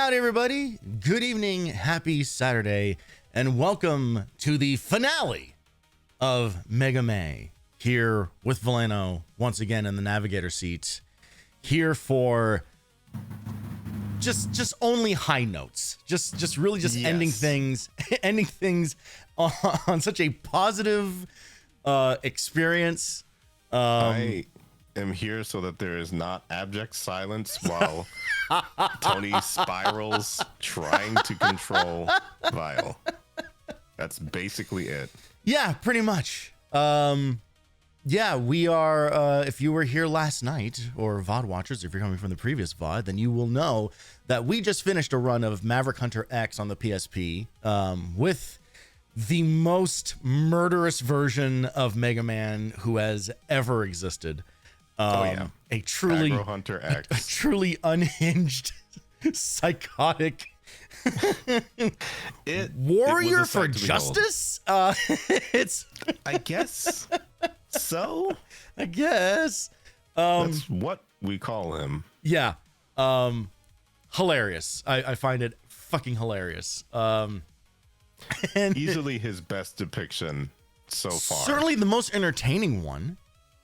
Howdy, everybody. Good evening, happy Saturday, and welcome to the finale of Mega May. Here with Valeno once again in the navigator seat. Here for just only high notes. Just really Yes. ending things on such a positive experience. I am here so that there is not abject silence while Tony spirals trying to control Vile. That's basically it. Yeah, pretty much. Yeah, we are, if you were here last night, or VOD watchers, if you're coming from the previous VOD, then you will know that we just finished a run of Maverick Hunter X on the PSP, with the most murderous version of Mega Man who has ever existed. A truly Aggro Hunter X. a truly unhinged, psychotic warrior for justice. It's, I guess so. I guess. That's what we call him. Yeah. Hilarious. I find it fucking hilarious. And Easily his best depiction so far. certainly the most entertaining one.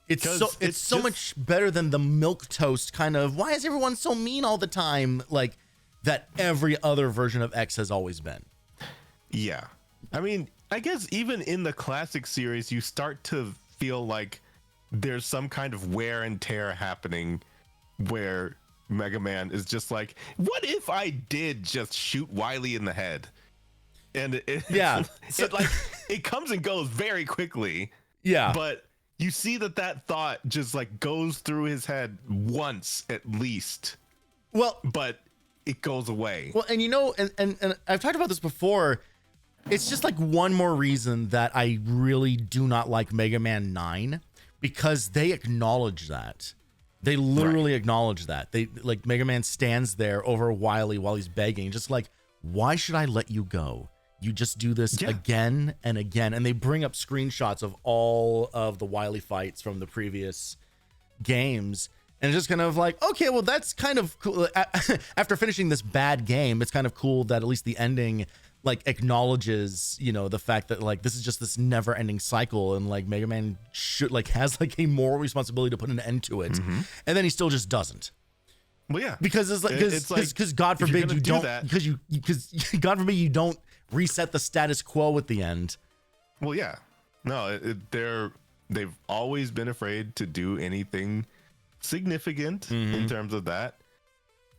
It's so much better than the milquetoast kind of, why is everyone so mean all the time, like that every other version of X has always been. Yeah. I mean, I guess even in the classic series, you start to feel like there's some kind of wear and tear happening where Mega Man is just like, what if I did just shoot Wily in the head? And it comes and goes very quickly. Yeah. But you see that thought just like goes through his head once at least. Well, But it goes away. Well, and you know, and I've talked about this before. It's just like one more reason that I really do not like Mega Man 9, because they acknowledge that. They literally acknowledge that. They like Mega Man stands there over Wily while he's begging, just like, why should I let you go? You just do this again and again. And they bring up screenshots of all of the Wily fights from the previous games. And it's just kind of like, okay, well, that's kind of cool. After finishing this bad game, it's kind of cool that at least the ending like acknowledges, you know, the fact that like this is just this never ending cycle, and like Mega Man should like has like a moral responsibility to put an end to it. And then he still just doesn't. Well, yeah, Because it's like, because God forbid you don't, because God forbid you don't reset the status quo at the end. Well, yeah, no, they've always been afraid to do anything significant in terms of that,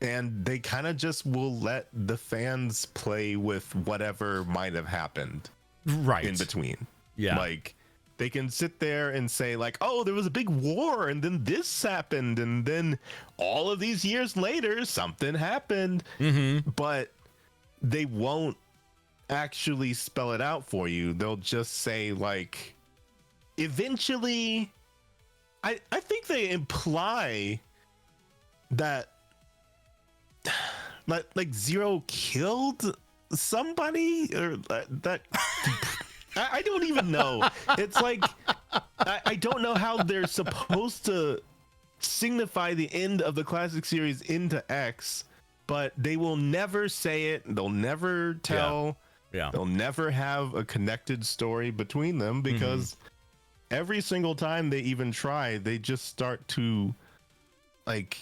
and they kind of just will let the fans play with whatever might have happened in between. Yeah, like they can sit there and say like, oh, there was a big war and then this happened and then all of these years later something happened, but they won't actually spell it out for you. They'll just say like, eventually, I think they imply that like Zero killed somebody, or that I don't even know. It's like I don't know how they're supposed to signify the end of the classic series into X, but they will never say it. They'll never tell. Yeah. They'll never have a connected story between them, because every single time they even try, they just start to like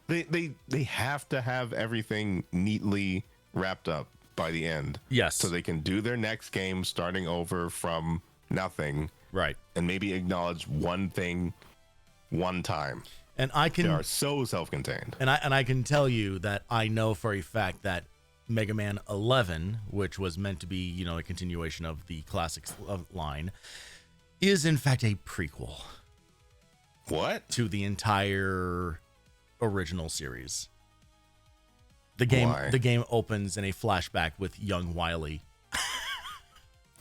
they have to have everything neatly wrapped up by the end. Yes. So they can do their next game starting over from nothing. Right. And maybe acknowledge one thing one time. And I can, they are so self-contained. And I can tell you that I know for a fact that Mega Man 11, which was meant to be, you know, a continuation of the classics line, is in fact a prequel. What? To the entire original series. The game opens in a flashback with young Wily.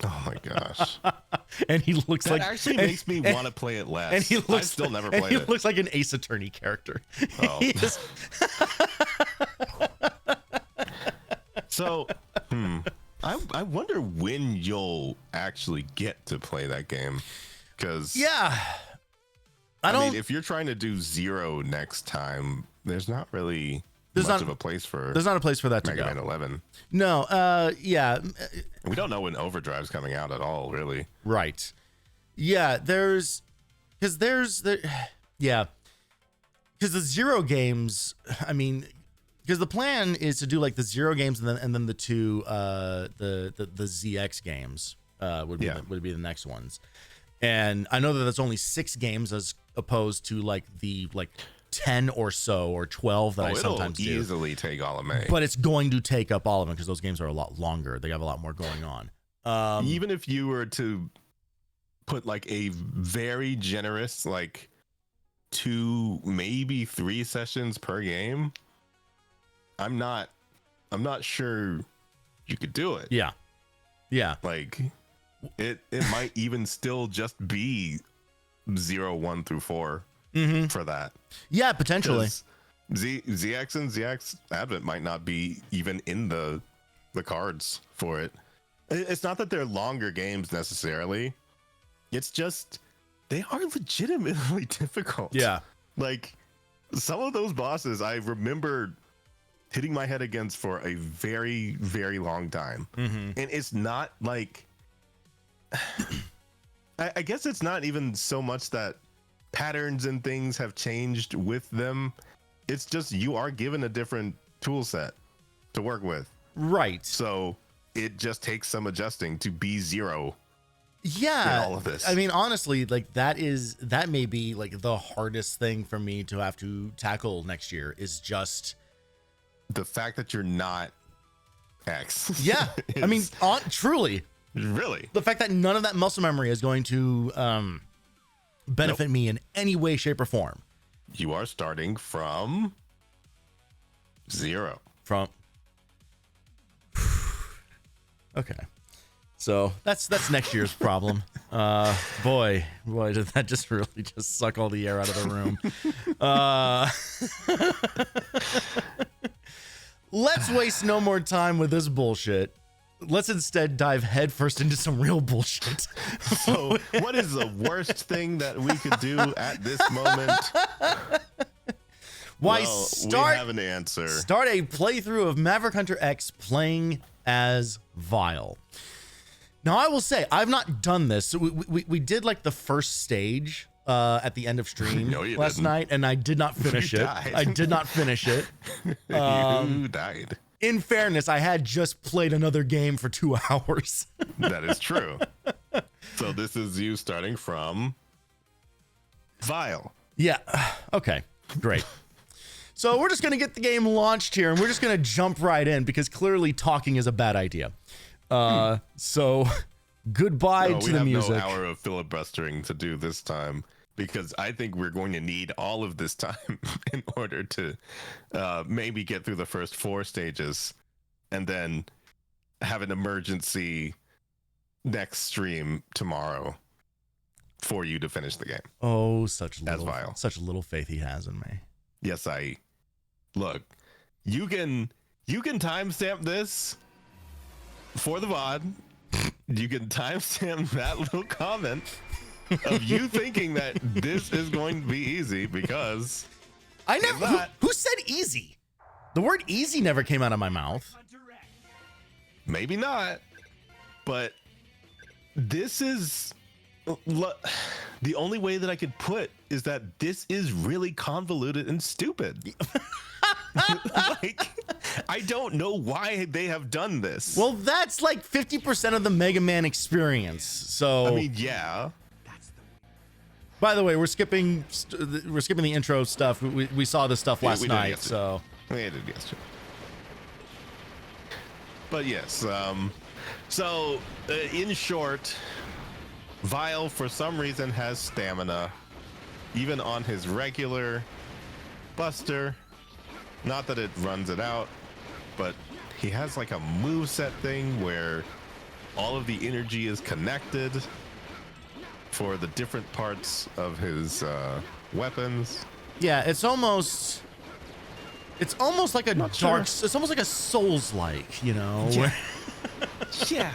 Oh my gosh. And he looks that like, actually makes me want to play it less. And he looks, I've still never played it. He looks like an Ace Attorney character. Oh. So, I wonder when you'll actually get to play that game, because I mean, if you're trying to do Zero next time, there's not really There's much not of a place for there's not a place for that to Mega go. Man 11. No, yeah, We don't know when Overdrive's coming out at all, really. right. Yeah, because yeah, because the Zero games. I mean, because the plan is to do like the Zero games and then the two the ZX games would be the next ones. And I know that that's only 6 games as opposed to like the 10 or so or 12 that I sometimes do. It'll easily take all of May. But it's going to take up all of them because those games are a lot longer. They have a lot more going on. Even if you were to put like a very generous 2, maybe 3 sessions per game, I'm not sure you could do it. Yeah. Like it might even still just be 0, 1 through 4 for that. Yeah, potentially. ZX and ZX Advent might not be even in the cards for it. It's not that they're longer games necessarily. It's just they are legitimately difficult. Yeah. Like some of those bosses I remember hitting my head against for a very, very long time. And it's not like I guess it's not even so much that patterns and things have changed with them. It's just you are given a different tool set to work with. Right. So it just takes some adjusting to be 0. Yeah. In all of this. I mean, honestly, that may be like the hardest thing for me to have to tackle next year is just the fact that you're not X. Yeah. I mean, truly. Really? The fact that none of that muscle memory is going to benefit me in any way, shape, or form. You are starting from 0. Okay. So that's next year's problem. Boy, did that just really just suck all the air out of the room. Let's waste no more time with this bullshit. Let's instead dive headfirst into some real bullshit. So, what is the worst thing that we could do at this moment? Why we have an answer. Start a playthrough of Maverick Hunter X playing as Vile. Now, I will say, I've not done this. So we did like the first stage at the end of stream last night, and I did not finish it. I did not finish it. You died. In fairness, I had just played another game for 2 hours. That is true. So this is you starting from Vile. Yeah. Okay, great. So we're just going to get the game launched here, and we're just going to jump right in because clearly talking is a bad idea. So goodbye to the music. We have no hour of filibustering to do this time because I think we're going to need all of this time in order to maybe get through the first 4 stages and then have an emergency next stream tomorrow for you to finish the game. Oh, such little faith he has in me. Yes, look, you can timestamp this for the VOD. You can timestamp that little comment of you thinking that this is going to be easy because I never. Who said easy? The word easy never came out of my mouth. Maybe not, but this is the only way that I could put is that this is really convoluted and stupid. Like, I don't know why they have done this. Well, that's like 50% of the Mega Man experience. So I mean, yeah. By the way, we're skipping the intro stuff. We saw this stuff last night, so we did yesterday. But yes, so in short, Vile for some reason has stamina, even on his regular Buster. Not that it runs it out, but he has like a moveset thing where all of the energy is connected for the different parts of his weapons. Yeah, it's almost like a dark. Sure. It's almost like a Souls-like, you know. Yeah. Yeah.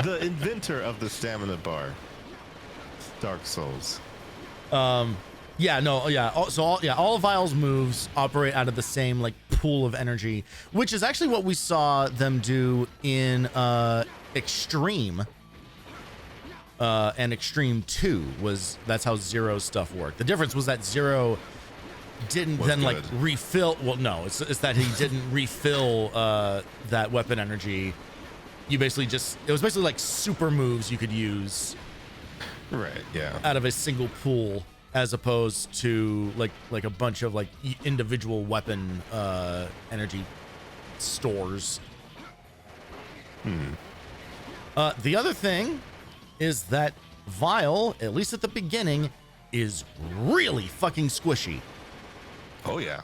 The inventor of the stamina bar, Dark Souls. Yeah, no, yeah. All of Vile's moves operate out of the same like pool of energy, which is actually what we saw them do in Extreme. And Extreme 2 that's how Zero's stuff worked. The difference was that Zero didn't then like refill. Well, no, it's that he didn't refill that weapon energy. You basically it was basically like super moves you could use. Right. Yeah. Out of a single pool, as opposed to like a bunch of like individual weapon energy stores. The other thing is that Vile, at least at the beginning, is really fucking squishy. Oh yeah.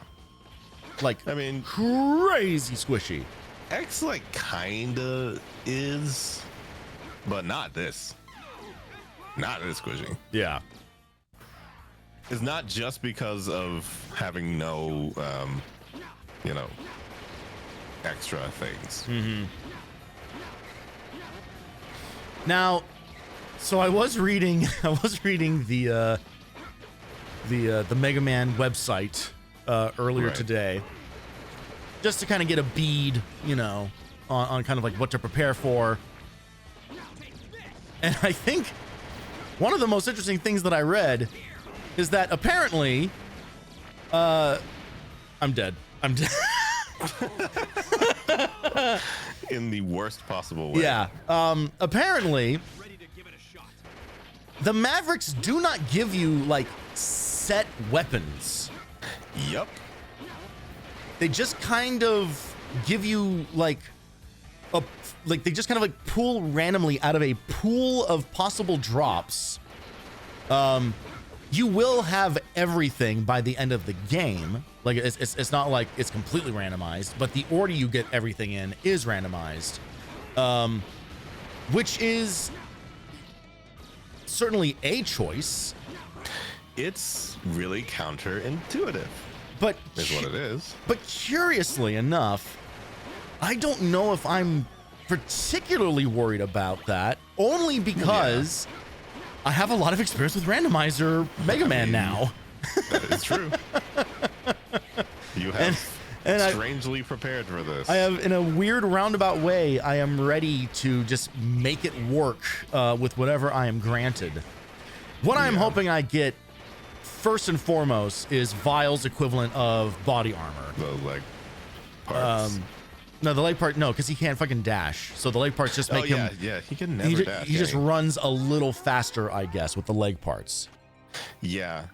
Like, I mean, crazy squishy. X like kinda is, but not this. Not this squishy. Yeah. It's not just because of having no, extra things. Mm-hmm. Now, so I was reading the Mega Man website earlier today, just to kind of get a bead, on kind of like what to prepare for. And I think one of the most interesting things that I read is that apparently, I'm dead. In the worst possible way. Yeah. Apparently, the Mavericks do not give you like set weapons. Yup. They just kind of give you like they just kind of like pull randomly out of a pool of possible drops. You will have everything by the end of the game. Like it's not like it's completely randomized, but the order you get everything in is randomized, which is certainly a choice. It's really counterintuitive. But is what it is. But curiously enough, I don't know if I'm particularly worried about that, only because I have a lot of experience with randomizer Mega Man now. That is true. You have strangely prepared for this. I have, in a weird roundabout way, I am ready to just make it work with whatever I am granted. What I'm hoping I get first and foremost is Vile's equivalent of body armor. The leg parts. No, the leg part, no, because he can't fucking dash. So the leg parts just make him. Yeah, he can never dash. He just runs a little faster, I guess, with the leg parts. Yeah,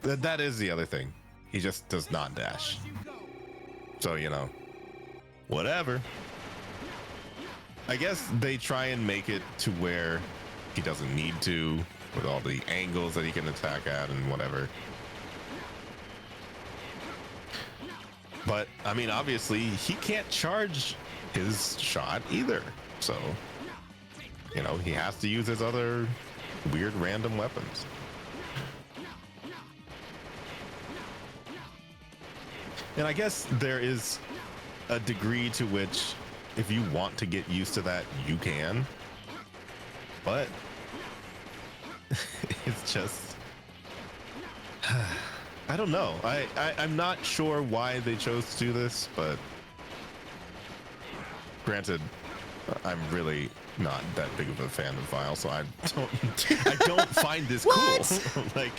that is the other thing. He just does not dash. So, whatever. I guess they try and make it to where he doesn't need to, with all the angles that he can attack at and whatever. But, I mean, obviously, he can't charge his shot either. So, he has to use his other weird random weapons. And I guess there is a degree to which, if you want to get used to that, you can. But it's just, I don't know. I'm not sure why they chose to do this, but granted, I'm really not that big of a fan of Vile, so I don't find this cool. Like,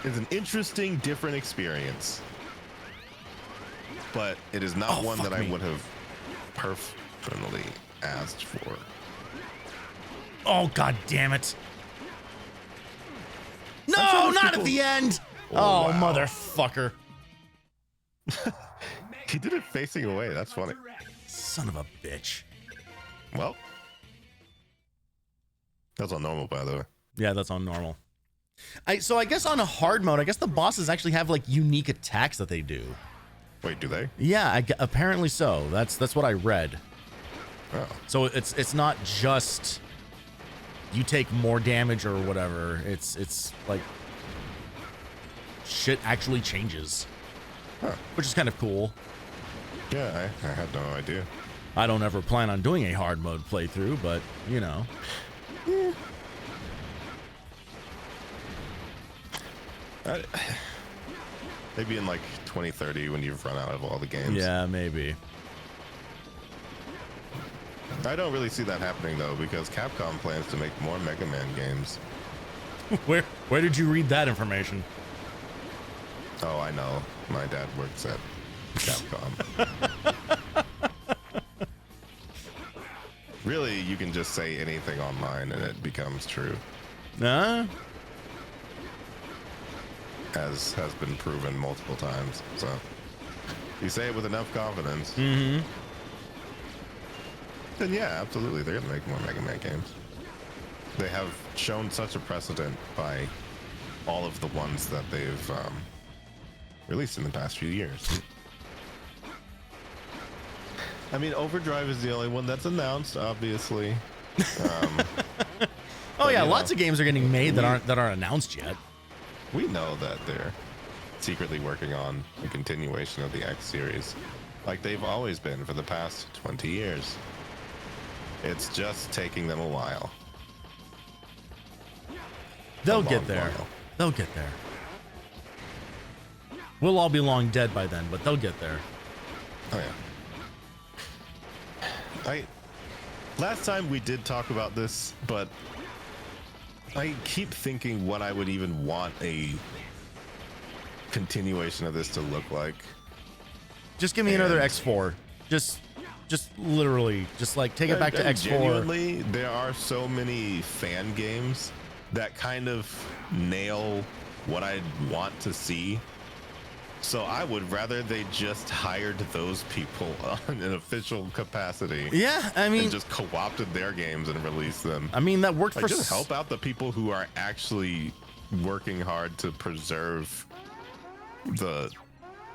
it's an interesting, different experience, but it is not one that I would have personally asked for. Oh, god damn it. No, not at the end. Oh, wow. Motherfucker. He did it facing away. That's funny. Son of a bitch. Well, that's on normal, by the way. Yeah, that's on normal. So I guess on a hard mode, I guess the bosses actually have like unique attacks that they do. Wait, do they? Yeah, apparently so. That's what I read. Oh. So it's not just you take more damage or whatever. It's like shit actually changes, which is kind of cool. Yeah, I had no idea. I don't ever plan on doing a hard mode playthrough, but Maybe in like 2030 when you've run out of all the games. Yeah, maybe. I don't really see that happening though, because Capcom plans to make more Mega Man games. Where did you read that information? Oh, I know. My dad works at Capcom. Really, you can just say anything online and it becomes true. Nah. As has been proven multiple times. So you say it with enough confidence. Mm-hmm. Then yeah, absolutely, they're gonna make more Mega Man games. They have shown such a precedent by all of the ones that they've released in the past few years. I mean, Overdrive is the only one that's announced, obviously. Oh yeah, lots of games are getting made that aren't announced yet. We know that they're secretly working on a continuation of the X series, like they've always been for the past 20 years. It's just taking them a while. They'll get there. They'll get there. We'll all be long dead by then, but they'll get there. Oh yeah. Last time we did talk about this, but I keep thinking what I would even want a continuation of this to look like. Just give me another X4. Just literally, just like take it back to X4. Genuinely, there are so many fan games that kind of nail what I'd want to see. So I would rather they just hired those people on an official capacity. Yeah, I mean, and just co-opted their games and released them. I mean, that worked for just help out the people who are actually working hard to preserve the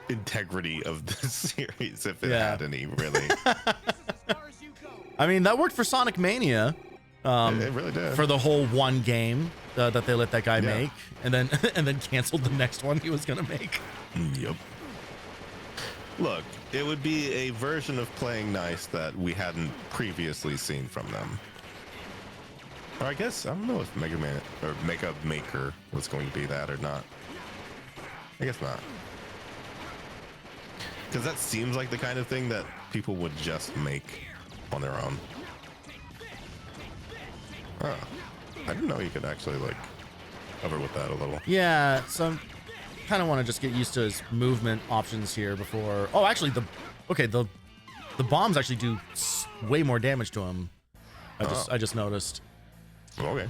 integrity of the series, if it had any, really. I mean, that worked for Sonic Mania. It really did. For the whole one game that they let that guy make, and then canceled the next one he was gonna make. Yep. Look, it would be a version of playing nice that we hadn't previously seen from them. Or I guess I don't know if Mega Man or Mega Maker was going to be that or not. I guess not. Because that seems like the kind of thing that people would just make on their own. Oh, I didn't know you could actually like cover with that a little. Yeah, so kind of want to just get used to his movement options here before. Oh, actually, the bombs actually do way more damage to him. I just noticed. Okay.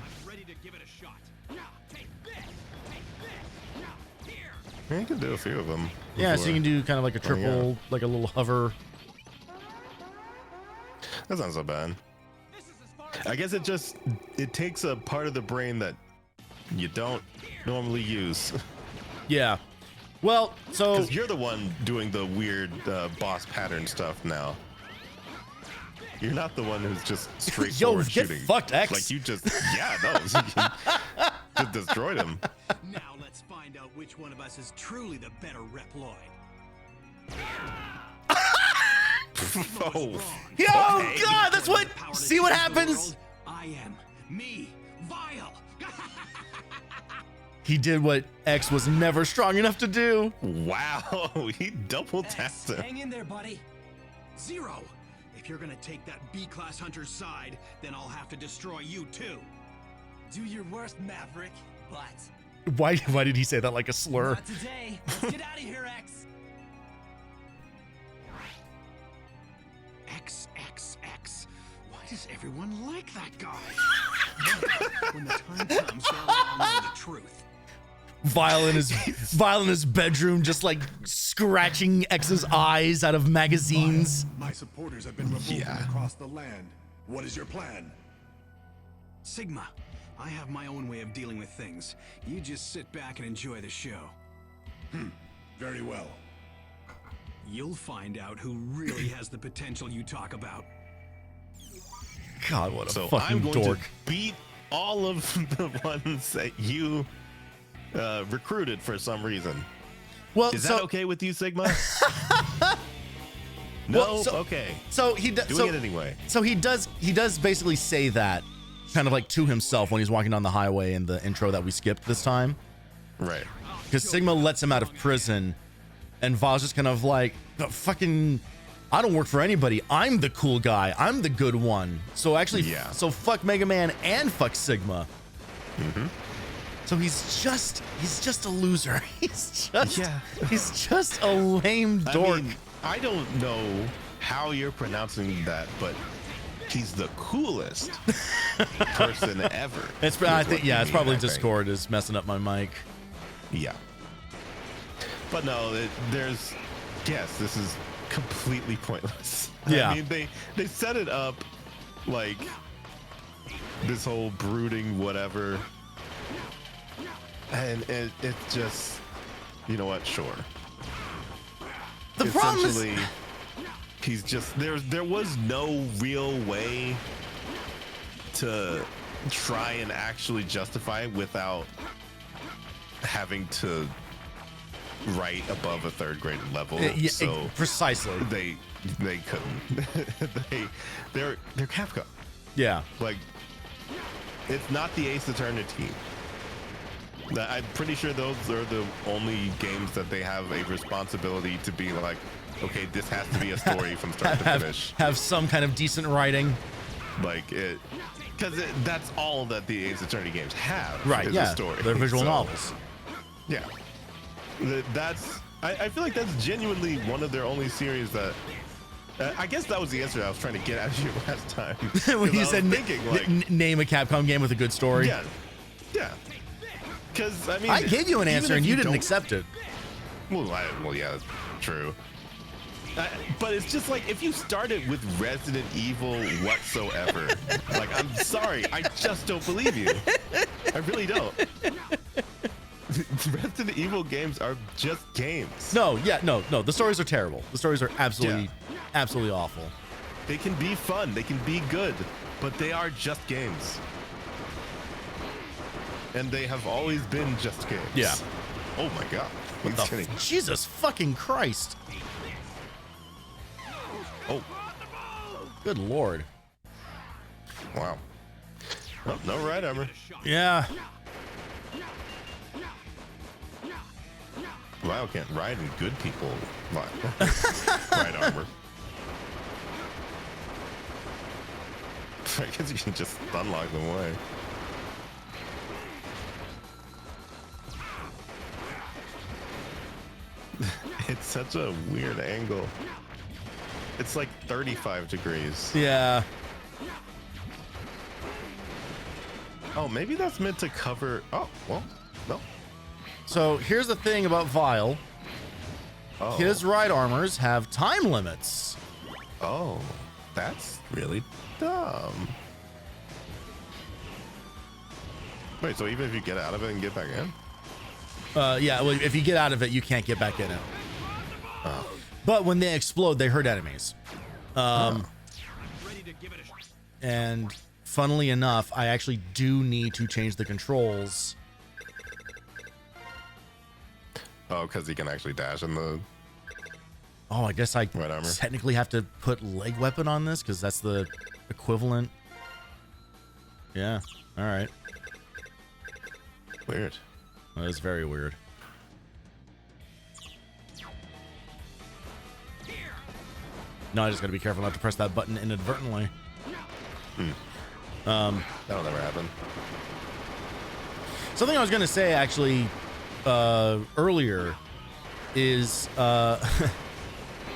Yeah, you can do a few of them. Yeah, so you can do kind of like a triple, like a little hover. That's not so bad. I guess it takes a part of the brain that you don't normally use. Yeah. Well, so because you're the one doing the weird boss pattern stuff now. You're not the one who's just straightforward shooting. Get fucked, X. Like you just, just destroyed him. Now let's find out which one of us is truly the better Reploid. Oh, God, that's what. See what happens. I am me, Vile. He did what X was never strong enough to do. Wow, he double tapped him. Hang in there, buddy. Zero. If you're gonna take that B-class hunter's side, then I'll have to destroy you too. Do your worst, Maverick. But why did he say that like a slur? not today. Let's get out of here, X. X. Why does everyone like that guy? When the time comes, they'll all know the truth. Vile in his bedroom, just like scratching X's eyes out of magazines. My supporters have been revolting across the land. What is your plan? Sigma, I have my own way of dealing with things. You just sit back and enjoy the show. Very well. You'll find out who really has the potential you talk about. God, what a So fucking I'm going dork. to beat all of the ones that you recruited for some reason. Well, Is that okay with you, Sigma? No. Well, okay. So he does. Doing it anyway. So he does basically say that, kind of like to himself when he's walking down the highway in the intro that we skipped this time. Right. because Sigma lets him out of prison, and Vile's just kind of like, "But fucking, I don't work for anybody. I'm the cool guy. I'm the good one. So actually, so fuck Mega Man and fuck Sigma." So he's just a loser. He's just a lame dork. I mean, I don't know how you're pronouncing that, but he's the coolest person ever. I think it's probably Discord is messing up my mic. Yeah. But no, this is completely pointless. Yeah. I mean, they set it up like this whole brooding whatever, and it just, you know what? Sure. The problem is, he's just there was no real way to try and actually justify it without having to write above a third grade level. So precisely. They couldn't. They're Capcom. Yeah. Like, it's not the Ace Attorney team. I'm pretty sure those are the only games that they have a responsibility to be like, okay, this has to be a story from start to finish. Have some kind of decent writing. Like it, because that's all that the Ace Attorney games have. Right. Is a story. They're visual novels. Yeah. I feel like that's genuinely one of their only series that. I guess that was the answer I was trying to get out of you last time. When you said thinking, name a Capcom game with a good story. Yeah. Yeah. Because I mean, I gave you an answer and you didn't accept it. Well, yeah, that's true. But it's just like, if you started with Resident Evil whatsoever, like, I'm sorry, I just don't believe you. I really don't. Resident Evil games are just games. No. The stories are terrible. The stories are absolutely awful. They can be fun. They can be good, but they are just games. And they have always been just games. Yeah. Oh my God. Jesus fucking Christ. Oh. Good Lord. Wow. Oh, no right armor. Yeah. Wow, can't ride in good people. Right armor. I guess you can just unlock them away. It's such a weird angle. It's like 35 degrees. Yeah. Oh, maybe that's meant to cover. Oh, well, no. So here's the thing about Vile. Oh. His ride armors have time limits. Oh, that's really dumb. Wait, so even if you get out of it and get back in? Yeah, well, if you get out of it, you can't get back in it. Oh. But when they explode, they hurt enemies. And funnily enough, I actually do need to change the controls. Oh, because he can actually dash in the... Oh, I guess I right armor. technically have to put leg weapon on this because that's the equivalent. Yeah, all right. Weird. That is very weird. No, I just gotta be careful not to press that button inadvertently. That'll never happen. Something I was gonna say actually earlier is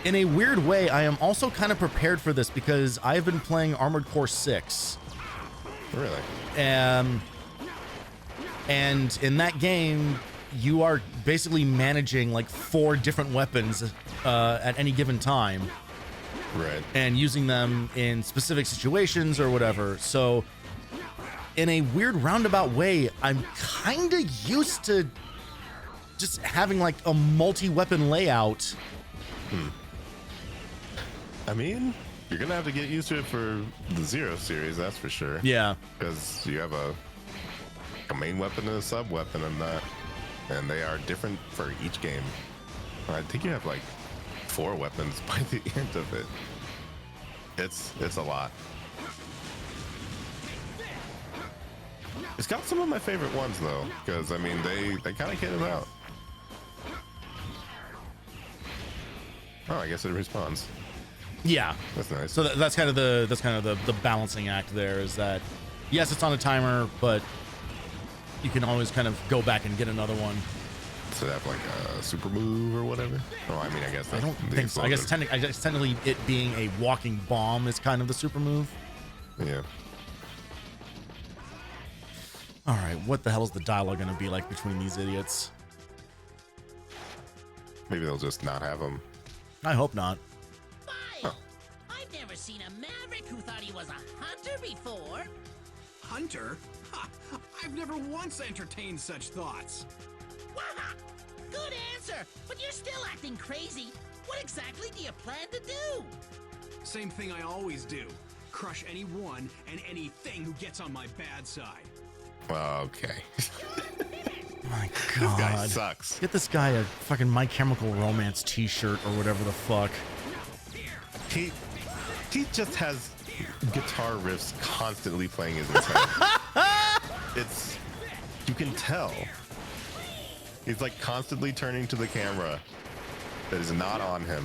in a weird way, I am also kind of prepared for this because I've been playing Armored Core 6. Really? And in that game, you are basically managing like 4 different weapons at any given time. Right. And using them in specific situations or whatever. So in a weird roundabout way, I'm kind of used to just having like a multi-weapon layout. I mean, you're gonna have to get used to it for the Zero series, that's for sure. Yeah. Because you have a main weapon and a sub weapon in that, and they are different for each game. I think you have like 4 weapons by the end of it. It's a lot. It's got some of my favorite ones though, because I mean they kind of get them out. Oh, I guess it responds. Yeah. That's nice. So that's kind of the balancing act there, is that yes, it's on a timer, but you can always kind of go back and get another one. So they have like a super move or whatever. Oh, I mean, I guess I don't think so. I guess technically it being a walking bomb is kind of the super move. Yeah. All right, what the hell is the dialogue going to be like between these idiots? Maybe they'll just not have them. I hope not. Fine. I've never seen a Maverick who thought he was a hunter before. Hunter? Ha! I've never once entertained such thoughts. Waha! Good answer, but you're still acting crazy. What exactly do you plan to do? Same thing I always do. Crush anyone and anything who gets on my bad side. Okay. My This guy God. sucks. Get this guy a fucking My Chemical Romance t-shirt or whatever the fuck. He just has guitar riffs constantly playing in his head. You can tell. He's like constantly turning to the camera that is not on him.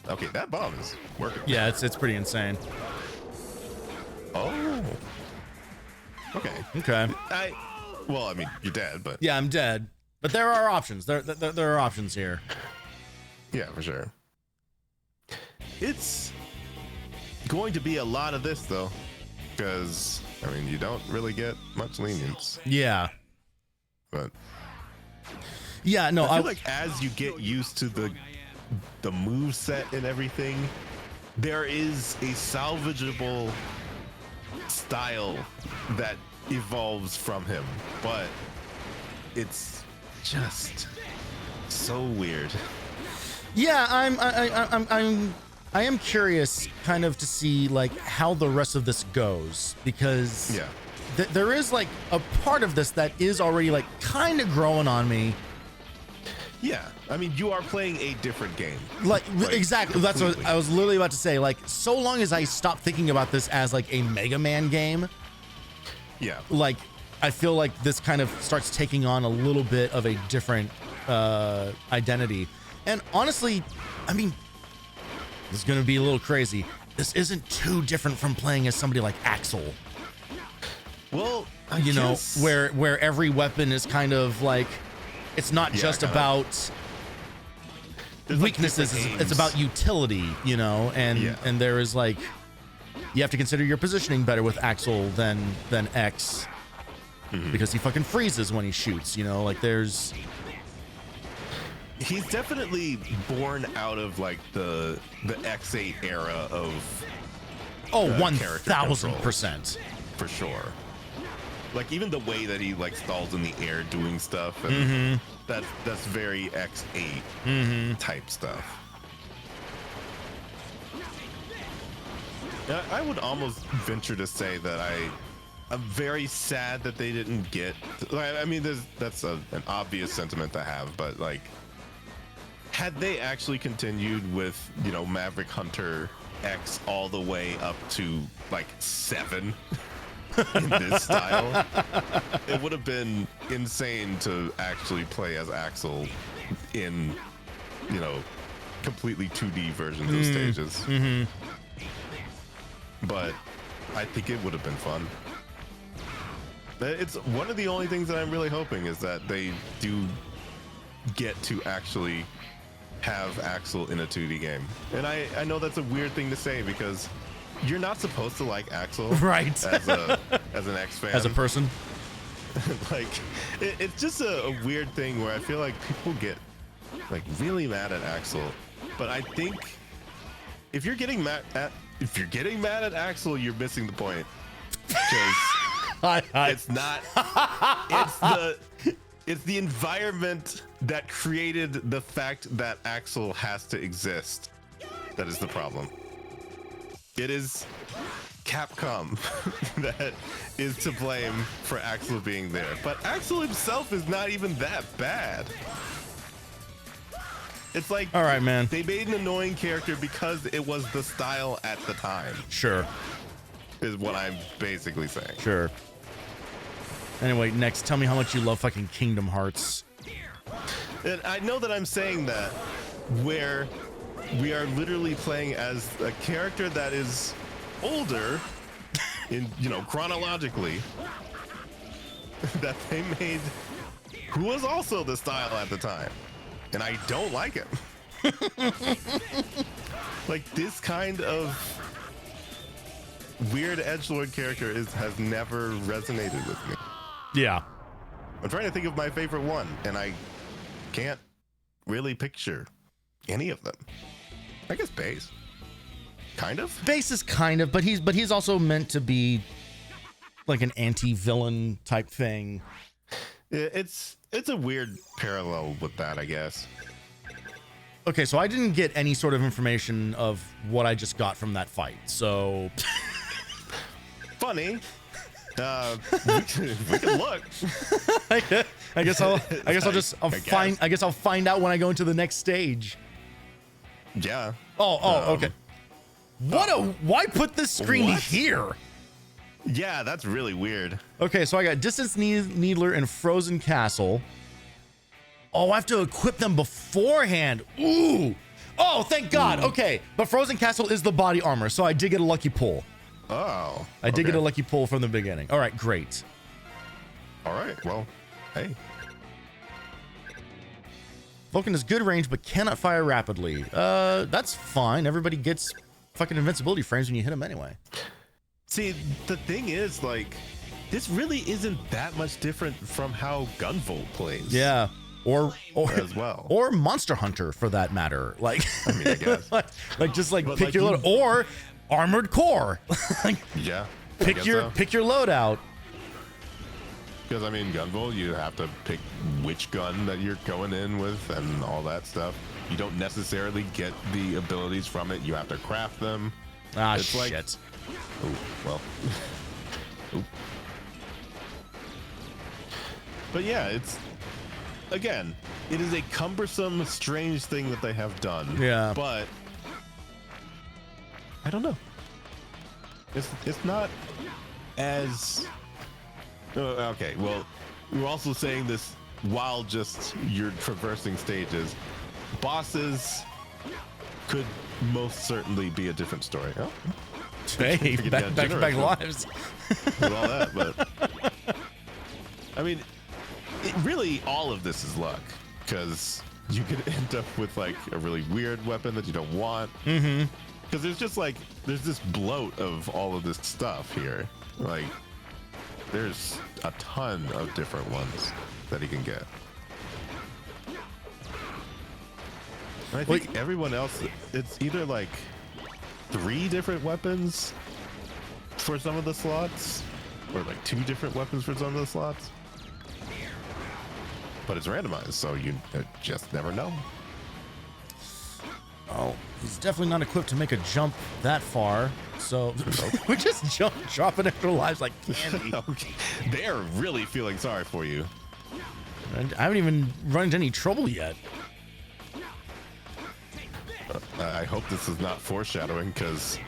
Okay, that bomb is working. Yeah, it's pretty insane. Oh. Okay. Okay. Well, I mean, you're dead, but Yeah, I'm dead. But there are options. There are options here. yeah, for sure. It's going to be a lot of this though, because I mean, you don't really get much lenience, Yeah. but Yeah, no, I feel like as you get used to the move set and everything, there is a salvageable style that evolves from him, but it's just so weird. yeah, I am curious kind of to see like how the rest of this goes, because Yeah. there is like a part of this that is already like kind of growing on me. Yeah, I mean, you are playing a different game. Like Like, exactly, that's what completely. I was literally about to say. Like, so long as I stop thinking about this as like a Mega Man game, Yeah. like I feel like this kind of starts taking on a little bit of a different identity. And honestly, I mean, this is gonna be a little crazy. This isn't too different from playing as somebody like Axel. Well, I You know, guess- where every weapon is kind of like, it's not Yeah, just kinda. about there's, like, weaknesses, different it's aims. about utility, you know, and Yeah. and there is like, you have to consider your positioning better with Axel than X, because he fucking freezes when he shoots, you know, like there's He's definitely born out of like the X8 era of character 1000%. for sure. Like even the way that he like stalls in the air doing stuff, and that's very X8 type stuff. I would almost venture to say that I'm very sad that they didn't get. I mean, that's an obvious sentiment to have, but like, had they actually continued with, you know, Maverick Hunter X all the way up to like 7 in this style, it would have been insane to actually play as Axel in, you know, completely 2D versions of stages. But I think it would have been fun. It's one of the only things that I'm really hoping is that they do get to actually have Axel in a 2D game. And I know that's a weird thing to say because you're not supposed to like Axel, Right. As an X fan, As a person. like it's just a weird thing where I feel like people get like really mad at Axel, but I think if you're getting mad at Axel, you're missing the point. Because it's not. It's the environment that created the fact that Axel has to exist that is the problem. It is Capcom that is to blame for Axel being there. But Axel himself is not even that bad. It's like, All right, man. they made an annoying character because it was the style at the time, Sure. is what I'm basically saying. Sure. Anyway, next, tell me how much you love fucking Kingdom Hearts. And I know that I'm saying that where we are literally playing as a character that is older in, chronologically, that they made, who was also the style at the time. And I don't like it. Like, this kind of weird edgelord character has never resonated with me. Yeah. I'm trying to think of my favorite one, and I can't really picture any of them. I guess Base. Kind of. Base is kind of, but he's also meant to be like an anti-villain type thing. It's a weird parallel with that, I guess. Okay, so I didn't get any sort of information of what I just got from that fight. So funny. We can look. I guess I'll find out when I go into the next stage. Yeah. Okay. Why put this screen here? Yeah, that's really weird. Okay, so I got Distance Needler and Frozen Castle. Oh, I have to equip them beforehand. Ooh. Oh, thank God. Okay, but Frozen Castle is the body armor, so I did get a lucky pull. Oh. I did get a lucky pull from the beginning. All right, great. All right, well, hey. Vulcan has good range, but cannot fire rapidly. That's fine. Everybody gets fucking invincibility frames when you hit them anyway. See, the thing is, like, this really isn't that much different from how Gunvolt plays. Yeah. Or as well. Or Monster Hunter for that matter. Like, I mean, I guess. like pick your load, or Armored Core. Like, yeah. Pick your loadout. Because I mean, Gunvolt, you have to pick which gun that you're going in with and all that stuff. You don't necessarily get the abilities from it. You have to craft them. It's shit. Oh, well. Ooh. But yeah, again, it is a cumbersome, strange thing that they have done. Yeah. But I don't know. It's not as okay. Well, we're also saying this while just you're traversing stages. Bosses could most certainly be a different story. Oh. Hey, back lives. With all that, but I mean, really all of this is luck, because you could end up with like a really weird weapon that you don't want. Mm-hmm. Because there's this bloat of all of this stuff here. Like, there's a ton of different ones that he can get. And I think everyone else, it's either like 3 different weapons for some of the slots, or like 2 different weapons for some of the slots. But it's randomized, so you just never know. Oh, he's definitely not equipped to make a jump that far. So we just dropping extra lives like candy. Okay. They're really feeling sorry for you. And I haven't even run into any trouble yet. I hope this is not foreshadowing, because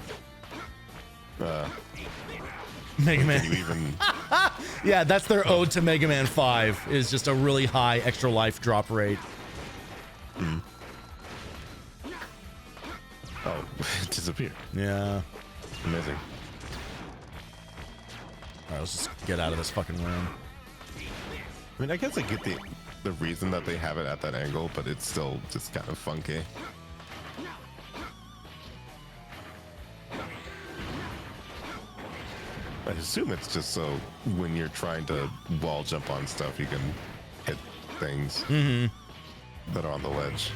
Mega Man. you even Yeah, that's their ode to Mega Man 5, is just a really high extra life drop rate. Mm. Oh, it disappeared. Yeah. Amazing. Alright, let's just get out of this fucking room. I mean, I guess I get the reason that they have it at that angle, but it's still just kind of funky. I assume it's just so when you're trying to wall jump on stuff, you can hit things that are on the ledge.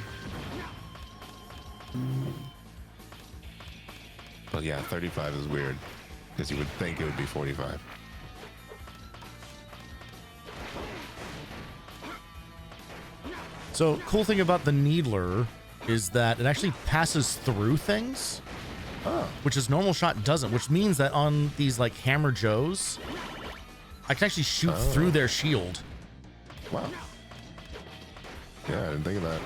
But yeah, 35 is weird, because you would think it would be 45. So, cool thing about the Needler is that it actually passes through things, which his normal shot doesn't, which means that on these, like, Hammer Joes, I can actually shoot through their shield. Wow. Yeah, I didn't think of that.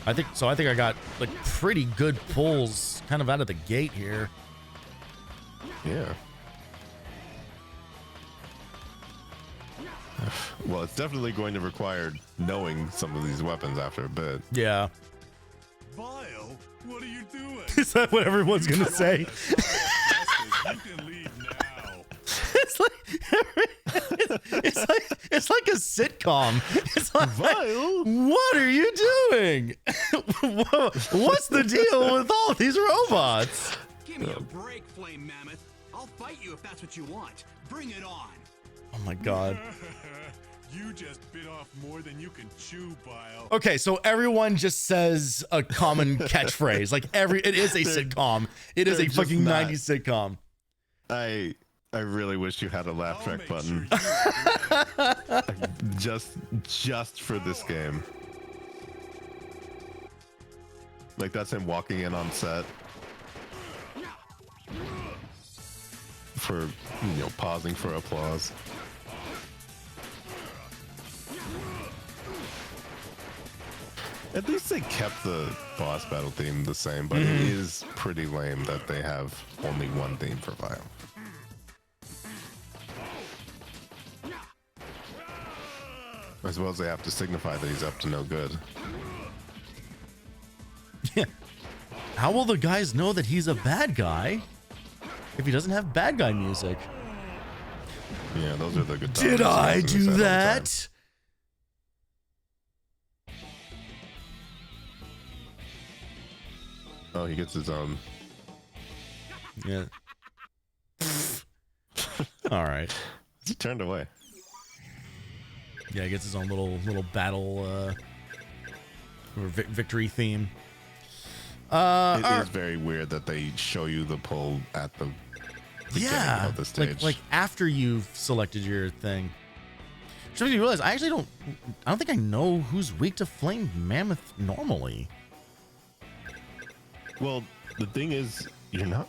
I think I got, like, pretty good pulls kind of out of the gate here. Yeah. Well, it's definitely going to require knowing some of these weapons after a bit. Yeah. Vile, what are you doing? Is that what everyone's gonna say? You can leave now. It's like a sitcom. It's like, Vile? what are you doing? What's the deal with all these robots? Give me a break, Flame Mammoth. I'll fight you if that's what you want. Bring it on. Oh my god. You just bit off more than you can chew, Vile. Okay, so everyone just says a common catchphrase. Like it is a sitcom. It is a they're just fucking not. 90s sitcom. I really wish you had a laugh I'll track make button sure just for this game. Like that's him walking in on set for pausing for applause. At least they kept the boss battle theme the same, but it is pretty lame that they have only one theme for Vile. As well as they have to signify that he's up to no good. Yeah. How will the guys know that he's a bad guy if he doesn't have bad guy music? Yeah, those are the good. Did I do that? Oh, he gets his own. Yeah. All right. He turned away. Yeah, he gets his own little battle or victory theme. It is very weird that they show you the pull at the beginning of the stage. like after you've selected your thing. Which makes me realize I don't think I know who's weak to Flame Mammoth normally. Well, the thing is, you're not.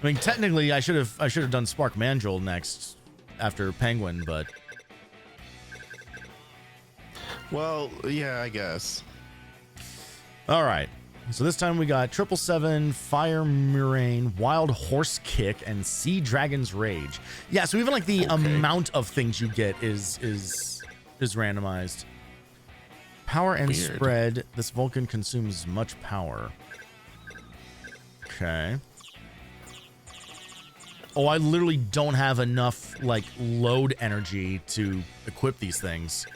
I mean, technically, I should have done Spark Mandrill next after Penguin, but Well, yeah, I guess. all right. So this time we got 777, Fire Murrain, Wild Horse Kick, and Sea Dragon's Rage. Yeah, so even like the amount of things you get is randomized. Power and Weird. spread. This Vulcan consumes much power. Okay. Oh, I literally don't have enough like load energy to equip these things.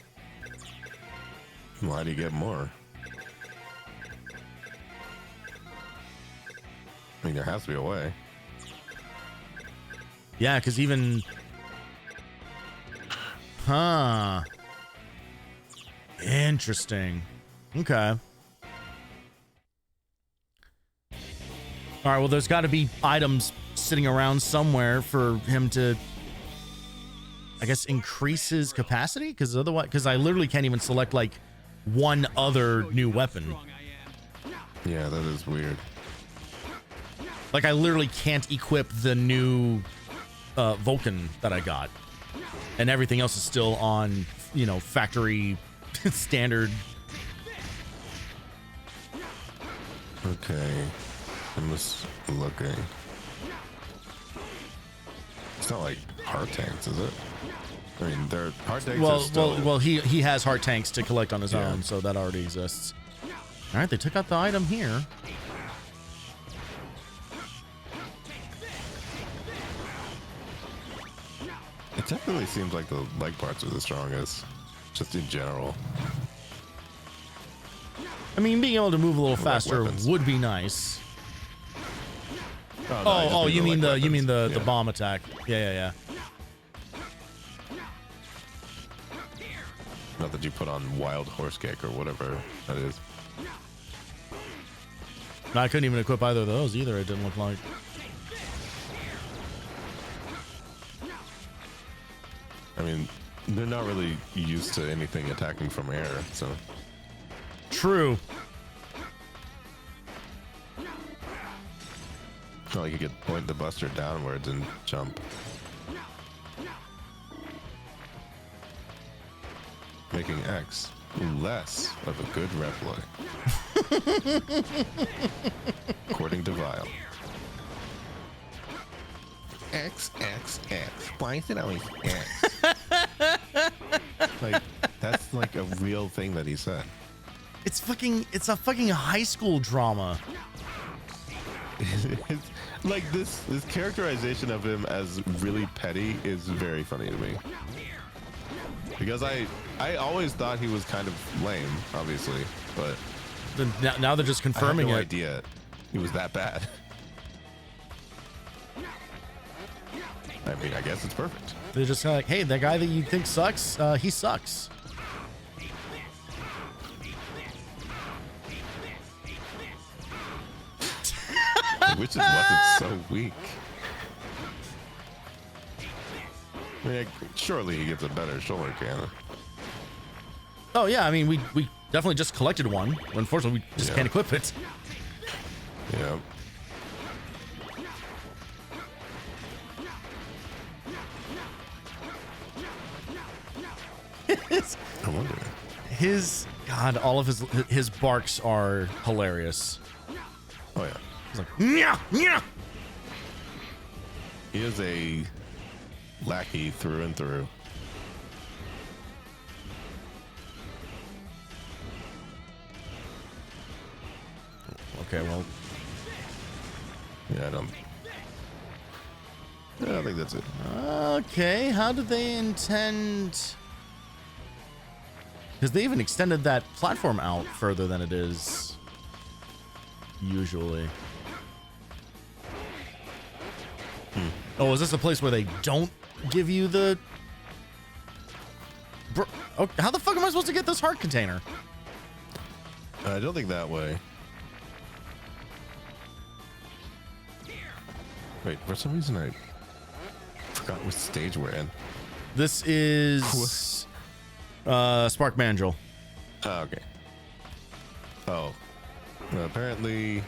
Why do you get more? I mean, there has to be a way. Yeah, because even... Huh. Interesting. Okay. All right, well, there's got to be items sitting around somewhere for him to, I guess, increase his capacity? Because otherwise, because I literally can't even select, like, one other new weapon. Yeah, that is weird. Like, I literally can't equip the new Vulcan that I got. And everything else is still on, you know, factory standard. Okay. I'm just looking. It's not like heart tanks, is it? I mean, they're heart tanks are still... Well, he has heart tanks to collect on his Yeah. own, so that already exists. All right, they took out the item here. It definitely seems like the leg parts are the strongest, just in general. I mean, being able to move a little Like faster weapons. would be nice. No, I just You mean like the weapons. Yeah. bomb attack? Yeah. Not that you put on wild horse kick or whatever that is. No, I couldn't even equip either of those either. It didn't look like. I mean, they're not really used to anything attacking from air, so... True. Not like you could point the buster downwards and jump. Making X less of a good reploy. According to Vile. X. Why is it always X? Like, that's like a real thing that he said. It's a fucking high school drama. It's, like this characterization of him as really petty is very funny to me. Because I always thought he was kind of lame, obviously, but Now they're just confirming I had no it. idea he was that bad. I mean, I guess it's perfect. They're just kind of like, hey, that guy that you think sucks, he sucks. Which is what's so weak. I mean, surely he gets a better shoulder cannon. Oh yeah, I mean we definitely just collected one. Unfortunately, we just can't equip it. Yeah. I wonder. God, all of his barks are hilarious. Oh yeah. He's like, nya, nya. He is a lackey through and through. Okay, well, Yeah, I don't think that's it. okay. How do they intend? Because they even extended that platform out further than it is usually. Oh, is this a place where they don't give you the? Oh, how the fuck am I supposed to get this heart container? I don't think that way. Wait, for some reason I forgot which stage we're in. This is Spark Mandrill. Oh, okay. Oh. Well, apparently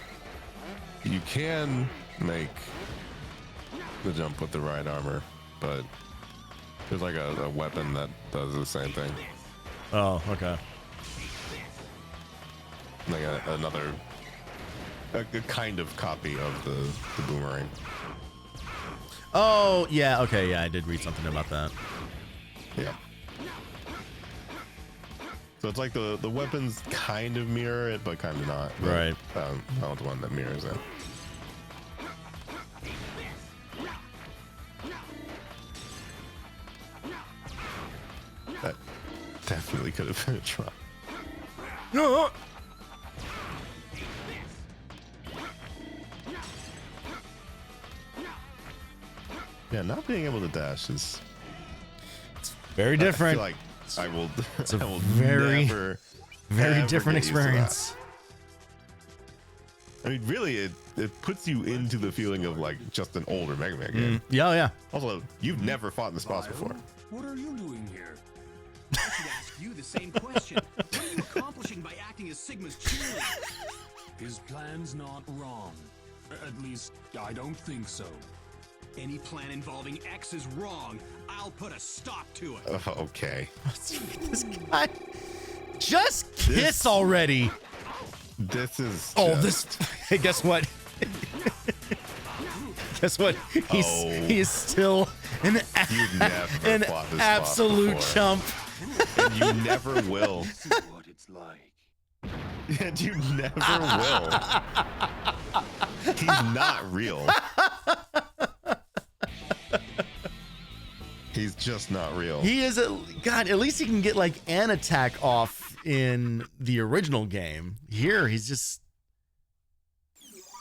you can make the jump with the right armor, but there's like a weapon that does the same thing. Oh, okay. Like another a kind of copy of the boomerang. Oh, yeah, okay, yeah, I did read something about that. Yeah. So it's like the weapons kind of mirror it, but kind of not. But, Right. I want the one that mirrors it. That definitely could have been a try. No. Yeah, not being able to dash is Very different. I feel like I will. It's a I will very, never, very ever different get used to that. experience. I mean, really, it puts you into the feeling of like just an older Mega Man game. Yeah, yeah. Also, you've never fought in this boss before. What are you doing here? I should ask you the same question. What are you accomplishing by acting as Sigma's cheerleader? His plan's not wrong. At least, I don't think so. Any plan involving X is wrong. I'll put a stop to it. Okay. This guy. Just kiss already. This is. Oh, just- this. Hey, guess what? Guess what? He's still an You've never an fought this boss absolute before. chump. And you never will. See what it's like. And you never will. He's not real. He's just not real. He is God. At least he can get like an attack off in the original game. Here, he's just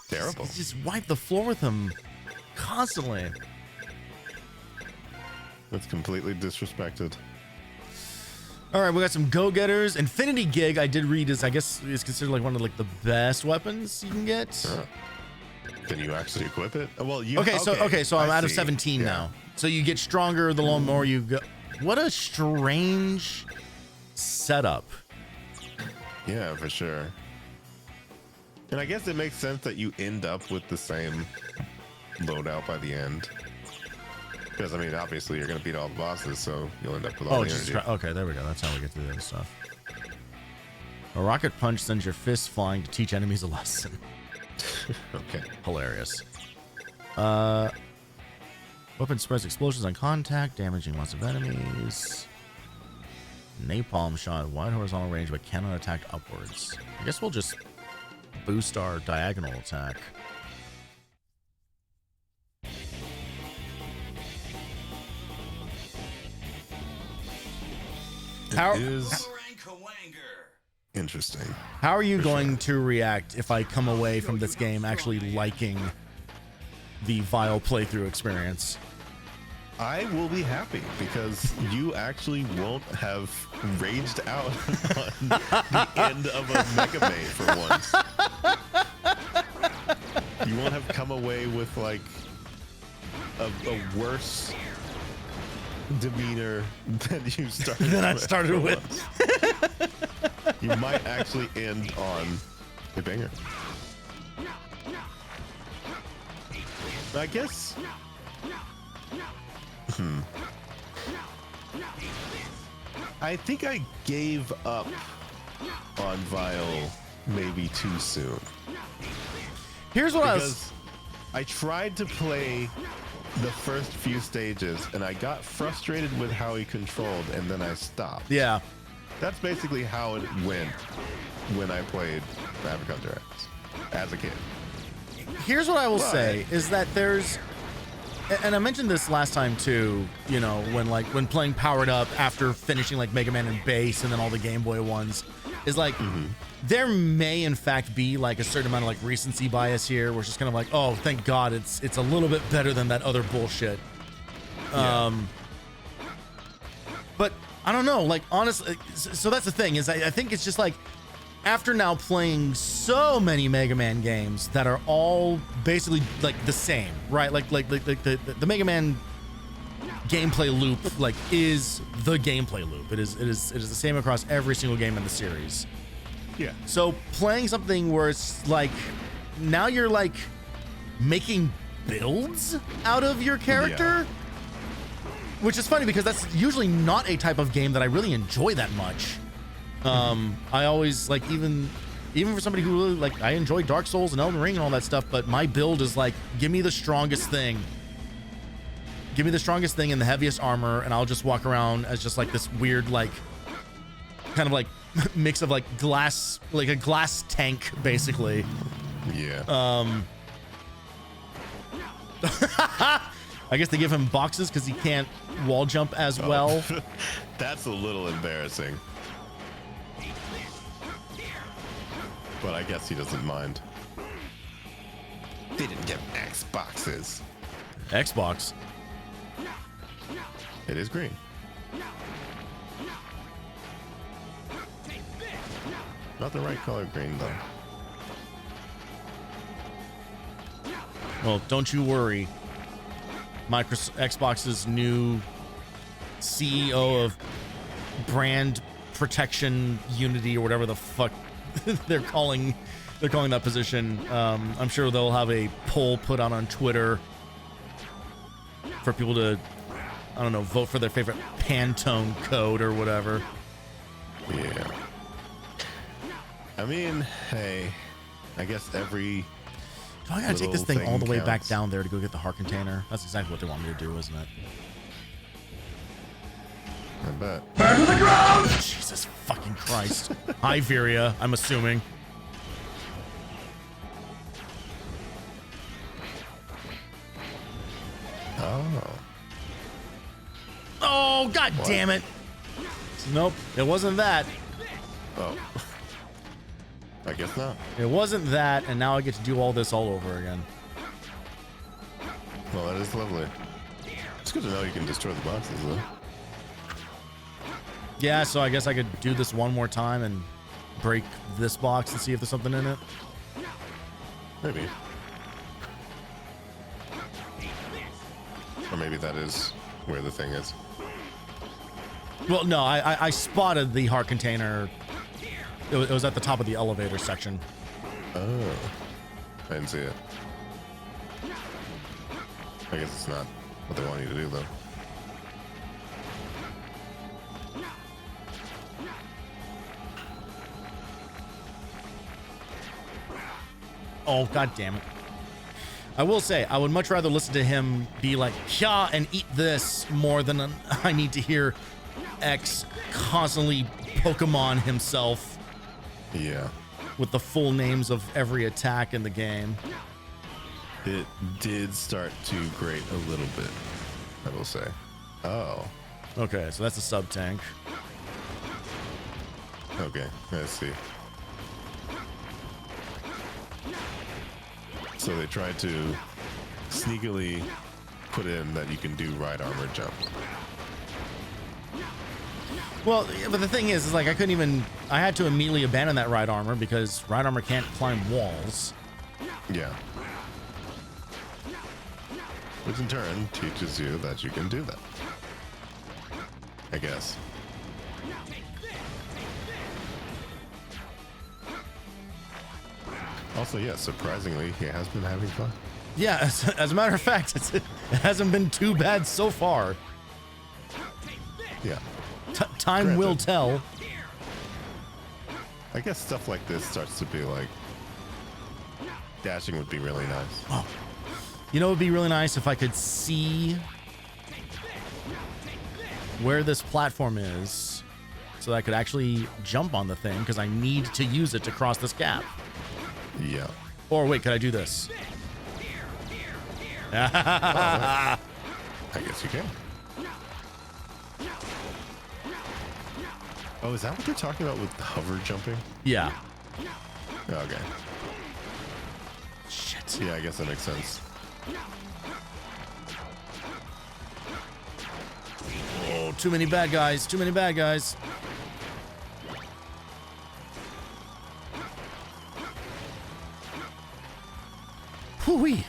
terrible. He's just wiped the floor with him constantly. That's completely disrespected. All right, we got some go-getters. Infinity Gig, I did read, is I guess is considered like one of like the best weapons you can get. Can you actually equip it? Well, you. Okay, so I'm I out of see. 17 Yeah. now. So you get stronger the more you go. What a strange setup. Yeah, for sure. And I guess it makes sense that you end up with the same loadout by the end. Because, I mean, obviously you're going to beat all the bosses, so you'll end up with all the energy. Okay, there we go. That's how we get to the other stuff. A rocket punch sends your fists flying to teach enemies a lesson. Okay. Hilarious. Weapon spreads explosions on contact, damaging lots of enemies. Napalm shot, wide horizontal range, but cannot attack upwards. I guess we'll just boost our diagonal attack. It is interesting. How are you going to react if I come away from this game actually liking the Vile playthrough experience? I will be happy because you actually won't have raged out on the end of a Mega Man for once. You won't have come away with like a worse demeanor than you started. Than I started with. You might actually end on a banger. I guess. I think I gave up on Vile maybe too soon. Here's what because I tried to play the first few stages and I got frustrated with how he controlled and then I stopped. Yeah. That's basically how it went when I played Maverick Hunter X as a kid. Here's what I will say is that there's, and I mentioned this last time too, you know, when playing Powered Up after finishing like Mega Man and Bass and then all the Game Boy ones, is like there may in fact be like a certain amount of like recency bias here where it's just kind of like, oh, thank God it's a little bit better than that other bullshit. Yeah. But I don't know, like honestly, so that's the thing is I think it's just like after now playing so many Mega Man games that are all basically like the same, right? Like the Mega Man gameplay loop like is the gameplay loop. It is the same across every single game in the series. Yeah. So playing something where it's like now you're like making builds out of your character, which is funny because that's usually not a type of game that I really enjoy that much. I always like even for somebody who really like I enjoy Dark Souls and Elden Ring and all that stuff, but my build is like give me the strongest thing. Give me the strongest thing and the heaviest armor, and I'll just walk around as just like this weird like kind of like mix of like glass, like a glass tank basically. Yeah. I guess they give him boxes because he can't wall jump as well. That's a little embarrassing. But I guess he doesn't mind. They didn't get Xboxes. Xbox. It is green. Not the right color green though. Well, don't you worry. Xbox's new CEO of brand protection unity or whatever the fuck they're calling that position. I'm sure they'll have a poll put out on Twitter for people to, I don't know, vote for their favorite Pantone code or whatever. Yeah. I mean, hey, I guess every. Do I gotta take this thing all the way back counts. down there to go get the heart container? That's exactly what they want me to do, isn't it? I bet. Burn to the ground! Jesus fucking Christ. Hi, Viria, I'm assuming. Oh. Oh, god damn it. Nope, it wasn't that. Oh. I guess not. It wasn't that, and now I get to do all this all over again. Well, that is lovely. It's good to know you can destroy the boxes, though. Yeah, so I guess I could do this one more time and break this box and see if there's something in it. Maybe. Or maybe that is where the thing is. Well, no, I spotted the heart container. It was at the top of the elevator section. Oh. I didn't see it. I guess it's not what they want you to do, though. Oh, god damn it. I will say, I would much rather listen to him be like, yeah, and eat this more than I need to hear X constantly Pokemon himself Yeah. with the full names of every attack in the game. It did start to grate a little bit, I will say. Oh. Okay, so that's a sub tank. Okay, let's see. So they tried to sneakily put in that you can do ride armor jump. Well, but the thing is like I had to immediately abandon that ride armor because ride armor can't climb walls. Yeah. Which in turn teaches you that you can do that. I guess. Also, yeah, surprisingly, he has been having fun. Yeah, as a matter of fact, it hasn't been too bad so far. Yeah. Time will tell. I guess stuff like this starts to be like dashing would be really nice. Oh. You know, it would be really nice if I could see where this platform is so that I could actually jump on the thing because I need to use it to cross this gap. Yeah. Or wait, could I do this? I guess you can. Oh, is that what they're talking about with hover jumping? Yeah. Okay. Shit. Yeah, I guess that makes sense. Oh, too many bad guys. Too many bad guys. Hoo-wee.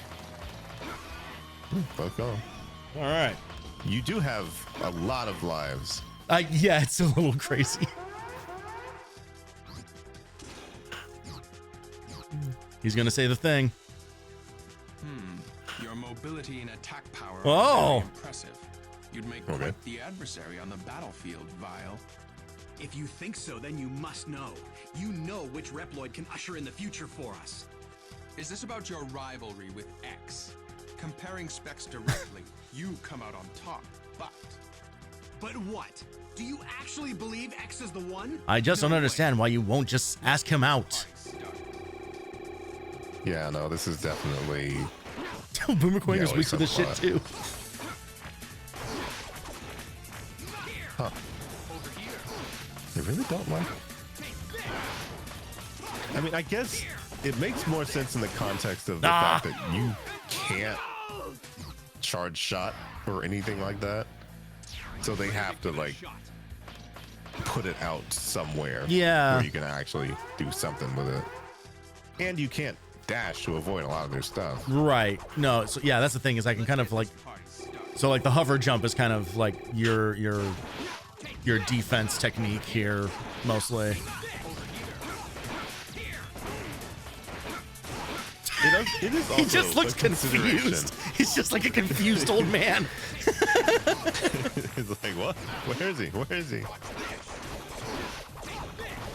Both gone. All right. You do have a lot of lives. Yeah, it's a little crazy. He's gonna say the thing. Your mobility and attack power Oh. are very impressive. You'd make Okay. quite the adversary on the battlefield, Vile. If you think so, then you must know. You know which Reploid can usher in the future for us. Is this about your rivalry with X? Comparing specs directly, you come out on top, but... But what? Do you actually believe X is the one? I just No don't way. understand why you won't just ask him out. Yeah, no, this is definitely... Boomer Coin Yeah, is at weak least for this shit subplot. too. Huh. They really don't like it. I mean, I guess it makes more sense in the context of the fact that you can't charge shot or anything like that. So they have to like put it out somewhere Yeah. where you can actually do something with it. And you can't dash to avoid a lot of their stuff. Right. No, so yeah, that's the thing is I can kind of like so like the hover jump is kind of like your defense technique here mostly. It is also He just looks a consideration. confused. He's just like a confused old man. It's like, what? Where is he? Where is he?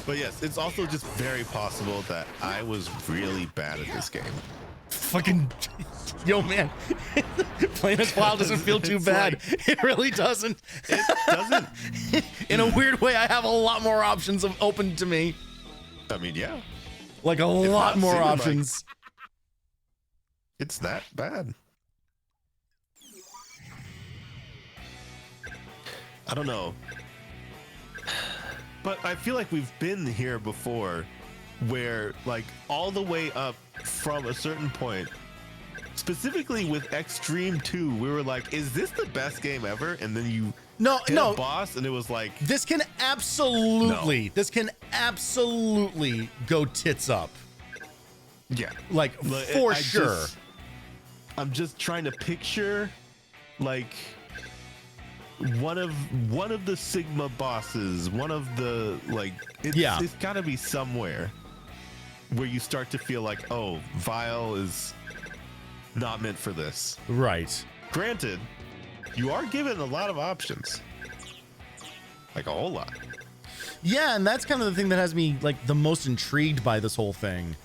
But yes, it's also just very possible that I was really bad at this game. Fucking yo man. Playing as WoW doesn't feel too It's bad. like- It really doesn't. It doesn't. In a weird way, I have a lot more options open to me. I mean, yeah, Like a lot not more seeming like- options. it's that bad. I don't know. But I feel like we've been here before where like all the way up from a certain point, specifically with Extreme 2, we were like, is this the best game ever? And then you hit a boss and it was like, This can absolutely go tits up. yeah. Like for sure. I'm just trying to picture like one of the Sigma bosses, one of the like it's gotta be somewhere where you start to feel like, oh, Vile is not meant for this. Right. Granted, you are given a lot of options. Like a whole lot. Yeah, and that's kind of the thing that has me like the most intrigued by this whole thing.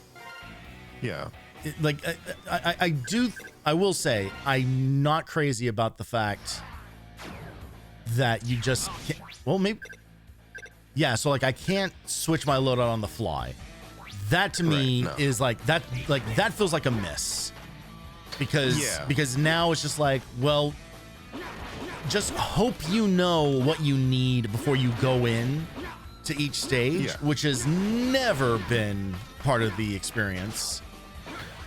Yeah. Like I will say I'm not crazy about the fact that you just can't, well, maybe, yeah. So like I can't switch my loadout on the fly. That to me is like that feels like a miss because now it's just like, well, just hope you know what you need before you go in to each stage, which has never been part of the experience.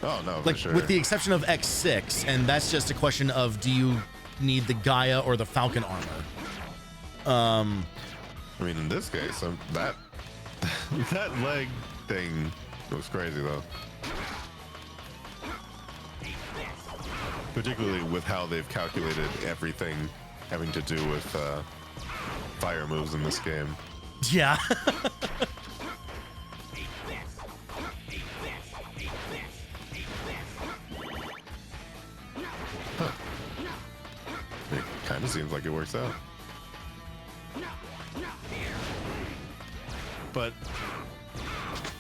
Oh no, like for sure. with the exception of X6, and that's just a question of do you need the Gaia or the Falcon armor? I mean, in this case, that leg thing looks crazy though. Particularly with how they've calculated everything having to do with fire moves in this game. Yeah. It kind of seems like it works out. But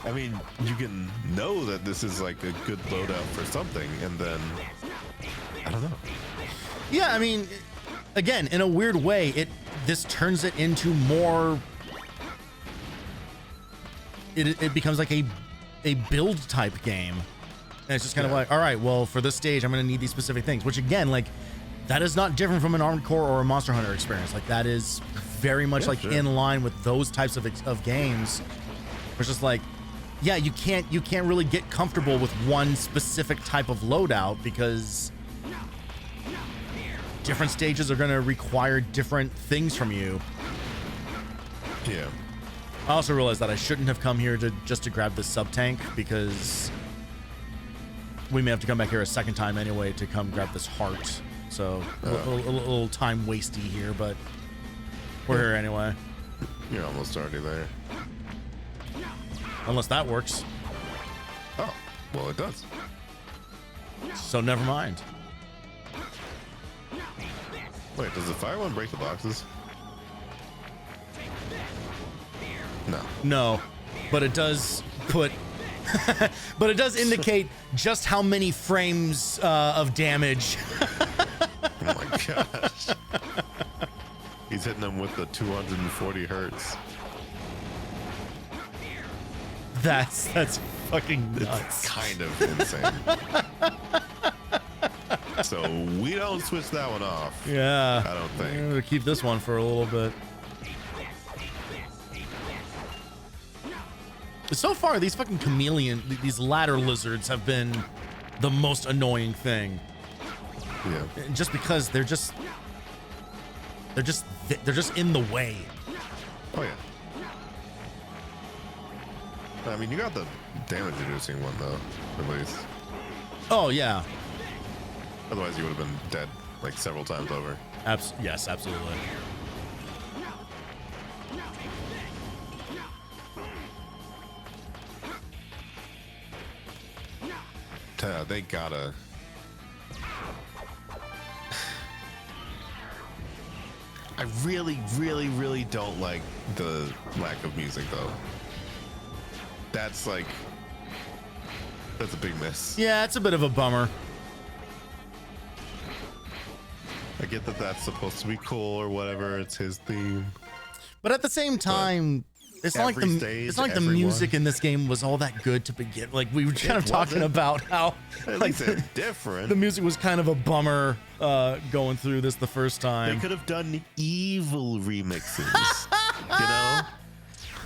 I mean, you can know that this is like a good loadout for something, and then I don't know. Yeah, I mean, again, in a weird way, this turns it into more. It becomes like a build type game, and it's just kind of like, all right, well, for this stage, I'm going to need these specific things. Which again, like, that is not different from an Armored Core or a Monster Hunter experience. Like that is very much in line with those types of games. It's just like, yeah, you can't really get comfortable with one specific type of loadout because different stages are going to require different things from you. Yeah. I also realized that I shouldn't have come here just to grab this sub tank because we may have to come back here a second time anyway to come grab this heart. So a little time wasty here, but we're here anyway. You're almost already there. Unless that works. Oh, well, it does. So never mind. Wait, does the fire one break the boxes? No. No, but it does put. But it does indicate just how many frames of damage. Oh my gosh. He's hitting them with the 240 hertz. That's fucking nuts. It's kind of insane. So we don't switch that one off. Yeah. I don't think. I'm gonna keep this one for a little bit. So far, these fucking these ladder lizards have been the most annoying thing. Yeah. Just because they're just in the way. Oh yeah. I mean, you got the damage reducing one though, at least. Oh yeah. Otherwise, you would have been dead like several times over. Yes, absolutely. They gotta. I really, really, really don't like the lack of music though. That's a big miss. Yeah, it's a bit of a bummer. I get that that's supposed to be cool or whatever. It's his theme. But at the same time, it's not like the music in this game was all that good to begin. Like we were kind of talking about how at like least it's different. The music was kind of a bummer going through this the first time. They could have done evil remixes. You know?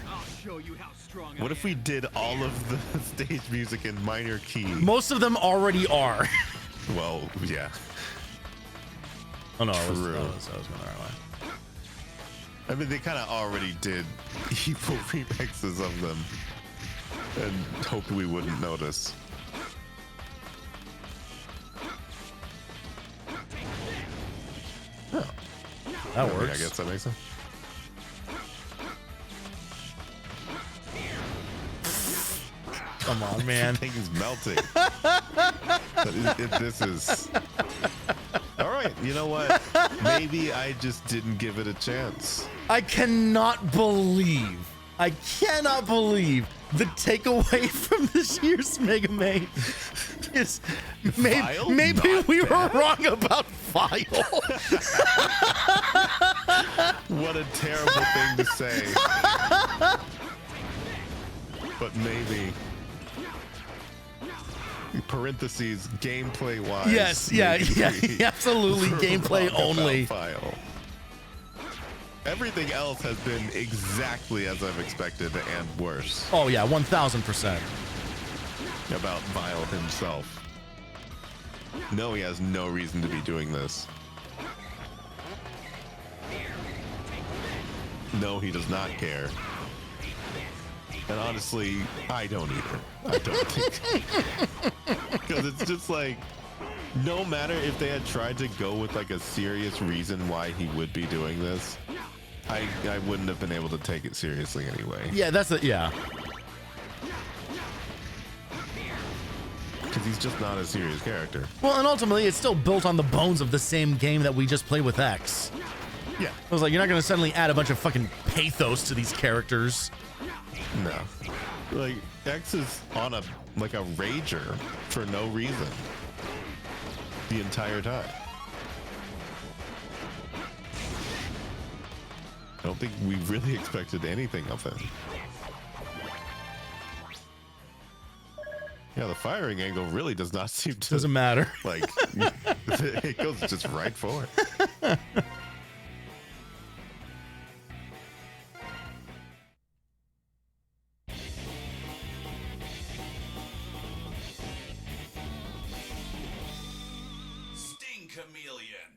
I'll show you how strong What if we did all of the stage music in minor key? Most of them already are. Well, yeah. Oh no, I was True. going the right way. I mean, they kind of already did evil remixes of them and hoped we wouldn't notice. Oh. That I mean, works. I guess that makes sense. Come on, man. Thing's melting. This is... All right, you know what? Maybe I just didn't give it a chance. I cannot believe the takeaway from this year's Mega Man is maybe we were wrong about File. terrible thing to say. But maybe. Parentheses, gameplay wise. Yes, yeah, absolutely. Gameplay only. File. Everything else has been exactly as I've expected and worse. Oh yeah, 1000%. About Vile himself. No, he has no reason to be doing this. No, he does not care. And honestly, I don't either. I don't think. Because it's just like, no matter if they had tried to go with like a serious reason why he would be doing this, I wouldn't have been able to take it seriously anyway. Yeah, that's it. Yeah. Because he's just not a serious character. Well, and ultimately, it's still built on the bones of the same game that we just played with X. Yeah. I was like, you're not going to suddenly add a bunch of fucking pathos to these characters. No. Like, X is on a rager for no reason. The entire time. I don't think we really expected anything of him. Yeah, the firing angle really does not seem to... Doesn't matter. Like, it goes just right for it. Sting Chameleon.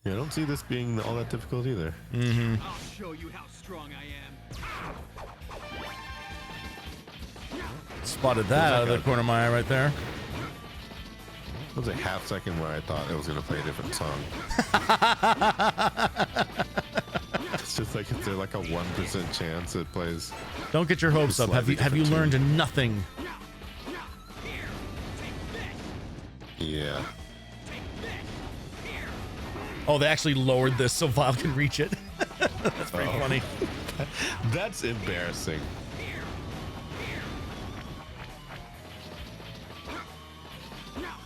Yeah, I don't see this being all that difficult either. Mm-hmm. I'll show you how strong I am. Spotted that out of the corner of my eye right there. There was a half second where I thought it was going to play a different song. It's just like, is there like a 1% chance it plays? Don't get your hopes up. Have you learned nothing? Yeah. Oh, they actually lowered this so Vile can reach it. That's pretty funny. That's embarrassing.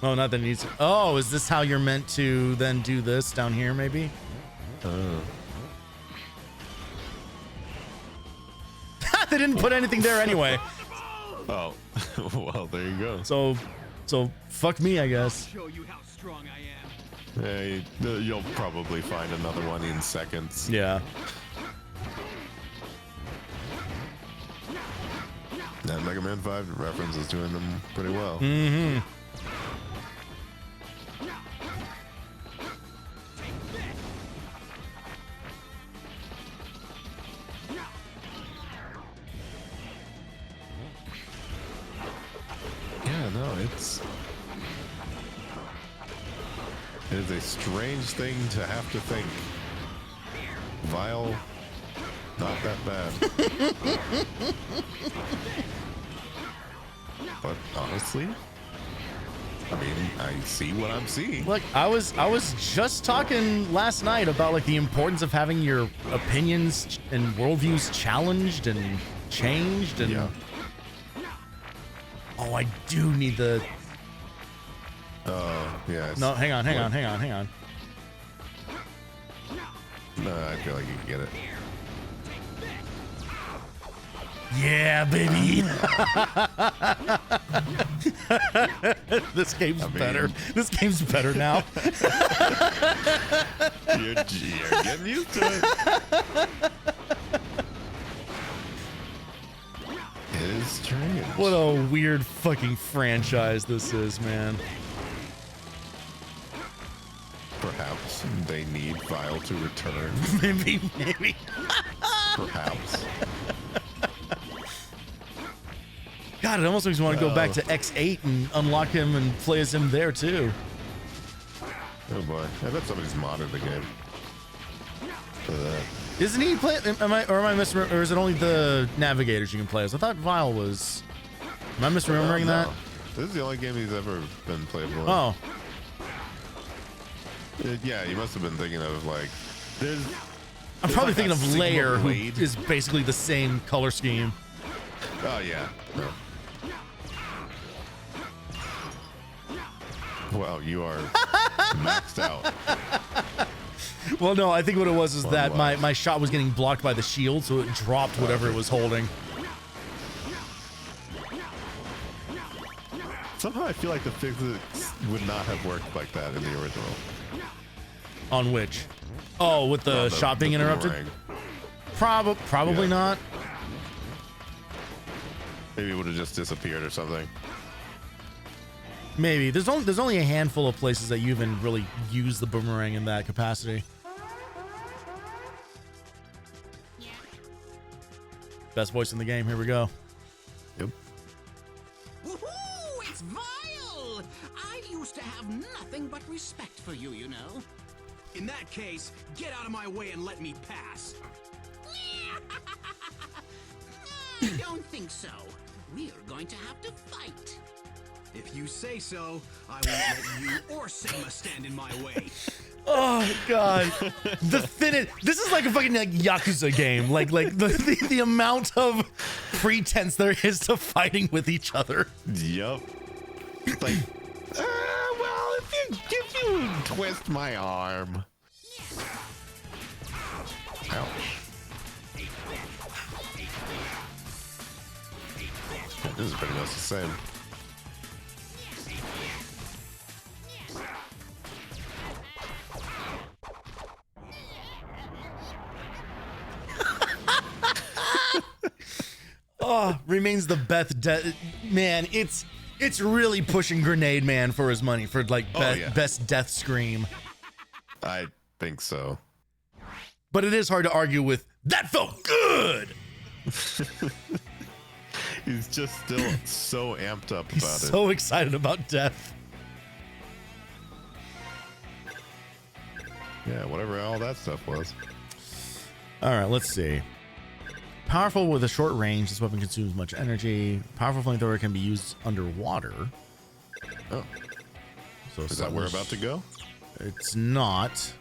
Oh, not that it needs to. Oh, is this how you're meant to then do this down here, maybe? Oh. They didn't put anything there anyway. Oh. Well, there you go. So fuck me, I guess. Show you how strong I am. Hey, you'll probably find another one in seconds. Yeah. That Mega Man 5 reference is doing them pretty well. Mm-hmm. Yeah, no, it is a strange thing to have to think. Vile, not that bad. But honestly, I mean, I see what I'm seeing. Look, I was just talking last night about like the importance of having your opinions and worldviews challenged and changed and Yeah. Oh, I do need the Yeah. No, hang on. No, I feel like you can get it. Yeah, baby. This game's better. This game's better now. You're getting used to it. It is strange. What a weird fucking franchise this is, man. Perhaps they need Vile to return. Maybe. Perhaps. God, it almost makes me want to go back to X8 and unlock him and play as him there too. Oh boy, I bet somebody's modded the game for that. Isn't he play? Am I misremembering? Or is it only the navigators you can play as? I thought Vile was. Am I misremembering No. that? This is the only game he's ever been playable in. Oh, Yeah, you must have been thinking of like, there's. I'm probably like thinking a of Sigma Layer, who Blade. is basically the same color scheme. Oh yeah. No. Wow, you are maxed out. Well, no, I think what it was is that my shot was getting blocked by the shield, so it dropped whatever it was holding. Somehow I feel like the physics would not have worked like that in the original. On which? Oh, with the shot being interrupted? Probably not. Maybe it would have just disappeared or something. Maybe. There's only a handful of places that you even really use the boomerang in that capacity. Best voice in the game. Here we go. Yep. Woohoo! It's Vile! I used to have nothing but respect for you, you know. In that case, get out of my way and let me pass. I don't think so. We're going to have to fight. If you say so, I won't let you or Sigma stand in my way. Oh god, this is like a fucking like Yakuza game. Like the amount of pretense there is to fighting with each other. Yep. Like, well, if you twist my arm. Ouch. This is pretty much the same. Oh, remains the man. It's really pushing Grenade Man for his money for like best death scream. I think so. But it is hard to argue with that felt good. He's just still so amped up about it. So excited about death. Yeah, whatever all that stuff was. All right, let's see. Powerful with a short range, this weapon consumes much energy. Powerful flamethrower can be used underwater. Oh. So is that where we're about to go? It's not.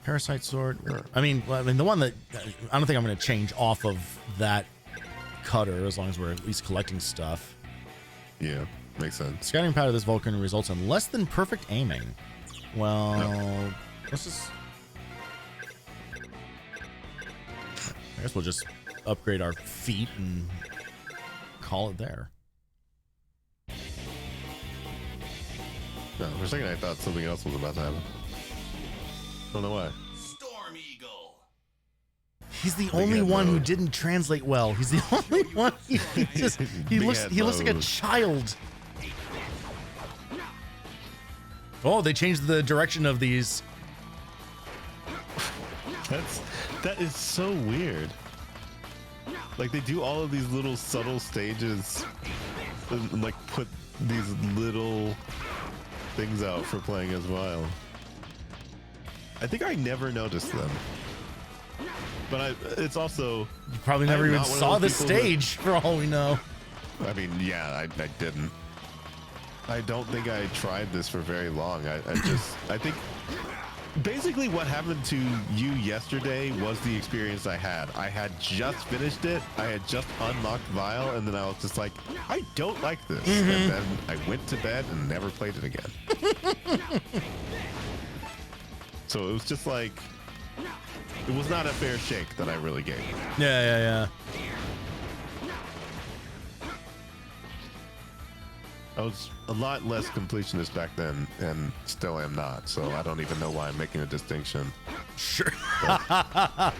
Parasite sword. I mean, the one that I don't think I'm going to change off of that cutter as long as we're at least collecting stuff. Yeah, makes sense. Scouting powder this Vulcan results in less than perfect aiming. Well, let's just... I guess we'll just upgrade our feet and call it there. No, for a second I thought something else was about to happen. Don't know why. Storm Eagle. He's the only one who didn't translate well. He's the only one. He looks like a child. Oh, they changed the direction of these. That is so weird. Like they do all of these little subtle stages and like put these little things out for playing as Vile. I think I never noticed them. But it's also... You probably never even saw the stage for all we know. I mean, yeah, I didn't. I don't think I tried this for very long. I think... Basically what happened to you yesterday was the experience I had. I had just finished it, I had just unlocked Vile, and then I was just like, I don't like this. Mm-hmm. And then I went to bed and never played it again. So it was just like, it was not a fair shake that I really gave. Yeah. I was a lot less completionist back then, and still am not, so I don't even know why I'm making a distinction. Sure. I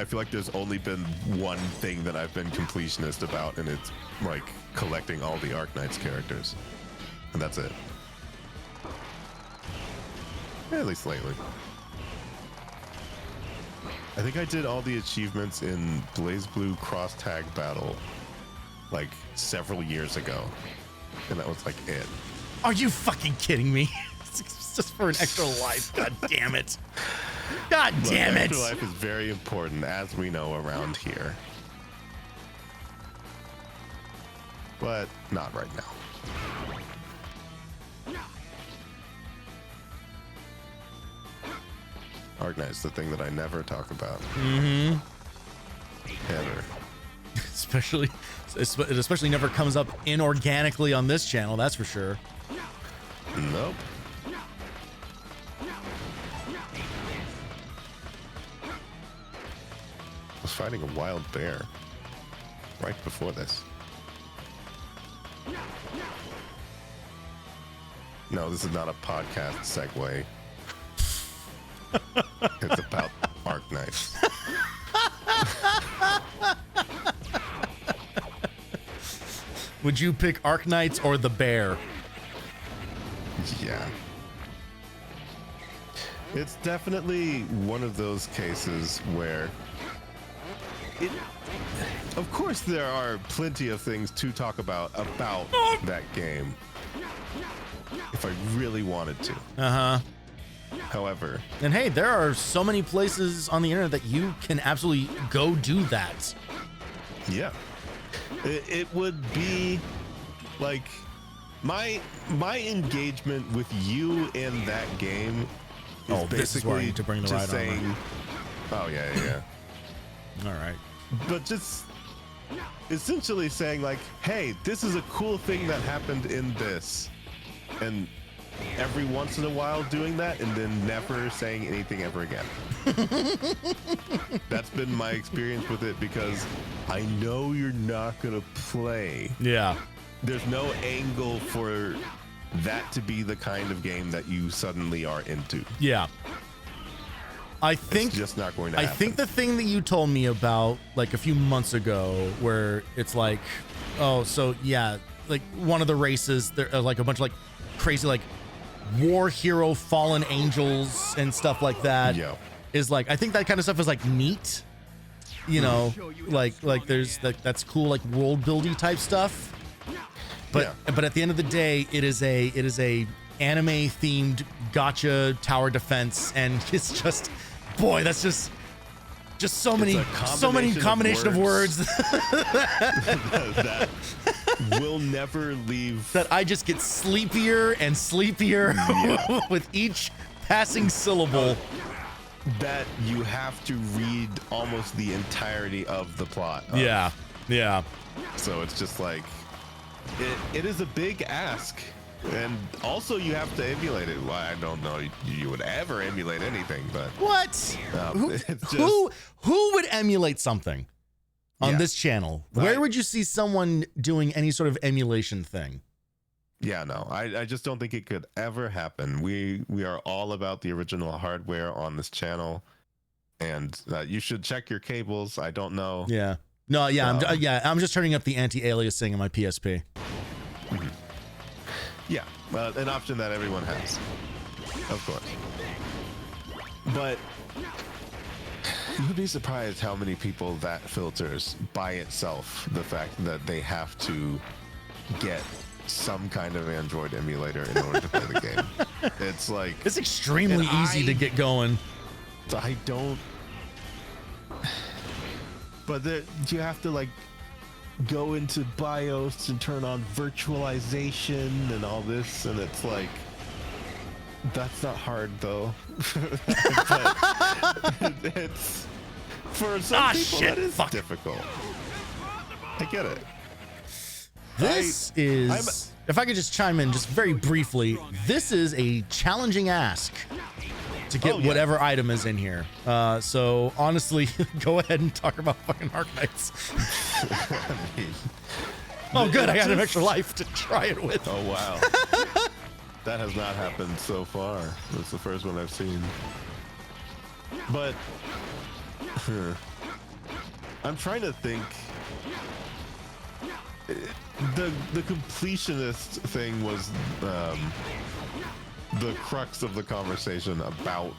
feel like there's only been one thing that I've been completionist about, and it's like collecting all the Arknights characters. And that's it. At least lately. I think I did all the achievements in BlazBlue Cross Tag Battle like several years ago. And that was like it. Are you fucking kidding me? It's just for an extra life. God damn it. God damn it. Extra life is very important, as we know around here. But not right now. Arknight's the thing that I never talk about. Mm-hmm. Ever. It especially never comes up inorganically on this channel, that's for sure. Nope. was fighting a wild bear right before this. No, this is not a podcast segue. It's about arc knives. Would you pick Arc Knights or the bear? Yeah. It's definitely one of those cases where of course there are plenty of things to talk about that game if I really wanted to. Uh-huh. However, and hey, there are so many places on the internet that you can absolutely go do that. Yeah. It would be like my engagement with you in that game is this is where I basically need to bring the just right armor. saying, oh yeah. All right. But just essentially saying like, hey, this is a cool thing that happened in this. And every once in a while doing that and then never saying anything ever again. That's been my experience with it because I know you're not gonna play. Yeah. There's no angle for that to be the kind of game that you suddenly are into. Yeah. I think It's just not going to happen. I think the thing that you told me about like a few months ago where it's like, oh, so yeah, like one of the races, there are like a bunch of like crazy like war hero fallen angels and stuff like that. Yeah. Is like, I think that kind of stuff is like neat, you know, like there's that's cool, like world building type stuff. But at the end of the day, it is a anime themed gotcha tower defense, and it's just, boy, that's just so many combination of words that will never leave. that I just get sleepier and sleepier with each passing syllable. That you have to read almost the entirety of the plot of. Yeah. So it's just like it is a big ask, and also you have to emulate it. Well, I don't know you would ever emulate anything, but What? it's just, Who would emulate something on Yeah. this channel? Right. Where would you see someone doing any sort of emulation thing? Yeah, no, I just don't think it could ever happen. We are all about the original hardware on this channel, and you should check your cables. I don't know. Yeah. No, yeah, I'm just turning up the anti-aliasing on my PSP. Yeah, an option that everyone has, of course. But you'd be surprised how many people that filters by itself the fact that they have to get some kind of Android emulator in order to play the game. It's like It's extremely And easy to get going. I don't. But you have to like go into BIOS and turn on virtualization and all this, and it's like that's not hard though. But it's for some people that is difficult. I get it. This is, if I could just chime in just very briefly, this is a challenging ask to get whatever item is in here. So honestly, go ahead and talk about fucking Arc Knights. Oh, good. I got an extra life to try it with. Oh, wow. That has not happened so far. That's the first one I've seen. But I'm trying to think. The completionist thing was the crux of the conversation about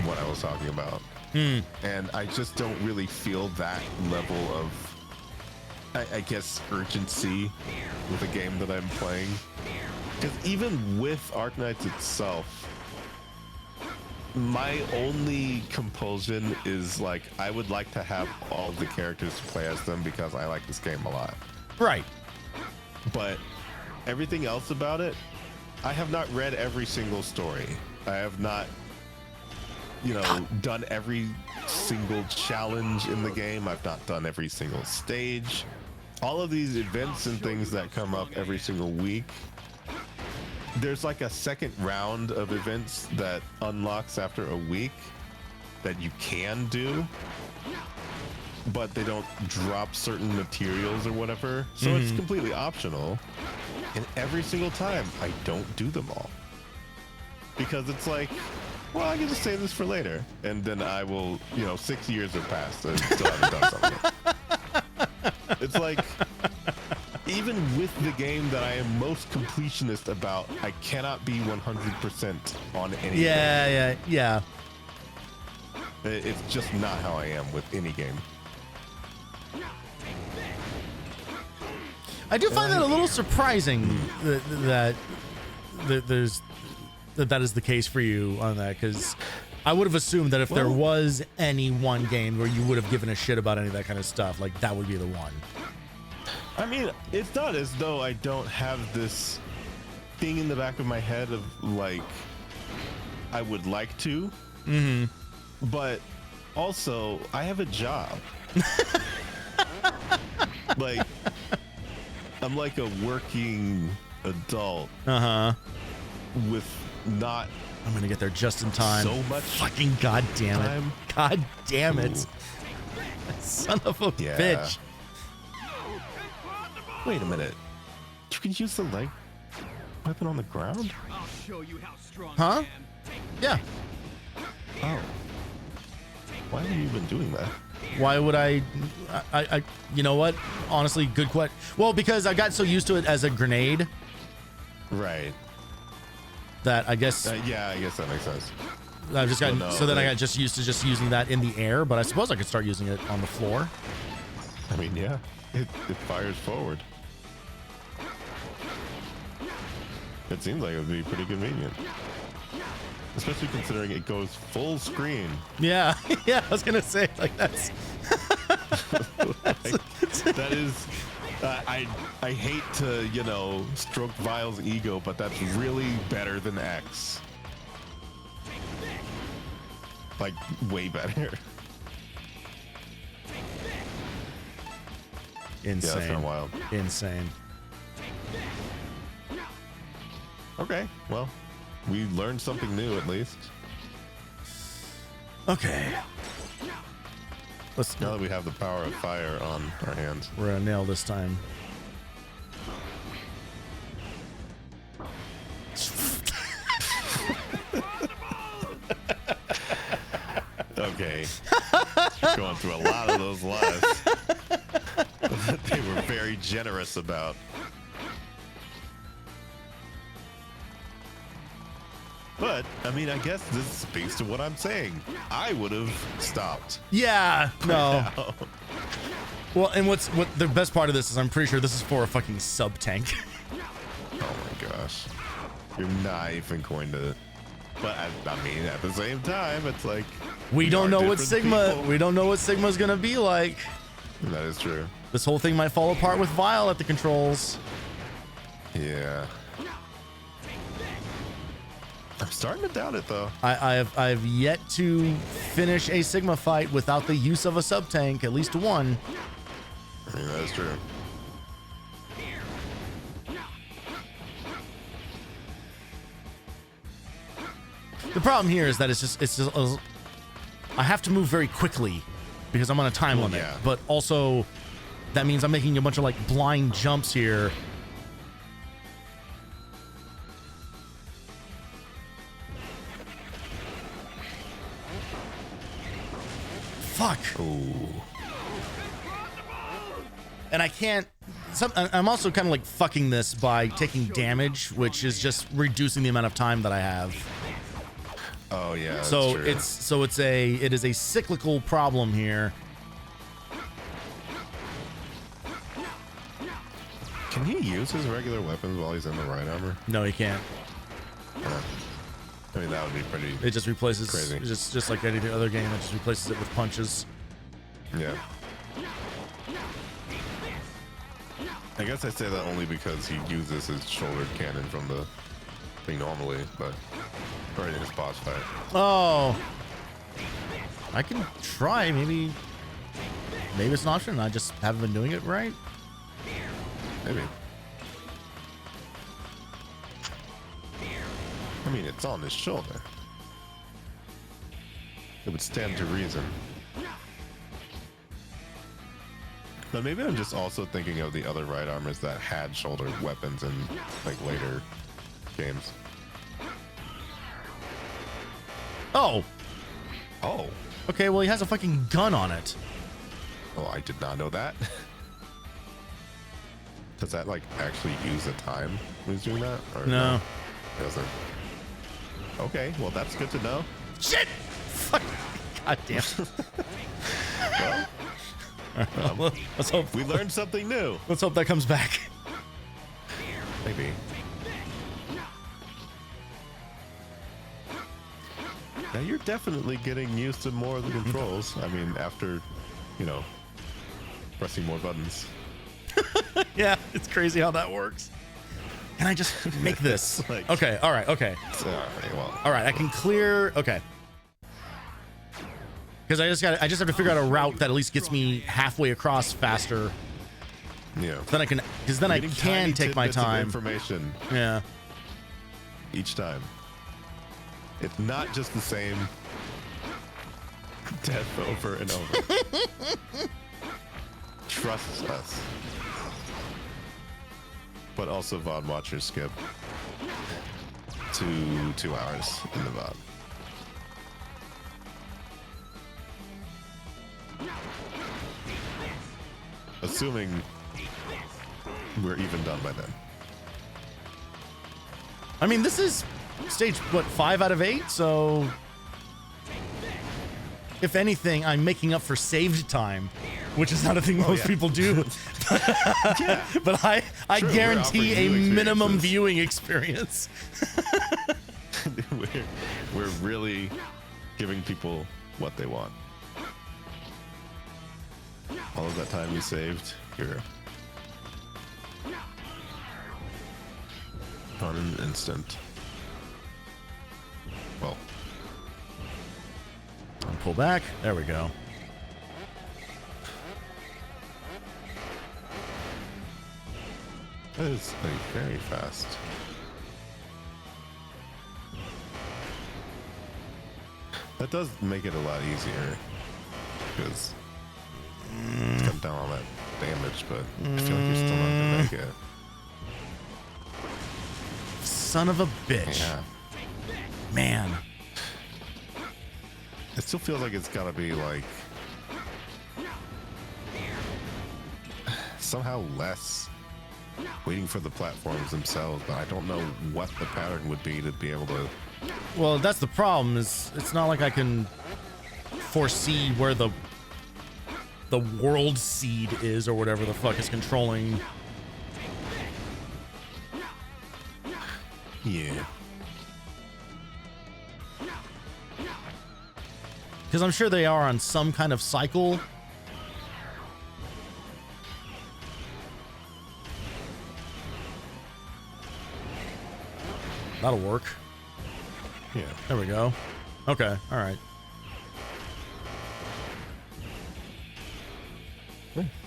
what I was talking about. And I just don't really feel that level of, I guess, urgency with a game that I'm playing. Because even with Arc Knights itself, my only compulsion is like, I would like to have all the characters to play as them because I like this game a lot. Right. But everything else about it, I have not read every single story. I have not, done every single challenge in the game. I've not done every single stage. All of these events and things that come up every single week, there's like a second round of events that unlocks after a week that you can do. but they don't drop certain materials or whatever. So it's completely optional. And every single time, I don't do them all. Because it's like, well, I can just save this for later. And then I will, 6 years have passed and still haven't done something. It's like, even with the game that I am most completionist about, I cannot be 100% on anything. Yeah. It's just not how I am with any game. I do find that a little surprising that that is the case for you on that, because I would have assumed that if there was any one game where you would have given a shit about any of that kind of stuff, like that would be the one. I mean, it's not as though I don't have this thing in the back of my head of like, I would like to, but also I have a job. Like, I'm like a working adult with not. I'm gonna get there just in time. So much fucking goddamn it! time. God damn it! Son of a bitch! Wait a minute. You can use the leg weapon on the ground? I'll show you how strong Huh? I am. Yeah. Oh. Why have you been doing that? Why would I you know what? Honestly, good question. Well, because I got so used to it as a grenade Right. that I guess Yeah, I guess that makes sense. I've just gotten Well, no, so then I like- got just used to just using that in the air. But I suppose I could start using it on the floor. I mean, yeah, it fires forward. It seems like it would be pretty convenient. Especially considering it goes full screen. Yeah, yeah. I was gonna say like that's. That is, I hate to stroke Vile's ego, but that's really better than X. Like way better. Insane. Yeah, that's kind of wild. Insane. Okay, well, we learned something new at least. Okay. Let's Now that we have the power of fire on our hands. We're gonna nail this time. Okay. Going through a lot of those lives. They were very generous about. But, I mean, I guess this speaks to what I'm saying. I would have stopped. Yeah. No. Now. Well, and what the best part of this is, I'm pretty sure this is for a fucking sub tank. Oh my gosh. You're not even going to. But I mean, at the same time, it's like We don't are know what different Sigma. people. We don't know what Sigma's gonna be like. That is true. This whole thing might fall apart with Vile at the controls. Yeah. I'm starting to doubt it though. I've yet to finish a Sigma fight without the use of a sub tank, at least one. I mean, that is true. The problem here is that it's just I have to move very quickly because I'm on a time limit. yeah. But also that means I'm making a bunch of like blind jumps here. Fuck. Ooh. And I can't. I'm also kind of like fucking this by taking damage, which is just reducing the amount of time that I have. Oh yeah. That's So true. it is a cyclical problem here. Can he use his regular weapons while he's in the right armor? No, he can't. Yeah. I mean, that would be pretty. It just replaces Crazy. just like any other game. It just replaces it with punches. Yeah. I guess I say that only because he uses his shoulder cannon from the thing normally, but or in his boss fight. Oh, I can try. Maybe it's an option. I just haven't been doing it right. Maybe. I mean, it's on his shoulder. It would stand to reason. But maybe I'm just also thinking of the other right armors that had shoulder weapons in like later games. Oh, Oh, okay. Well, he has a fucking gun on it. oh, I did not know that. Does that like actually use the time when he's doing that? Or No. It doesn't. Okay, well that's good to know. Shit! Fuck. God damn. Let's hope We learned something new. Let's hope that comes back. Maybe. Now you're definitely getting used to more of the controls. I mean, after, you know, pressing more buttons. Yeah, it's crazy how that works. Can I just make this? Like- Okay, all right, okay. Well, All right, I can clear. Okay. Because I just have to figure out a route that at least gets me halfway across faster. yeah. Then I can, because then I Getting can tiny take my tidbits of time. information Yeah. each time. It's not just the same death over and over. Trust us. But also VOD watchers skip 2 hours in the VOD. Assuming we're even done by then. I mean, this is stage, what, 5 out of 8? So, if anything, I'm making up for saved time, which is not a thing most yeah. people do. Yeah. But I True, we're guarantee a offering new minimum experiences. viewing experience. we're really giving people what they want. All of that time you saved, you're on an instant. Well, And pull back. There we go. that is like very fast. That does make it a lot easier because it's cut down all that damage, but I feel like you're still not gonna make it. Son of a bitch. Yeah. Man. It still feels like it's gotta be like somehow less waiting for the platforms themselves, but I don't know what the pattern would be to be able to. Well, that's the problem. Is it's not like I can foresee where the world seed is or whatever the fuck is controlling. Yeah. Because I'm sure they are on some kind of cycle. That'll work. Yeah. There we go. Okay, all right.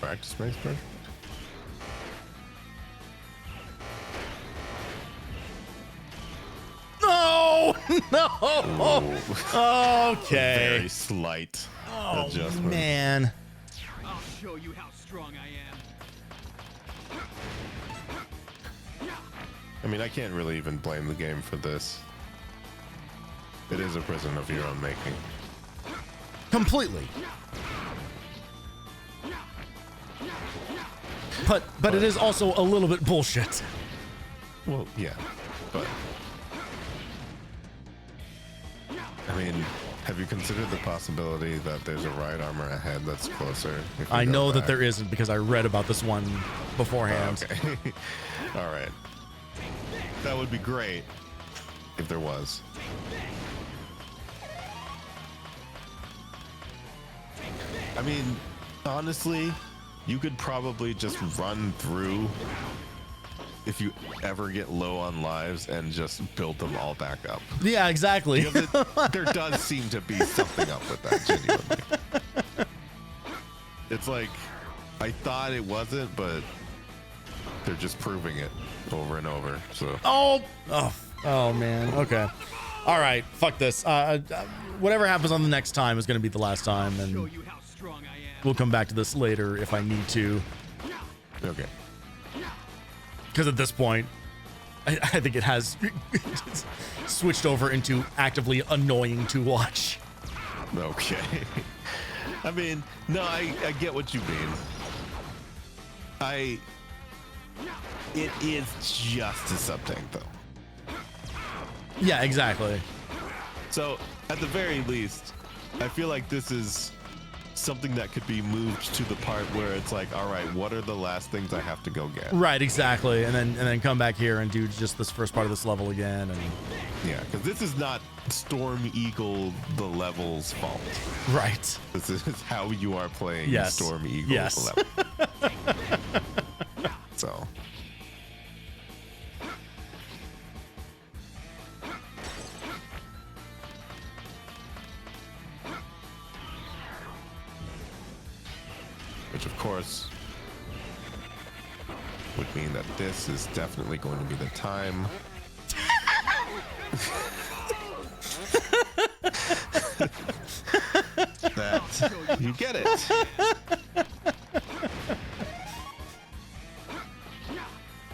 Practice makes perfect. No! No! Okay. Very slight Oh, adjustment. man. I'll show you how strong I am. I mean, I can't really even blame the game for this. It is a prison of your own making. Completely. But it is also a little bit bullshit. Well, yeah, but I mean, have you considered the possibility that there's a ride armor ahead that's closer? if you I go know that back? there isn't because I read about this one beforehand. Okay. All right. That would be great if there was. I mean, honestly, you could probably just run through if you ever get low on lives and just build them all back up. Yeah, exactly. There does seem to be something up with that, genuinely. It's like, I thought it wasn't, but they're just proving it over and over. So Oh man. Okay. All right. Fuck this. Whatever happens on the next time is going to be the last time, Show and you how strong I am. we'll come back to this later if I need to. Okay. Because at this point, I think it has switched over into actively annoying to watch. Okay. I mean, no, I get what you mean. It is just a sub-tank, though. Yeah, exactly. So, at the very least, I feel like this is something that could be moved to the part where it's like, all right, what are the last things I have to go get? Right, exactly. And then come back here and do just this first part of this level again. And Yeah, because this is not Storm Eagle the level's fault. right. This is how you are playing Yes. Storm Eagle Yes. level. So. Which, of course, would mean that this is definitely going to be the time. That you get it.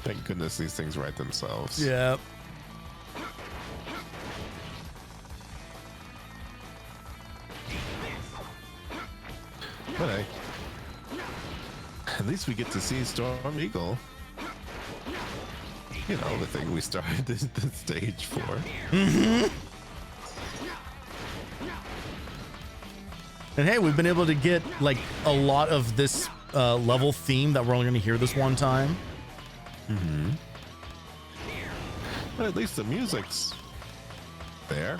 Thank goodness these things write themselves. Yeah. But hey, at least we get to see Storm Eagle. You know, the thing we started the stage for. Mm-hmm. And hey, we've been able to get like a lot of this level theme that we're only going to hear this one time. Mm-hmm. But at least the music's there.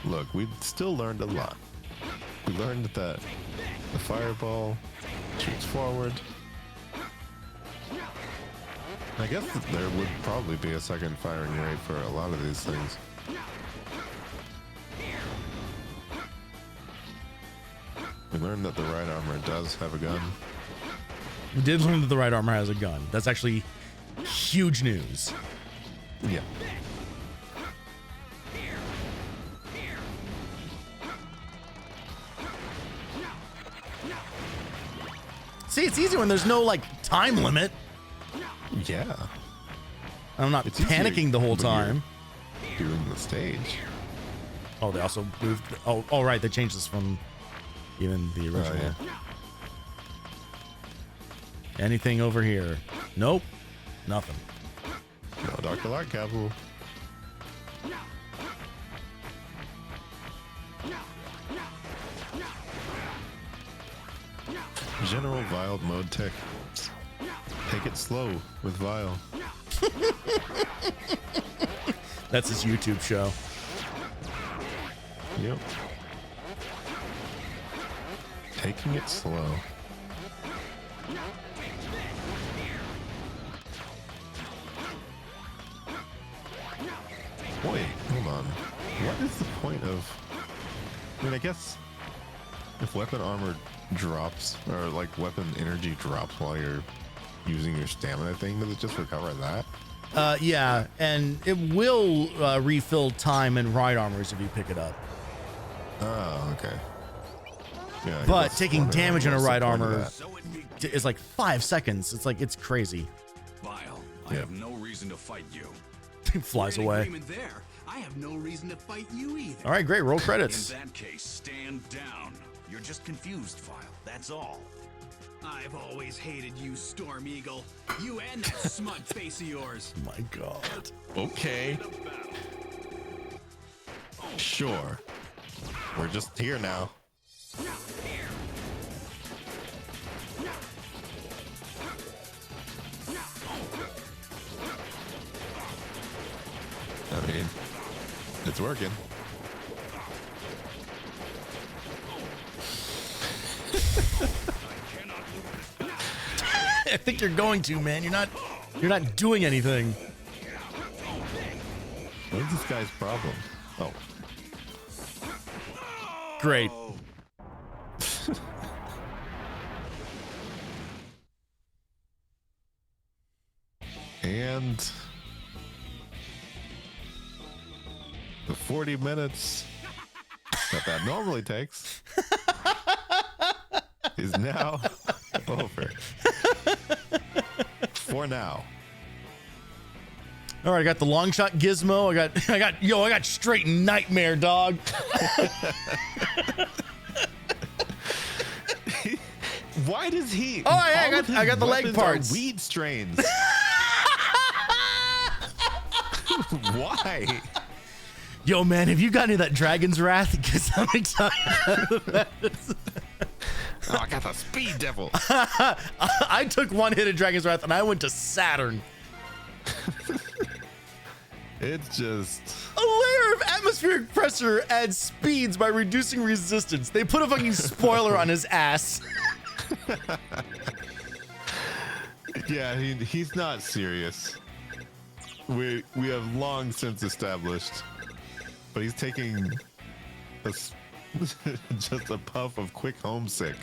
Look, we still learned a lot. We learned that the fireball shoots forward. I guess that there would probably be a second firing rate for a lot of these things. We learned that the right armor does have a gun. We did learn that the right armor has a gun. That's actually huge news. Yeah. See, it's easy when there's no like time limit. Yeah. I'm not It's easier panicking the whole when you're time. doing the stage. Oh, they also moved. Oh, right. They changed this from even the original. yeah. Anything over here? Nope. Nothing. No, Dr. Light Capital. General Vile Mode Tech. Take it slow with Vile. That's his YouTube show. Yep. Taking it slow. Wait, hold on. What is the point of... I mean, I guess if weapon armor drops, or like weapon energy drops while you're using your stamina thing, does it just recover that? Yeah, and it will refill time and right armors if you pick it up. Oh, okay. Yeah, I But guess taking wondering damage in a what's the right point of armor that. is like 5 seconds. It's like, it's crazy. Vile, I Yeah. have no reason to fight you. It flies We're in away. agreement there. I have no reason to fight you either. All right, great. Roll In credits. that case, stand down. You're just confused, Vile. That's all. I've always hated you, Storm Eagle. You and that smug face of yours. Oh my God. Okay. Sure. We're just here now. I mean, it's working. I think you're going to, man. You're not doing anything. What is this guy's problem? Oh. Great. And The 40 minutes that normally takes is now over. For now. All right, I got the long shot gizmo. I got straight nightmare, dog. Why does he? Oh, yeah, I got the leg weapons parts. Are weed strains. Why? Yo, man, have you got any of that Dragon's Wrath? Because I'm excited. Oh, I got the Speed Devil. I took one hit of Dragon's Wrath and I went to Saturn. It's just A layer of atmospheric pressure adds speeds by reducing resistance. They put a fucking spoiler on his ass. yeah. He's not serious. We have long since established, but he's taking just a puff of quick homesick.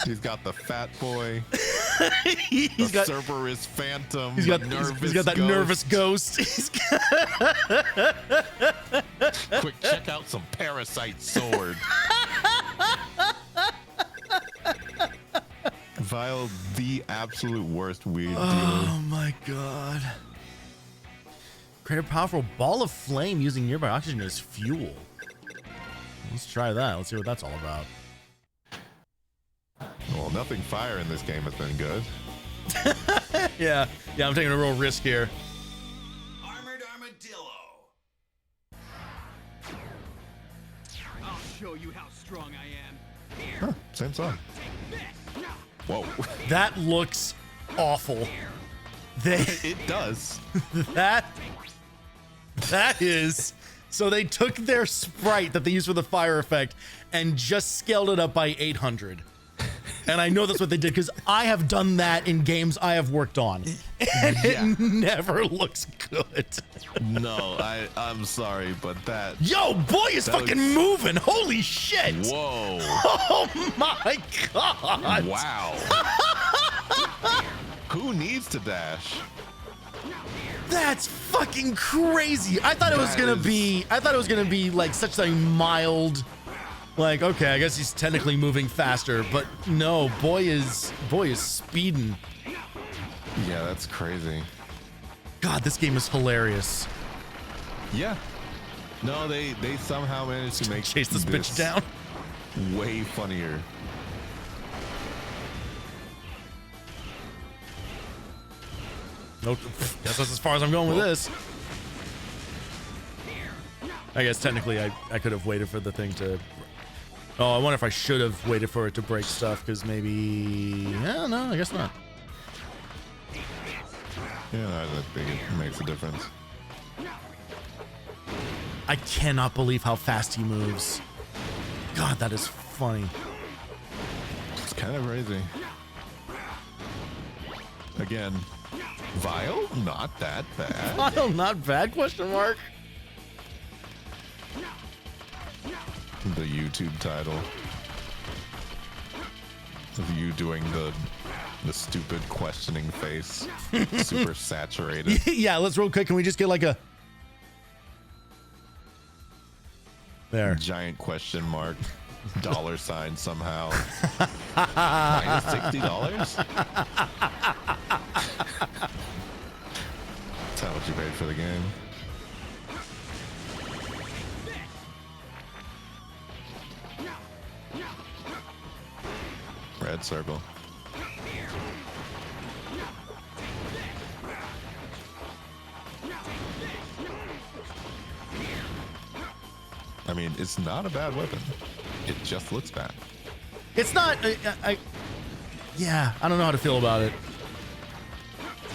He's got the fat boy. He's got Cerberus Phantom. he's got that nervous ghost. He's got, Quick, check out some Parasite Sword. Vile, the absolute worst weed dealer. oh my god. Create a powerful ball of flame using nearby oxygen as fuel. Let's try that. Let's see what that's all about. Well, nothing fire in this game has been good. Yeah, I'm taking a real risk here. Armored Armadillo. I'll show you how strong I am. Here, Huh, same song. take this. Whoa. That looks awful. They It does. that is so they took their sprite that they used for the fire effect and just scaled it up by 800. And I know that's what they did because I have done that in games I have worked on. And it never looks good. No, I'm sorry, but that. Yo, boy is That fucking was- moving. Holy shit. Whoa. Oh my god. Wow. Who needs to dash? That's fucking crazy. I thought it was gonna be like such a mild, like, okay, I guess he's technically moving faster, but no, boy is speeding. Yeah, that's crazy. God, this game is hilarious. Yeah. No, they somehow managed to make Chase this bitch down. way funnier. Nope. Guess that's as far as I'm going with this. I guess technically I could have waited for the thing to. Oh, I wonder if I should have waited for it to break stuff because maybe. Yeah, no, I guess not. Yeah, I don't think it makes a difference. I cannot believe how fast he moves. God, that is funny. It's kind of crazy. Again, Vile, not that bad. File not bad? Question mark. The YouTube title of you doing the stupid questioning face, super saturated. Yeah, let's real quick. Can we just get like a there? Giant question mark, dollar sign somehow. Minus $60. That's how much you paid for the game. Red circle. I mean, it's not a bad weapon. It just looks bad. It's not. Yeah, I don't know how to feel about it.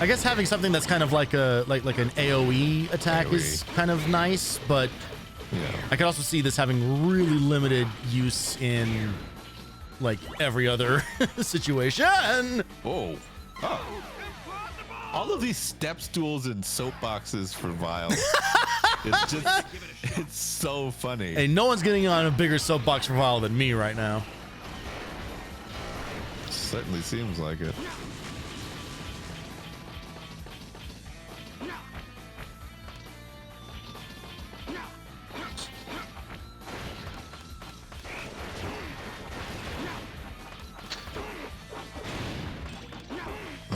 I guess having something that's kind of like an AOE attack is kind of nice, but Yeah. I could also see this having really limited use in like every other situation. Oh. All of these step stools and soapboxes for Vile. It's so funny. Hey, no one's getting on a bigger soapbox for Vile than me right now. Certainly seems like it.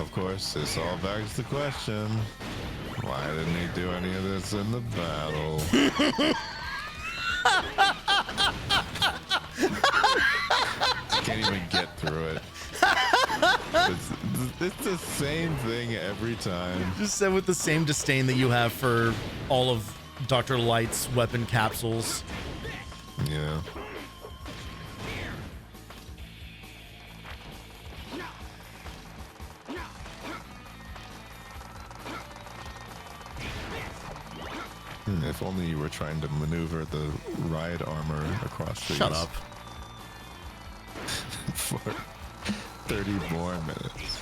of course, this all begs the question. Why didn't he do any of this in the battle? Can't even get through it. It's the same thing every time. Just said with the same disdain that you have for all of Dr. Light's weapon capsules. Yeah. If only you were trying to maneuver the ride armor across these. Shut up. For 30 more minutes.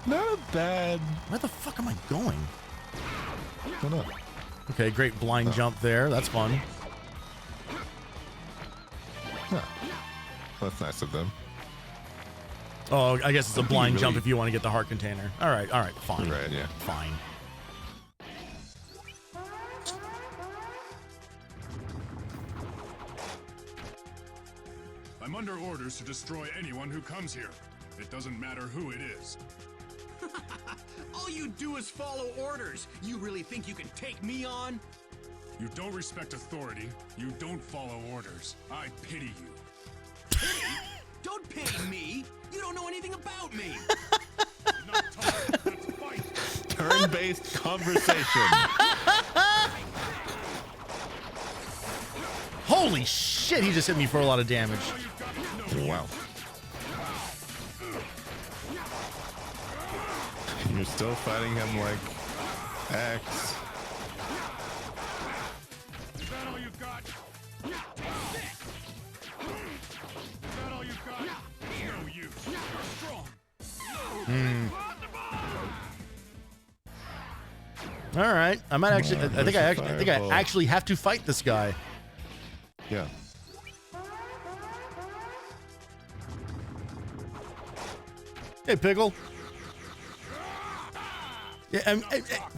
Not bad. Where the fuck am I going? No, no. Okay, great blind jump there. That's fun. No. That's nice of them. Oh, I guess it's a blind jump if you want to get the heart container. All right, fine. Right, yeah. Fine. I'm under orders to destroy anyone who comes here. It doesn't matter who it is. All you do is follow orders. You really think you can take me on? You don't respect authority. You don't follow orders. I pity you. Pity? Don't pity me. You don't know anything about me. Not time. Let's fight. Turn-based conversation. Holy shit, he just hit me for a lot of damage. Wow. You're still fighting him like X. Is that all you got? Is that all you got? No use. You're strong. All right, I might actually. I think I actually have to fight this guy. Yeah. Hey, Pickle. Yeah,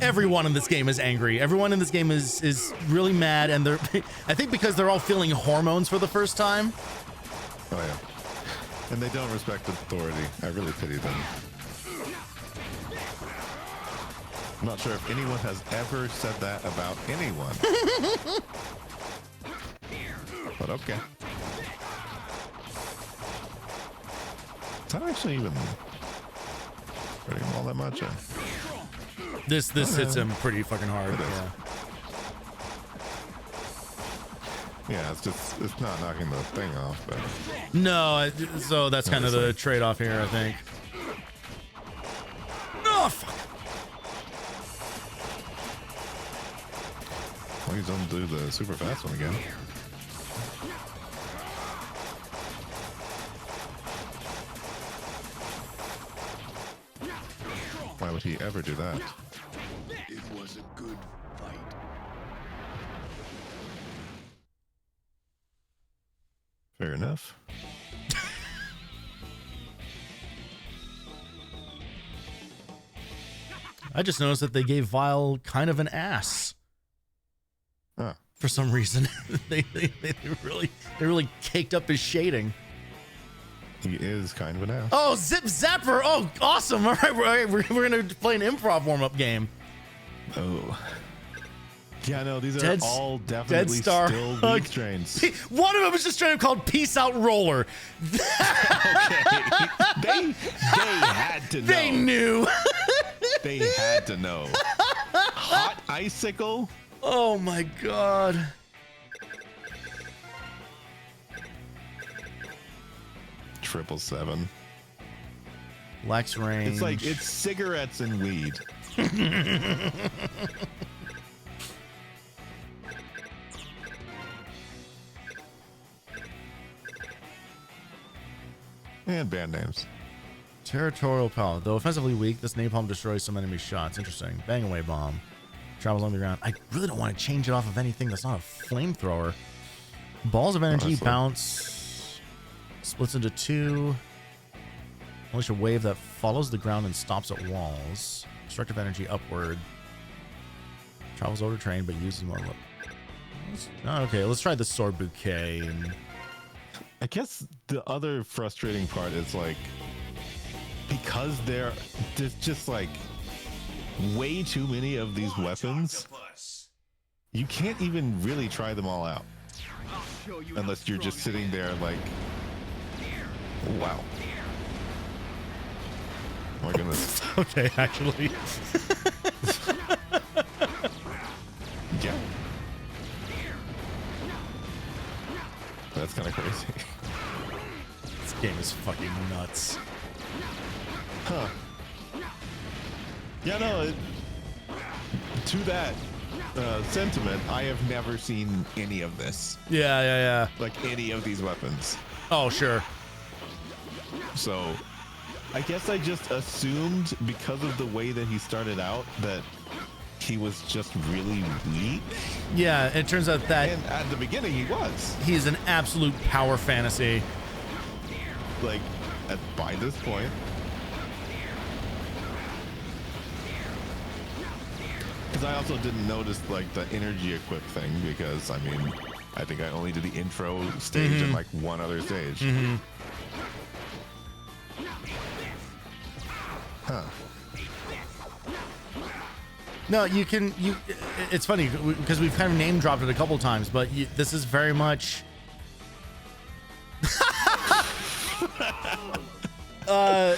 everyone in this game is angry. Everyone in this game is really mad, and they're. I think because they're all feeling hormones for the first time. Oh yeah. And they don't respect authority. I really pity them. I'm not sure if anyone has ever said that about anyone. But okay. It's not actually even hurting him all that much. This hits him pretty fucking hard. Yeah. Yeah, it's not knocking the thing off, but No, so that's kind of the trade-off here, I think. Oh fuck! please don't do the super fast one again. Why would he ever do that? It was a good fight. Fair enough. I just noticed that they gave Vile kind of an ass. Huh. For some reason. they really caked up his shading. He is kind of an ass. Oh, Zip Zapper! Oh, awesome! All right, we're gonna play an improv warm-up game. Oh. Yeah, no, these are all definitely Dead Star still Hug. weak strains. One of them is just straight up called Peace Out Roller. They had to know. They knew. They had to know. Hot Icicle? Oh my god. Triple 7. Lacks range. It's like it's cigarettes and weed. And band names. Territorial power. Though offensively weak, this napalm destroys some enemy shots. Interesting. Bang away bomb. Travels on the ground. I really don't want to change it off of anything that's not a flamethrower. Balls of energy bounce. Splits into 2. Unleash a wave that follows the ground and stops at walls. Destructive energy upward. Travels over terrain but uses more. Okay, let's try the sword bouquet. And I guess the other frustrating part is like, because there's just like way too many of these weapons, you can't even really try them all out unless you're just sitting there like, oh, wow. Oh my goodness. Okay, actually. Yeah. That's kind of crazy. This game is fucking nuts. Huh. Yeah, no, to that sentiment, I have never seen any of this. Yeah. Like any of these weapons. Oh, sure. So I guess I just assumed because of the way that he started out that he was just really weak. Yeah, it turns out that And at the beginning he was. he's an absolute power fantasy. Like by this point. Because I also didn't notice like the energy equip thing because I mean I think I only did the intro stage and like one other stage. Huh. No, it's funny because we've kind of name dropped it a couple times, but this is very much No,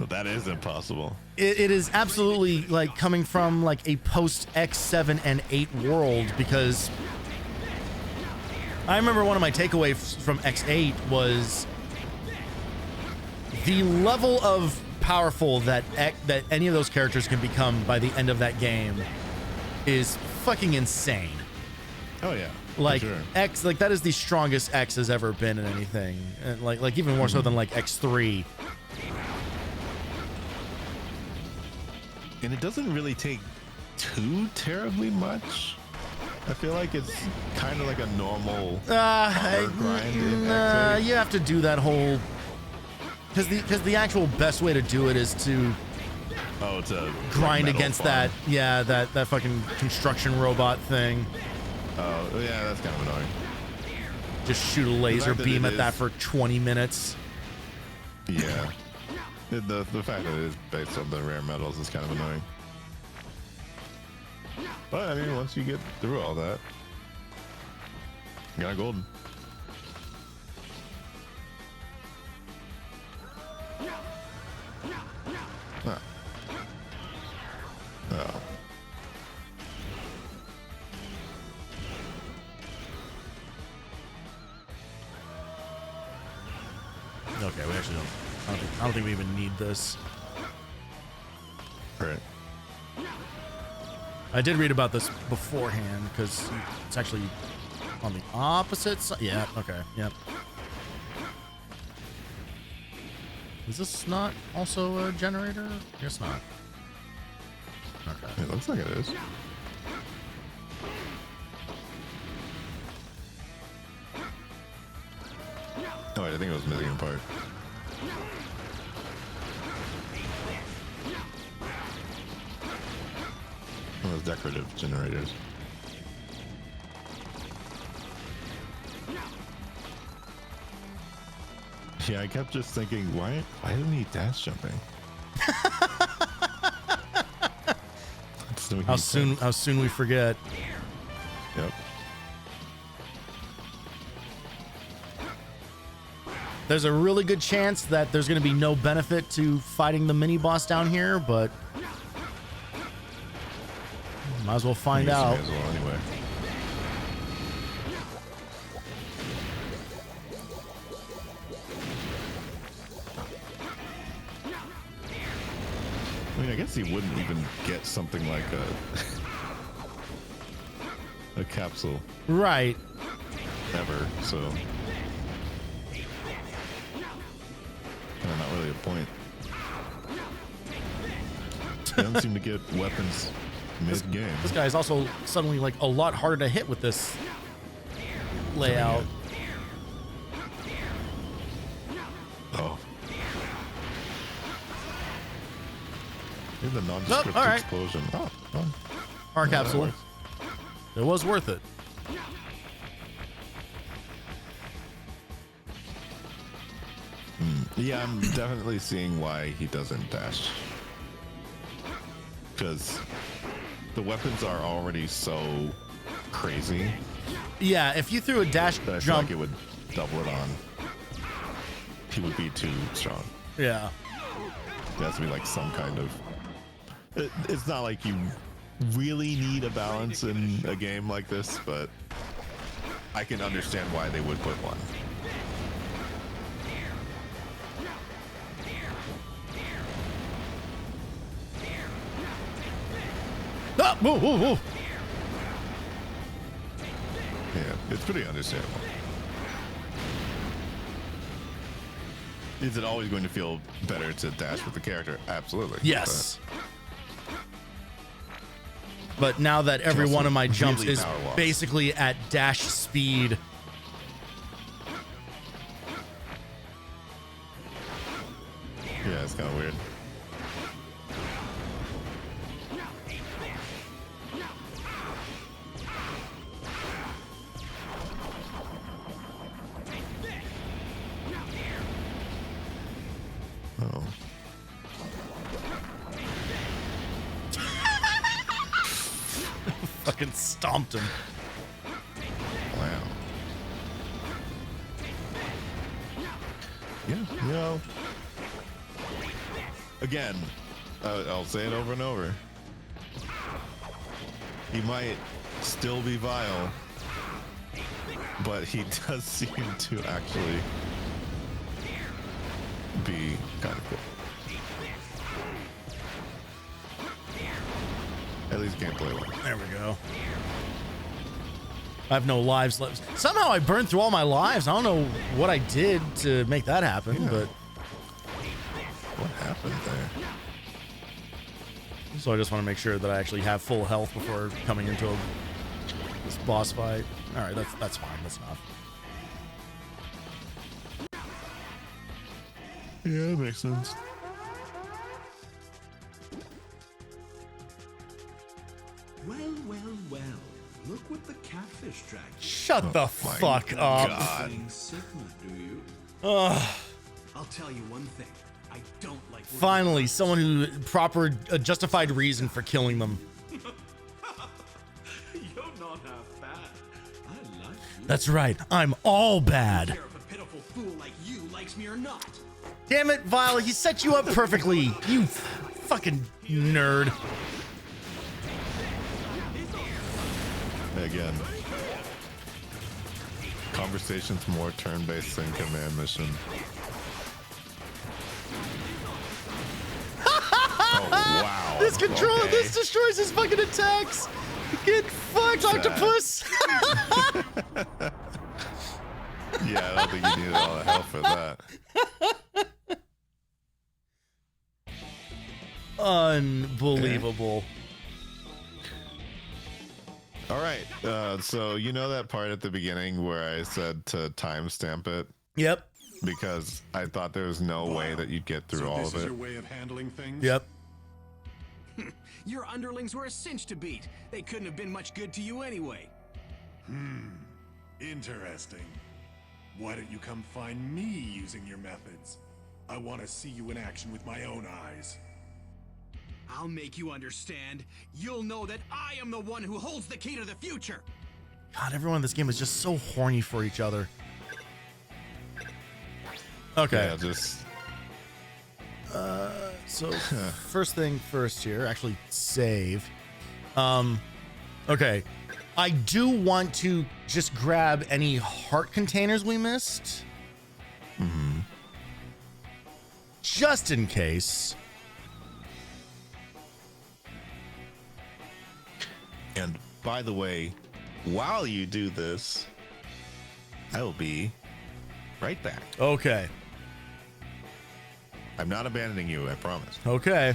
that is impossible. it is absolutely like coming from like a post X7 and 8 world, because I remember one of my takeaways from X8 was the level of powerful that any of those characters can become by the end of that game is fucking insane. Oh yeah. Like for sure. X, like that is the strongest X has ever been in anything, and like even more so than like X3. And it doesn't really take too terribly much. I feel like it's kind of like a normal hard grind in X8. You have to do that whole because the actual best way to do it is to to grind metal against farm. that fucking construction robot thing. Oh yeah, that's kind of annoying. Just shoot a laser fact that beam it at that is- for 20 minutes. Yeah. The fact that it is based on the rare metals is kind of annoying. But I mean, once you get through all that, you got a golden. Huh. Oh. Okay, we actually don't. I don't think we even need this. Right. I did read about this beforehand because it's actually on the opposite side. Yeah. Okay. Yep. Is this not also a generator? I guess not. Okay. It looks like it is. Oh wait, I think it was missing a part. One of those decorative generators. Yeah, I kept just thinking, why isn't he dash jumping? How soon we forget. Yep. There's a really good chance that there's going to be no benefit to fighting the mini boss down here, but might as well find out. As well, anyway. I mean, I guess he wouldn't even get something like a capsule Right. ever, so kind of not really a point. He doesn't seem to get weapons mid-game. This guy is also suddenly like a lot harder to hit with this layout. Oh. Here's the nondescript all right. explosion. Oh. Our Yeah, that capsule. works. It was worth it. Yeah, I'm definitely seeing why he doesn't dash. Because the weapons are already so crazy Yeah, if you threw a dash that I feel jump, like it would double it on. He would be too strong. yeah. There has to be like some kind of. It's not like you really need a balance in a game like this, but I can understand why they would put one. Ah, whoa, whoa, whoa. Yeah, it's pretty understandable. Is it always going to feel better to dash with the character? Absolutely. Yes. But now that every Also one of my jumps really is power walks. basically at dash speed. Yeah, it's kind of weird. Oh. Fucking stomped him. Wow. Yeah, you know. Again, I'll say it over and over. He might still be vile, but he does seem to actually be kind of cool. At least gameplay wise. There we go. I have no lives left. Somehow I burned through all my lives. I don't know what I did to make that happen, Yeah. but What happened there? so I just want to make sure that I actually have full health before coming into this boss fight. All right, that's fine. That's enough. Yeah, that makes sense. Well, well, well. Look what the catfish dragged. Shut the my fuck up. God. Playing Sigma, do you? Ugh. I'll tell you one thing. I don't like. working Finally, with someone who proper justified reason for killing them. You're not half bad. I like you. That's right. I'm all bad. Care if a pitiful fool like you likes me or not. Damn it, Vile. He set you up perfectly. You fucking nerd. Again, conversation's more turn-based than command mission. Oh wow! This control, Okay. this destroys his fucking attacks. Get fucked, octopus. Yeah, I don't think you needed all the help for that. Unbelievable. All right, so you know that part at the beginning where I said to timestamp it Yep. because I thought there was no way that you'd get through So all this of is it. your way of handling things? Yep. Your underlings were a cinch to beat. They couldn't have been much good to you anyway. Interesting. Why don't you come find me using your methods? I want to see you in action with my own eyes. I'll make you understand. You'll know that I am the one who holds the key to the future. God, everyone in this game is just so horny for each other. Okay. Yeah, just So first thing first here, actually save. Okay. I do want to just grab any heart containers we missed. Just in case. and by the way, while you do this, I will be right back. Okay. I'm not abandoning you, I promise. Okay.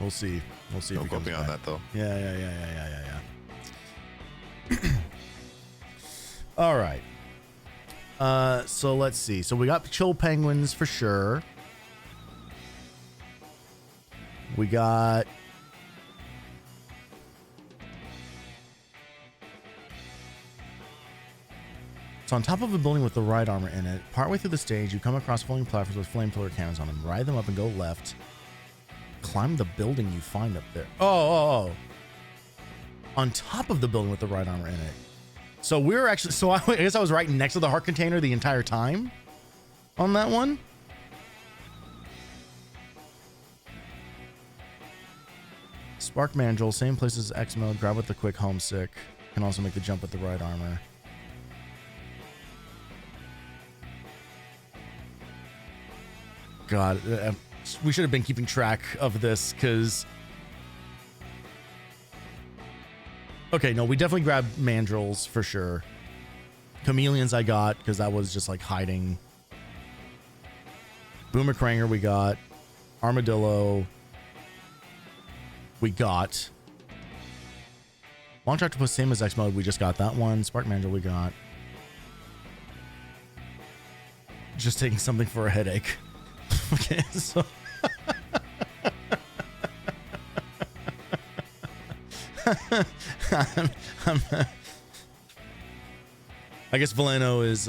We'll see. We'll see if Don't he quote comes me on back. that though. Yeah. All right. So let's see. So we got chill penguins for sure. We got It's on top of a building with the ride armor in it. Partway through the stage, you come across floating platforms with flamethrower cannons on them. Ride them up and go left. Climb the building you find up there. Oh. On top of the building with the ride armor in it. So we're actually, so I guess I was right next to the heart container the entire time on that one. Spark Mandrill, same place as X mode. Grab with the quick homesick. Can also make the jump with the ride armor. God, we should have been keeping track of this because. Okay, no, we definitely grabbed mandrills for sure. Chameleons I got because that was just like hiding. Boomer Cranger we got. Armadillo we got. Long Octopus, same as X mode, we just got that one. Spark Mandrill we got. Just taking something for a headache. Okay, so. I guess Valeno is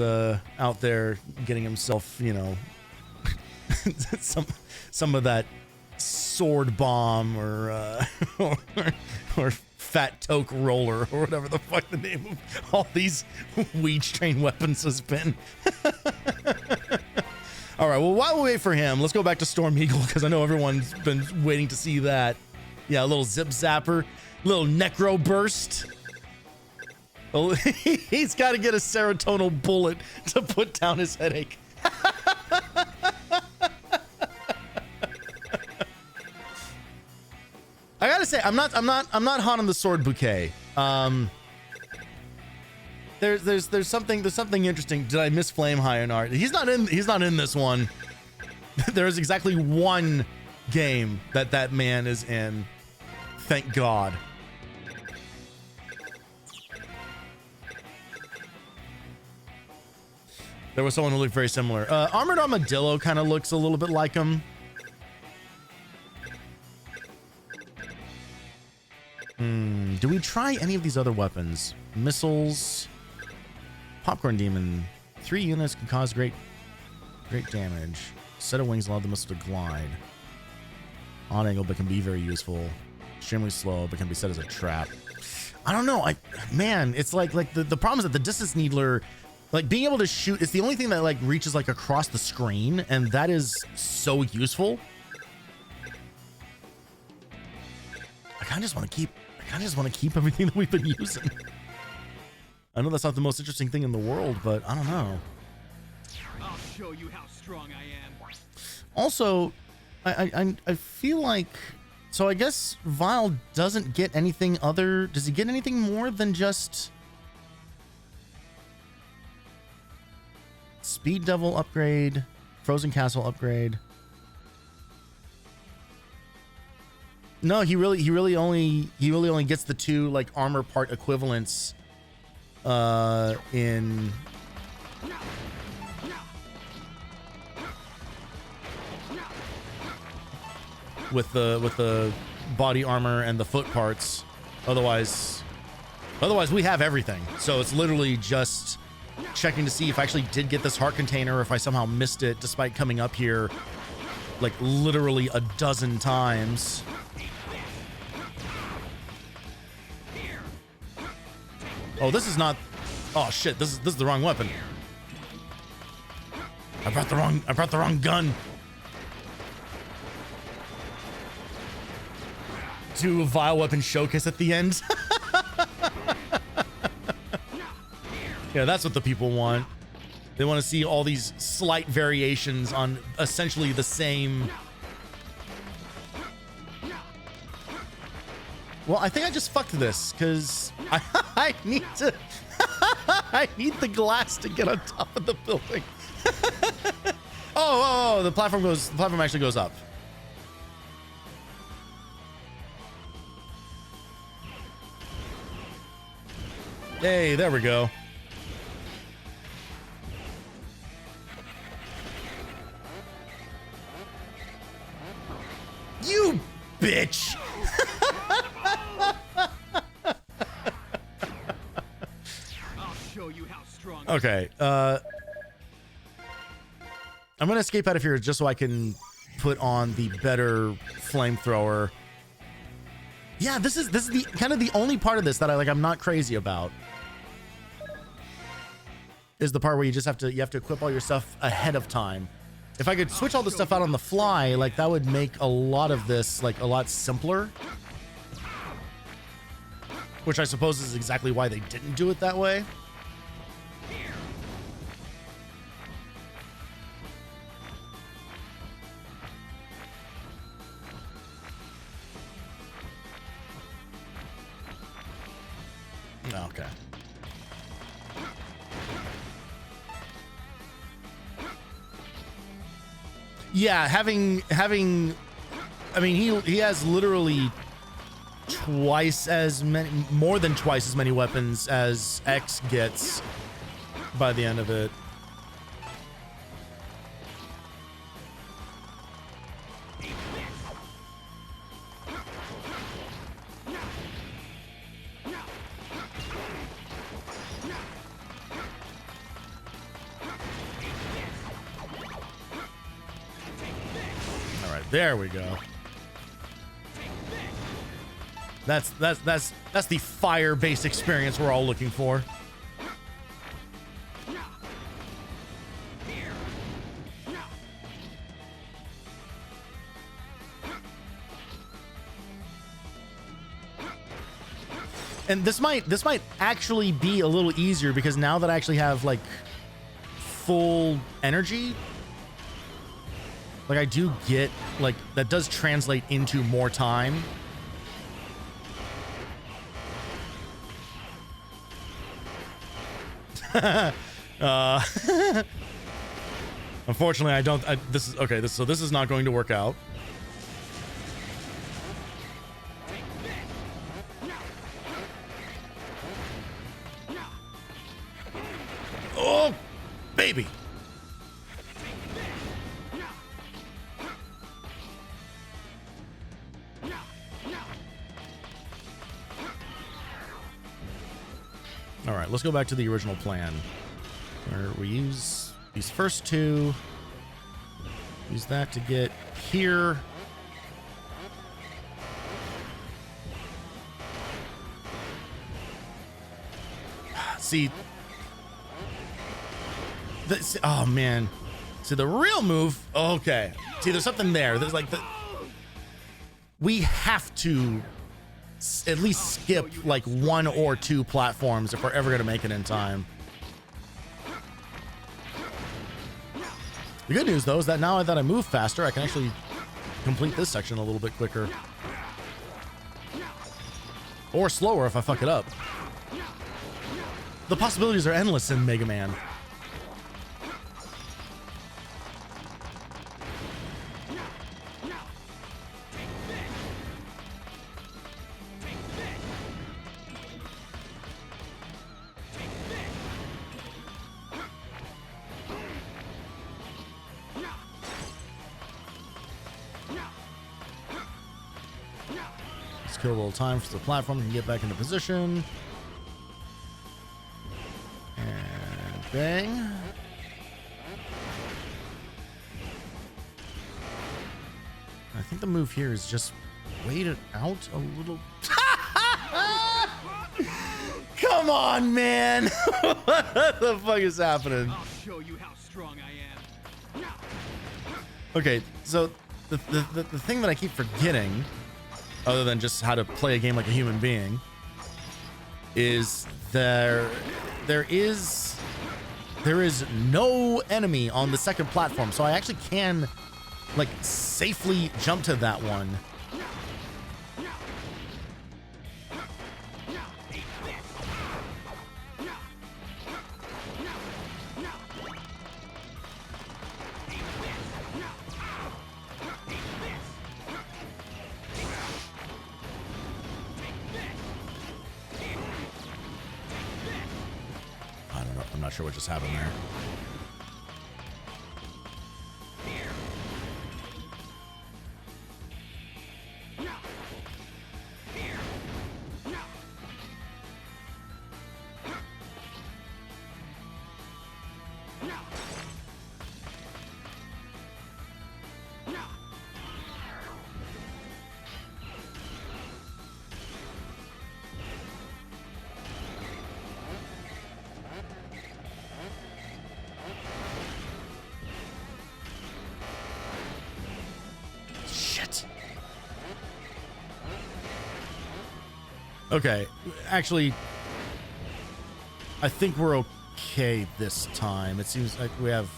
out there getting himself, you know, some of that sword bomb or fat toke roller or whatever the fuck the name of all these weed train weapons has been. All right, well, while we wait for him, let's go back to Storm Eagle because I know everyone's been waiting to see that. Yeah, a little zip zapper, little necro burst. Oh, he's got to get a serotonal bullet to put down his headache. I gotta say, I'm not hot on the sword bouquet. There's something interesting. Did I miss Flame High He's not in this one. There is exactly one game that man is in. Thank God. There was someone who looked very similar. Armored Armadillo kind of looks a little bit like him. Do we try any of these other weapons? Missiles. Popcorn Demon. 3 units can cause great damage. Set of wings allow the missile to glide. Odd angle, but can be very useful. Extremely slow, but can be set as a trap. I don't know. Man, it's like the problem is that the distance needler, like being able to shoot, it's the only thing that like reaches like across the screen, and that is so useful. I kind of just want to keep everything that we've been using. I know that's not the most interesting thing in the world, but I don't know. I'll show you how strong I am. Also, I feel like, so I guess Vile doesn't get anything other. Does he get anything more than just Speed Devil upgrade, Frozen Castle upgrade? No, he really only gets the 2 like armor part equivalents in with the body armor and the foot parts. Otherwise we have everything. So it's literally just checking to see if I actually did get this heart container or if I somehow missed it despite coming up here like literally a dozen times. Oh, this is not. Oh shit! This is the wrong weapon. I brought the wrong gun. Do a Vile weapon showcase at the end. Yeah, that's what the people want. They want to see all these slight variations on essentially the same. Well, I think I just fucked this because I need to. I need the glass to get on top of the building. Oh, the platform actually goes up. Hey, there we go. You bitch. Okay. I'm gonna escape out of here just so I can put on the better flamethrower. Yeah, this is the kind of the only part of this that I'm not crazy about. Is the part where you have to equip all your stuff ahead of time. If I could switch all this stuff out on the fly, like that would make a lot of this like a lot simpler. Which I suppose is exactly why they didn't do it that way. Okay. Yeah, having I mean he has literally more than twice as many weapons as X gets by the end of it. There we go. That's the fire-based experience we're all looking for. And this might actually be a little easier because now that I actually have like full energy, like I do get like that does translate into more time. Unfortunately, I don't. This is okay. So this is not going to work out. Oh, baby. All right, let's go back to the original plan where we use these first two, use that to get here. See, this, oh man, see the real move. Okay, see, there's something there. There's like we have to at least skip like 1 or 2 platforms if we're ever gonna make it in time. The good news though is that now that I move faster, I can actually complete this section a little bit quicker. Or slower if I fuck it up. The possibilities are endless in Mega Man. Kill a little time for the platform to get back into position. And bang. I think the move here is just wait it out a little. Come on, man. What the fuck is happening? I'll show you how strong I am. Okay, so the thing that I keep forgetting, other than just how to play a game like a human being, is there is no enemy on the second platform, so I actually can like safely jump to that one. I'm not sure what just happened there. Okay, actually, I think we're okay this time. It seems like we have...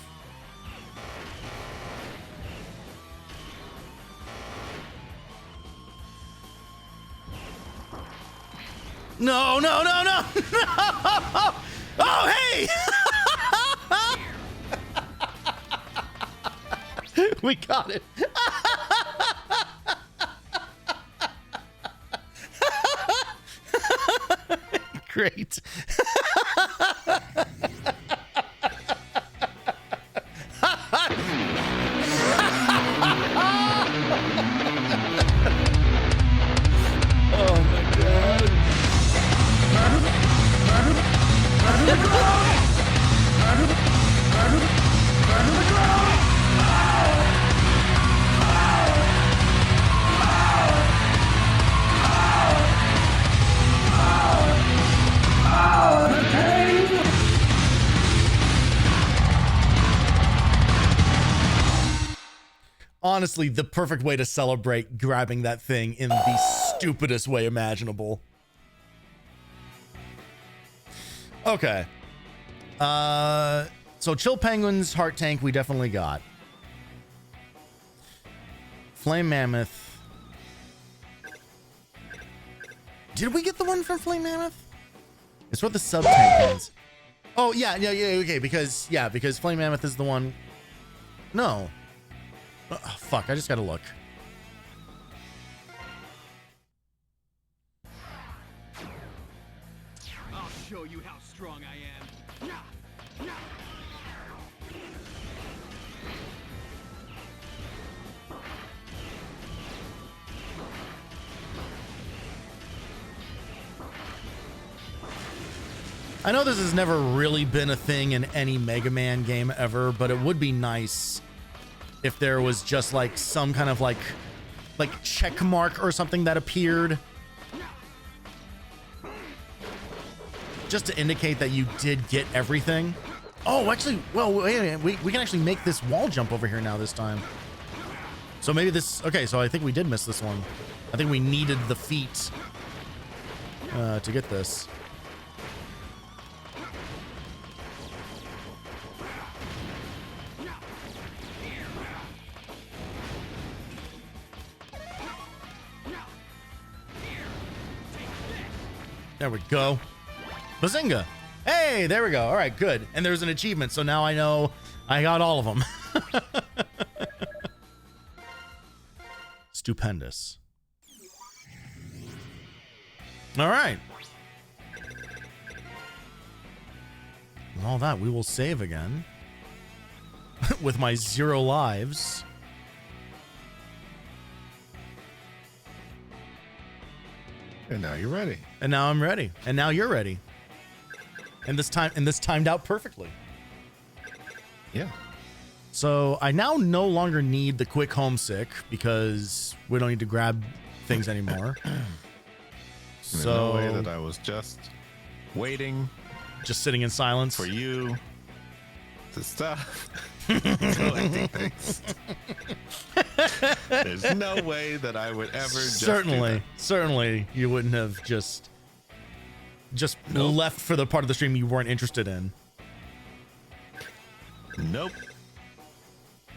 No, no, no, no! No! Oh, hey! We got it. Great. Oh my god. Honestly, the perfect way to celebrate grabbing that thing in the stupidest way imaginable. Okay. So Chill Penguin's Heart Tank we definitely got. Flame Mammoth. Did we get the one from Flame Mammoth? It's what the sub tank is. Oh yeah, okay, because Flame Mammoth is the one. No. Oh, fuck, I just gotta look. I'll show you how strong I am. I know this has never really been a thing in any Mega Man game ever, but it would be nice if there was just like some kind of like check mark or something that appeared, just to indicate that you did get everything. Oh, actually, well, wait a minute. We can actually make this wall jump over here now this time. So maybe this, okay, so I think we did miss this one. I think we needed the feet to get this. There we go. Bazinga. Hey, there we go. All right, good. And there's an achievement, so now I know I got all of them. Stupendous. All right. With all that, we will save again. With my 0 lives. And now you're ready. And now I'm ready. And now you're ready. And this timed out perfectly. Yeah. So I now no longer need the quick homesick because we don't need to grab things anymore. So in no way that I was just waiting, just sitting in silence for you to stop collecting things. There's no way that I would ever certainly you wouldn't have just nope. Left for the part of the stream you weren't interested in. Nope.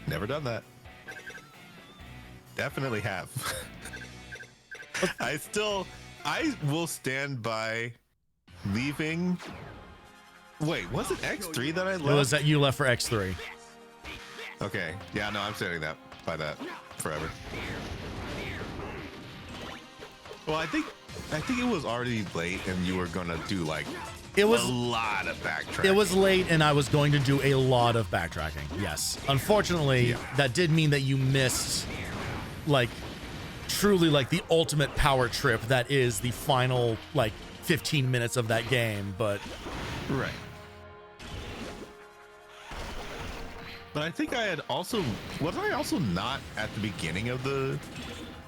Never done that. Definitely have. I will stand by leaving. Wait, was it X3 that I left? It was that you left for X3. Okay. Yeah, no, I'm standing by that forever. Well, I think it was already late and you were gonna do like a lot of backtracking. It was late and I was going to do a lot of backtracking. Yes. Unfortunately, that did mean that you missed like truly like the ultimate power trip that is the final like 15 minutes of that game, but right. But I think I had also was I also not at the beginning of the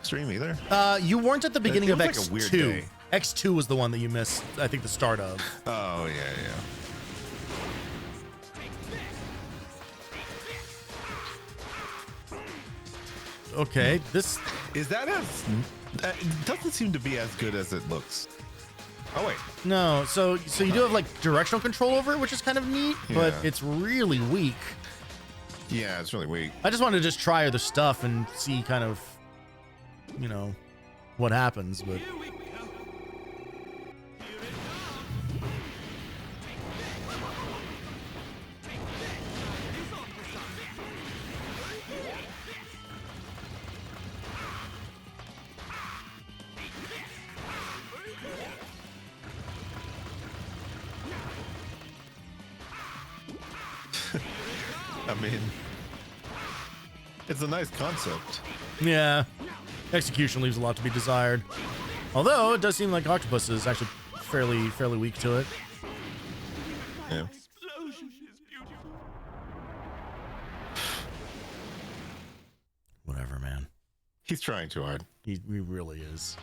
stream either? You weren't at the beginning of like X2. a weird day. X2 was the one that you missed, I think, the start of. Oh, yeah. Okay, this... Is that as... it doesn't seem to be as good as it looks. Oh wait. No, so you do have like directional control over it, which is kind of neat, but Yeah. it's really weak. Yeah, it's really weak. I just wanted to just try other stuff and see kind of, you know, what happens, but I mean, it's a nice concept. yeah, execution leaves a lot to be desired. Although it does seem like Octopus is actually fairly weak to it. Yeah. Whatever, man. He's trying too hard. He really is.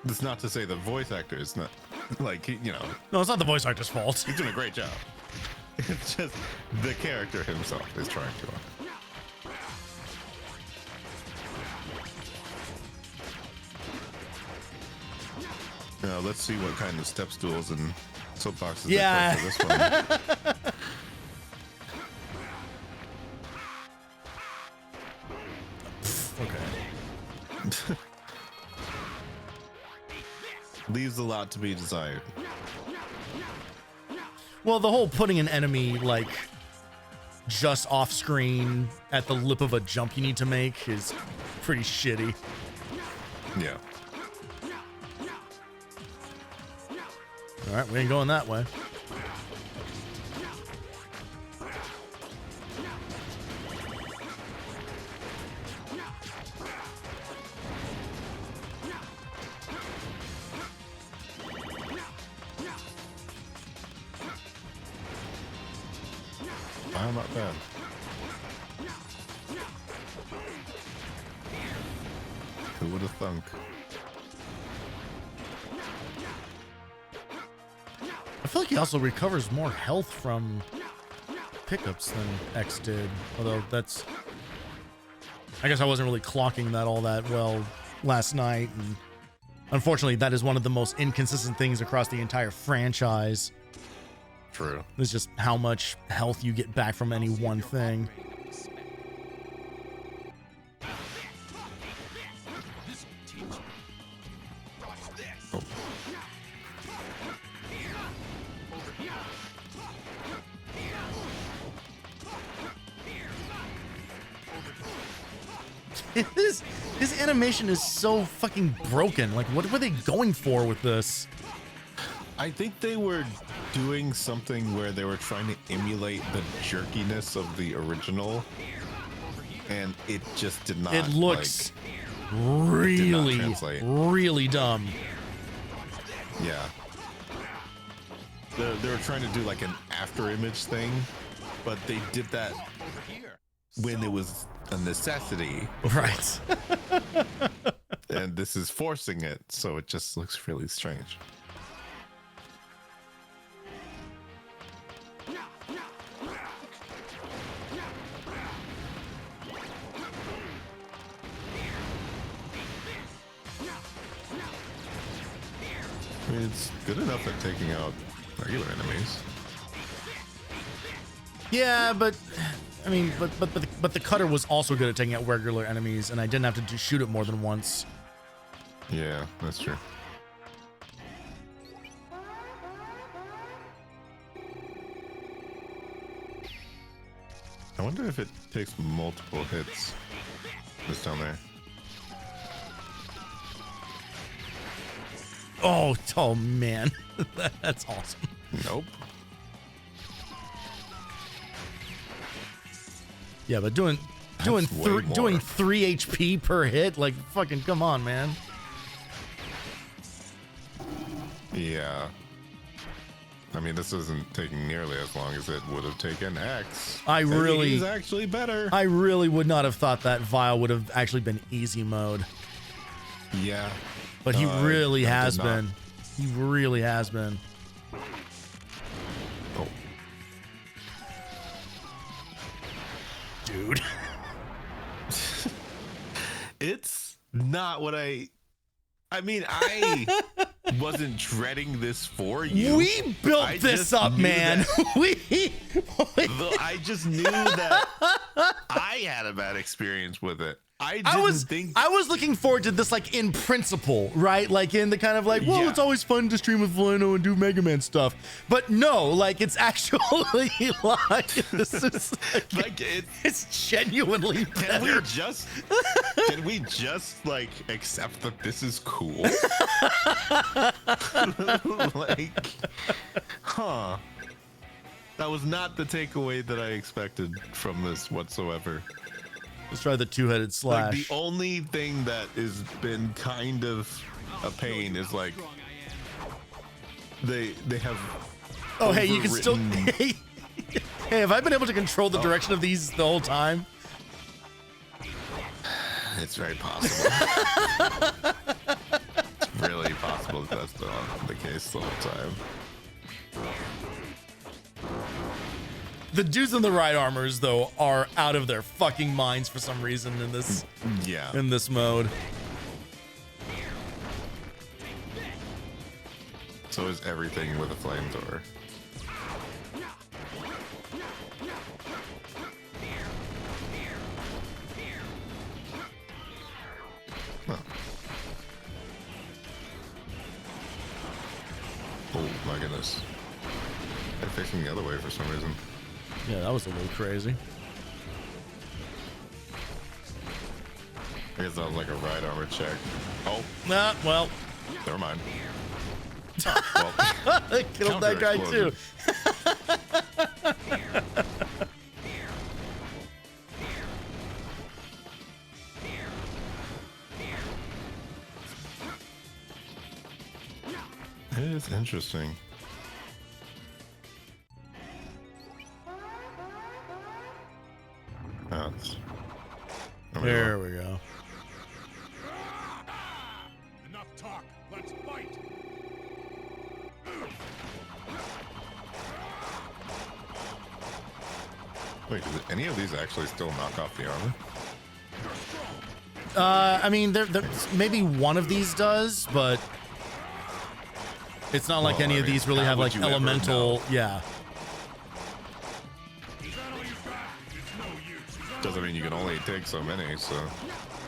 That's not to say the voice actor is not like you know, No, it's not the voice actor's fault. he's doing a great job. It's just the character himself is trying too hard. Now let's see what kind of step stools and soapboxes Yeah. they put for this one. Okay. Leaves a lot to be desired. Well, the whole putting an enemy like just off screen at the lip of a jump you need to make is pretty shitty. Yeah. All right, we ain't going that way. I'm not bad. Who would have thunk? I feel like he also recovers more health from pickups than X did. Although that's... I guess I wasn't really clocking that all that well last night. And unfortunately, that is one of the most inconsistent things across the entire franchise. True. It's just how much health you get back from any one thing. His animation is so fucking broken. Like, what were they going for with this? I think they were doing something where they were trying to emulate the jerkiness of the original, and it just did not. It looks did not translate. really dumb. Yeah. They were trying to do like an after image thing, but they did that when it was a necessity. Right. And this is forcing it, so it just looks really strange. I mean, it's good enough at taking out regular enemies. Yeah, but I mean, but the cutter was also good at taking out regular enemies, and I didn't have to shoot it more than once. Yeah, that's true. I wonder if it takes multiple hits. This down there. Oh man, that's awesome. Nope. Yeah, but doing That's way more. 3 HP per hit, like fucking come on, man. Yeah. I mean, this isn't taking nearly as long as it would have taken X. He's actually better. I really would not have thought that Vile would have actually been easy mode, Yeah. but he really I has did not. been. He really has been. Oh. Dude. It's not what I I mean, I wasn't dreading this for you. We built I this just up, knew man. I just knew that I had a bad experience with it. I was looking forward to this, like, in principle, right? Like, in the kind of like, well, Yeah. it's always fun to stream with Leno and do Mega Man stuff. But no, like, it's actually like, this is like it's genuinely can better. we just like accept that this is cool? Like, huh. That was not the takeaway that I expected from this whatsoever. Let's try the two-headed slash. Like, the only thing that has been kind of a pain is like they have. Oh, hey, you can still. overwritten- Hey, have I been able to control the direction of these the whole time? It's very possible. It's really possible that that's been the case the whole time. The dudes in the ride armors, though, are out of their fucking minds for some reason in this Yeah. in this mode. So is everything with a flamethrower. Huh. Oh my goodness. They're facing the other way for some reason. Yeah, that was a little crazy. I guess that was like a ride armor check. Oh, Nah, well, never mind. Well, I killed that guy too. it is interesting. Oh, There we go. Enough talk. Let's fight. Wait, did any of these actually still knock off the armor? I mean, maybe one of these does, but it's not like Well, any I of mean, these really how have would like you ever elemental. know? Yeah. Is that all you got? It's no use. Is that Doesn't mean you can only take so many, so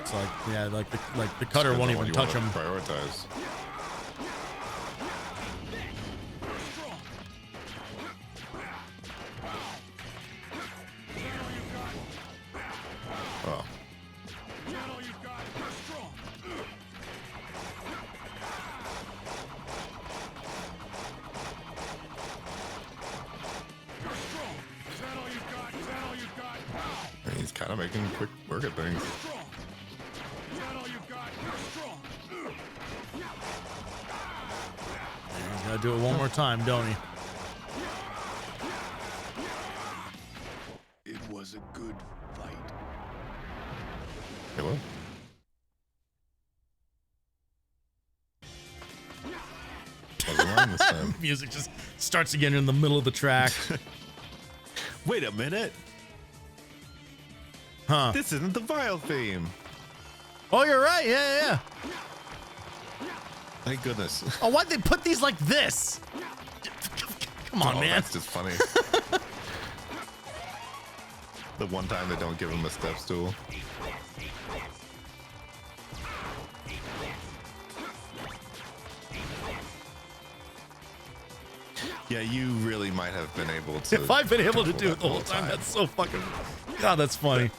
It's like, yeah, like the cutter depends won't on what even you touch wanna him. Prioritize. Oh, Is that all you got? You're strong. You're strong. Is that all you got? Is that all you got? and he's kind of making quick work of things. Strong. Is that all you got? You're strong. He's gotta do it one more time, don't he? It was a good fight. It will. Wasn't mine this time. Music just starts again in the middle of the track. Wait a minute. Huh. This isn't the Vile theme. Oh, you're right. Yeah, yeah. Thank goodness. Oh, why'd they put these like this? Come on, Oh, man. that's just funny. The one time they don't give him a step stool. Yeah, you really might have been able to. If I've been able to control do it that the whole time, that's so fucking. God, that's funny.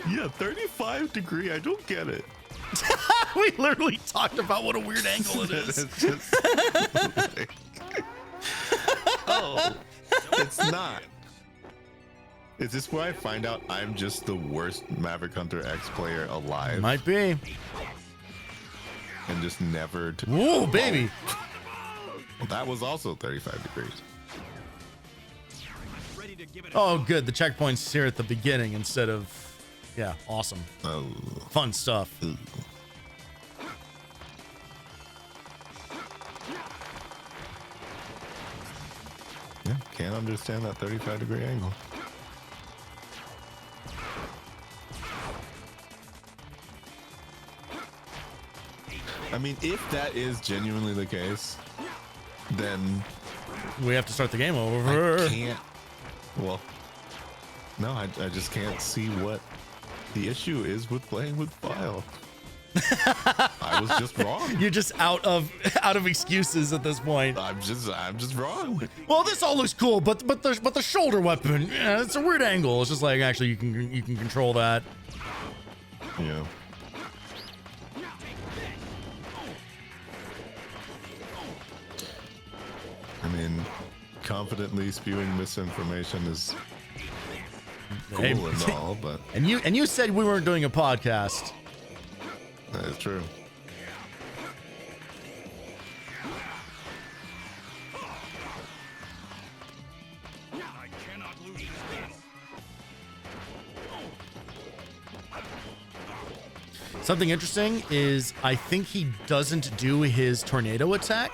Yeah, 35-degree. I don't get it. We literally talked about what a weird angle it is. It's just like, oh, it's not. Is this where I find out I'm just the worst Maverick Hunter X player alive? Might be. And just never. Ooh, baby. Well, that was also 35 degrees. Ready to give it Oh, good. The checkpoint's here at the beginning instead of. Yeah, awesome. Oh. Fun stuff. Ooh. Yeah, can't understand that 35-degree angle. I mean, if that is genuinely the case, then We have to start the game over. I can't. Well, no, I just can't see what the issue is with playing with Vile. I was just wrong. You're just out of excuses at this point. I'm just wrong. Well, this all looks cool, but the shoulder weapon, yeah, it's a weird angle. It's just like actually you can control that. Yeah. I mean, confidently spewing misinformation is cool Hey, and all, but and you said we weren't doing a podcast. that is true. I cannot lose this battle. Something interesting is I think he doesn't do his tornado attack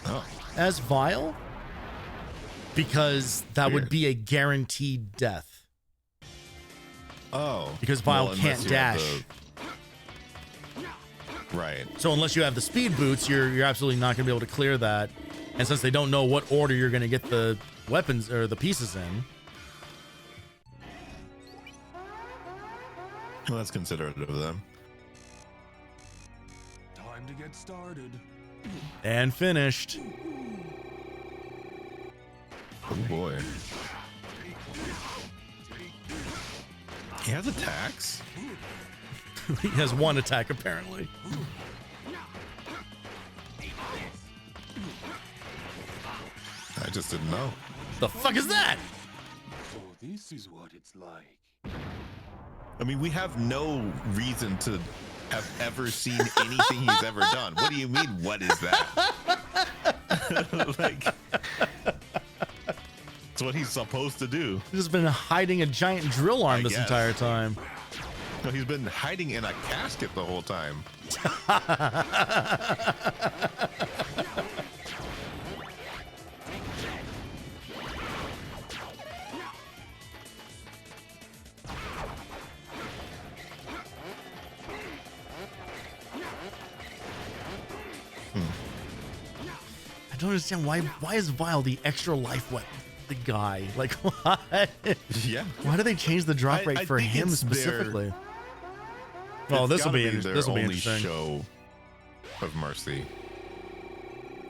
Oh, as Vile because that would Weird. be a guaranteed death oh, because Vile well, can't unless you have dash. Right. So unless you have the speed boots, you're absolutely not going to be able to clear that. And since they don't know what order you're going to get the weapons or the pieces in, Well, that's considerate of them. Time to get started. and finished. Oh boy. He has attacks? He has one attack apparently. I just didn't know. The fuck is that? So this is what it's like. I mean, we have no reason to have ever seen anything he's ever done. What do you mean, what is that? Like, it's what he's supposed to do. He's just been hiding a giant drill arm I this guess. entire time. No, he's been hiding in a casket the whole time. I don't understand why is Vile the extra life weapon? The guy, like what? Yeah. Why do they change the drop I rate for think him it's their- specifically? Oh, It's this will gotta be their this will be only interesting. show of mercy.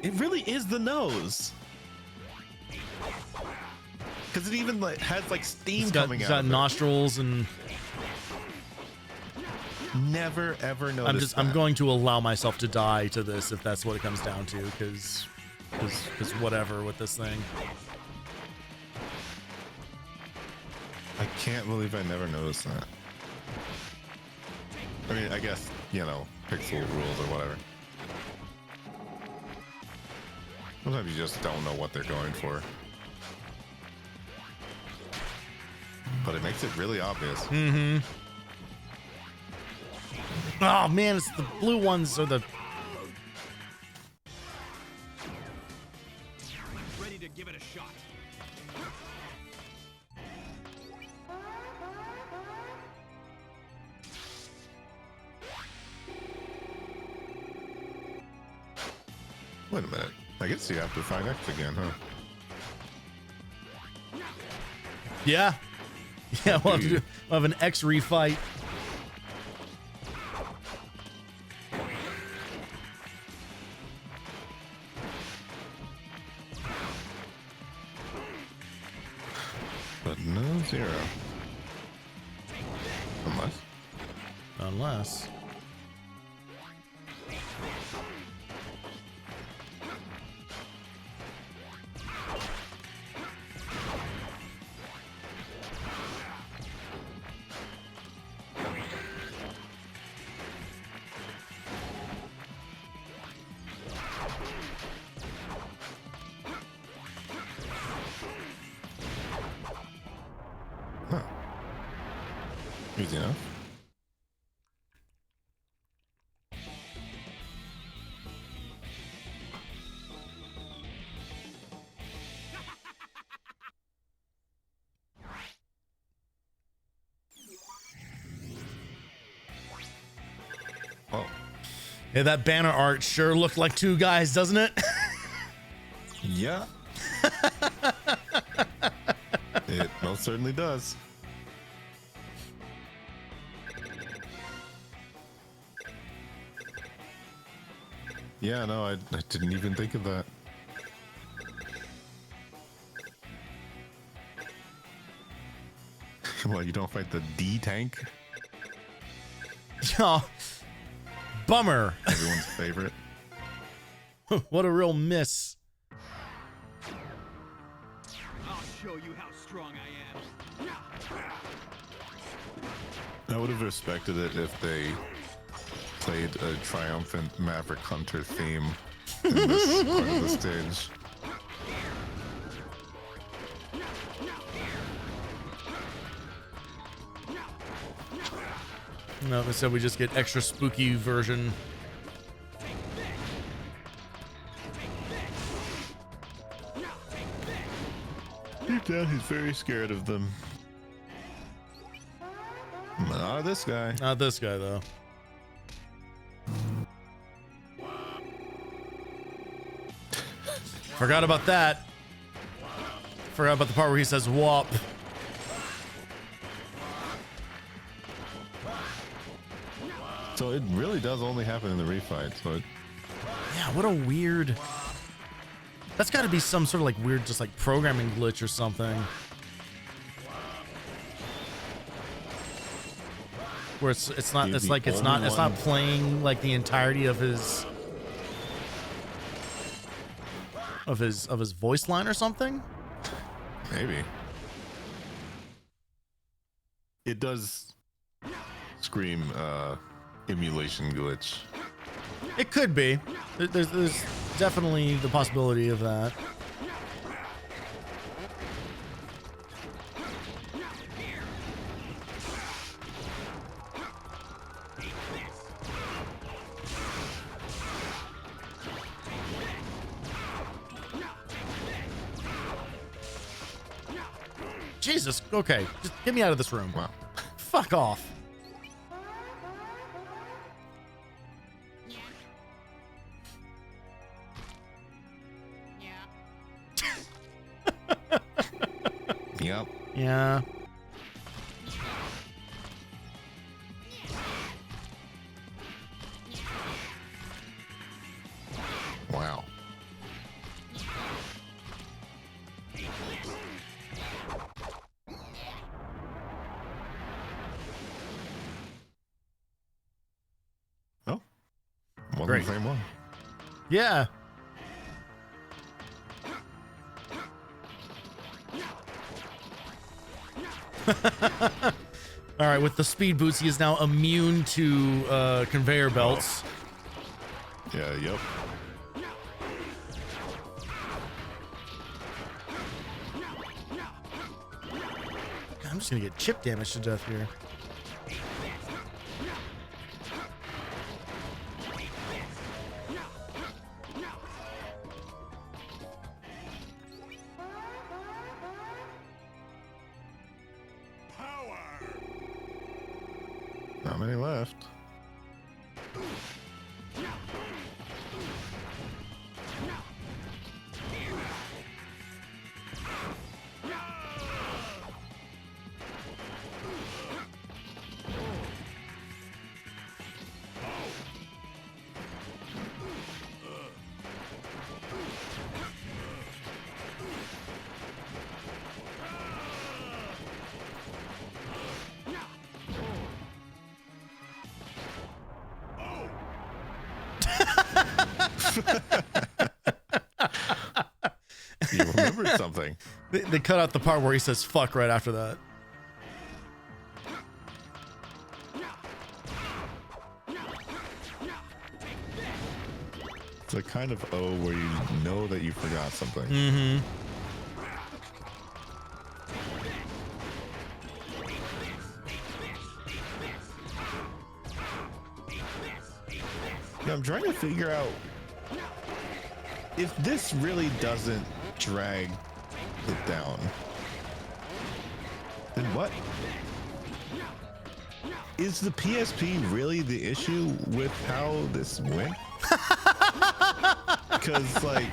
It really is the nose. Because it even like has like steam He's got, coming he's out. got of it. nostrils, and Never ever noticed. I'm that. going to allow myself to die to this if that's what it comes down to, because whatever with this thing. I can't believe I never noticed that. I mean, I guess, you know, pixel rules or whatever. Sometimes you just don't know what they're going for. But it makes it really obvious. Mm-hmm. Oh man, it's the blue ones or the. Ready to give it a shot. Wait a minute. I guess you have to find X again, huh? Yeah. Yeah, we'll have an X refight. But no zero. Unless. Huh. Easy enough. Oh, Hey, that banner art sure looked like two guys, doesn't it? Yeah. It most certainly does. Yeah, no, I didn't even think of that. Well, you don't fight the D tank? Oh, bummer. Everyone's favorite. What a real miss. I'll show you how strong I am. I would have respected it if they played a triumphant Maverick Hunter theme in this part of the stage. No, instead we just get extra spooky version. Deep down, he's very scared of them. Not this guy. Not this guy, though. Forgot about that. Forgot about the part where he says "wop." So it really does only happen in the refight. So Yeah, what a weird. That's got to be some sort of like weird, just like programming glitch or something. Where it's not playing like the entirety of his voice line or something. maybe it does scream emulation glitch. It could be. There's definitely the possibility of that. Jesus. Okay, just get me out of this room. Wow. Fuck off. Yep. Yeah. Wow. Oh. Wasn't Great. the same one. Yeah. All right, with the speed boots, he is now immune to conveyor belts. Yeah, yep. I'm just gonna get chip damage to death here. Not many left. You remembered something. They cut out the part where he says "fuck" right after that. It's a kind of O where you know that you forgot something. Mm-hmm. Yeah, I'm trying to figure out if this really doesn't drag it down, then what? Is the PSP really the issue with how this went? Because, like,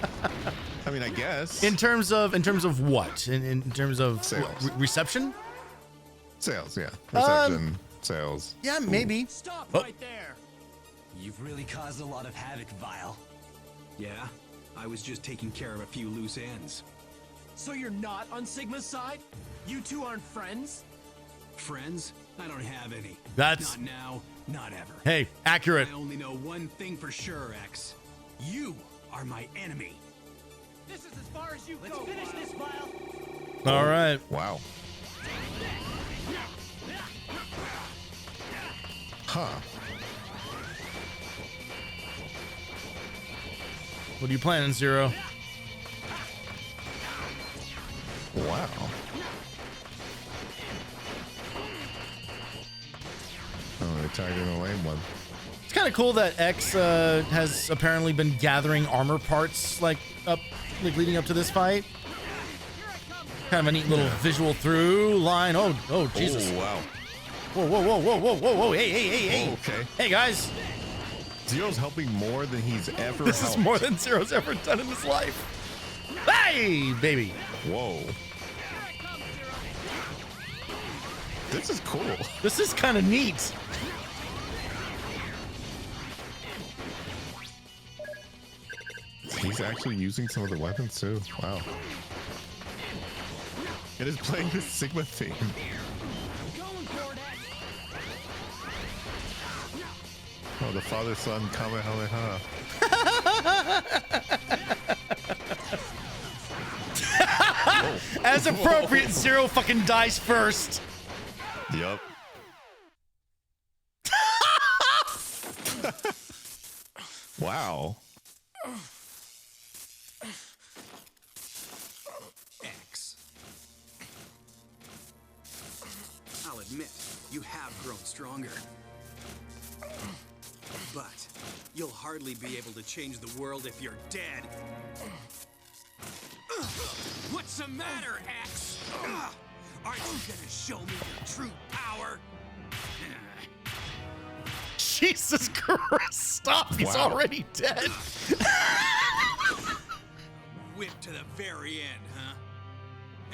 I mean, I guess In terms of what? In terms of Sales. Reception? sales, yeah, reception, sales. Yeah, maybe. Stop Oh. right there! You've really caused a lot of havoc, Vile. Yeah, I was just taking care of a few loose ends. So you're not on Sigma's side? You two aren't friends? Friends? I don't have any. That's- Not now, not ever. Hey, accurate. I only know one thing for sure, X. You are my enemy. This is as far as you go. Let's finish this, Vile. All right. Wow. Huh. What are you planning, Zero? Wow. Oh, they targeted a lame one. It's kind of cool that X has apparently been gathering armor parts like leading up to this fight. Kind of a neat little visual through line. Oh, Jesus. Oh, wow. Whoa. Hey. Oh, okay. Hey, guys. Zero's helping more than he's ever This helped. is more than Zero's ever done in his life. Hey, baby. Whoa. This is cool. This is kind of neat. He's actually using some of the weapons too. Wow. It is playing the Sigma theme. Going for it, X. Oh, the father-son Kamehameha. As appropriate, Zero fucking dies first. Yup. Wow. X. I'll admit, you have grown stronger. But you'll hardly be able to change the world if you're dead. What's the matter, X? Aren't you gonna show me your true power? Jesus Christ, stop. He's Wow. already dead. Whip to the very end, huh?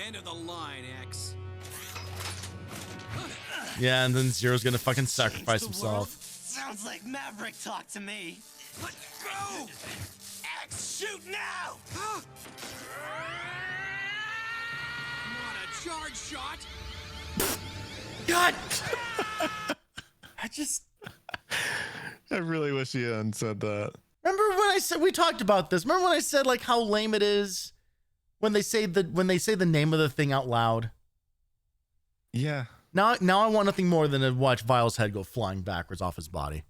End of the line, X. Yeah, and then Zero's gonna fucking sacrifice The himself. world? Sounds like Maverick talk to me. Let's go! X, shoot now! Not a charge shot! God. I really wish he hadn't said that. Remember when I said we talked about this? Remember when I said like how lame it is when they say the name of the thing out loud? Yeah. Now I want nothing more than to watch Vile's head go flying backwards off his body.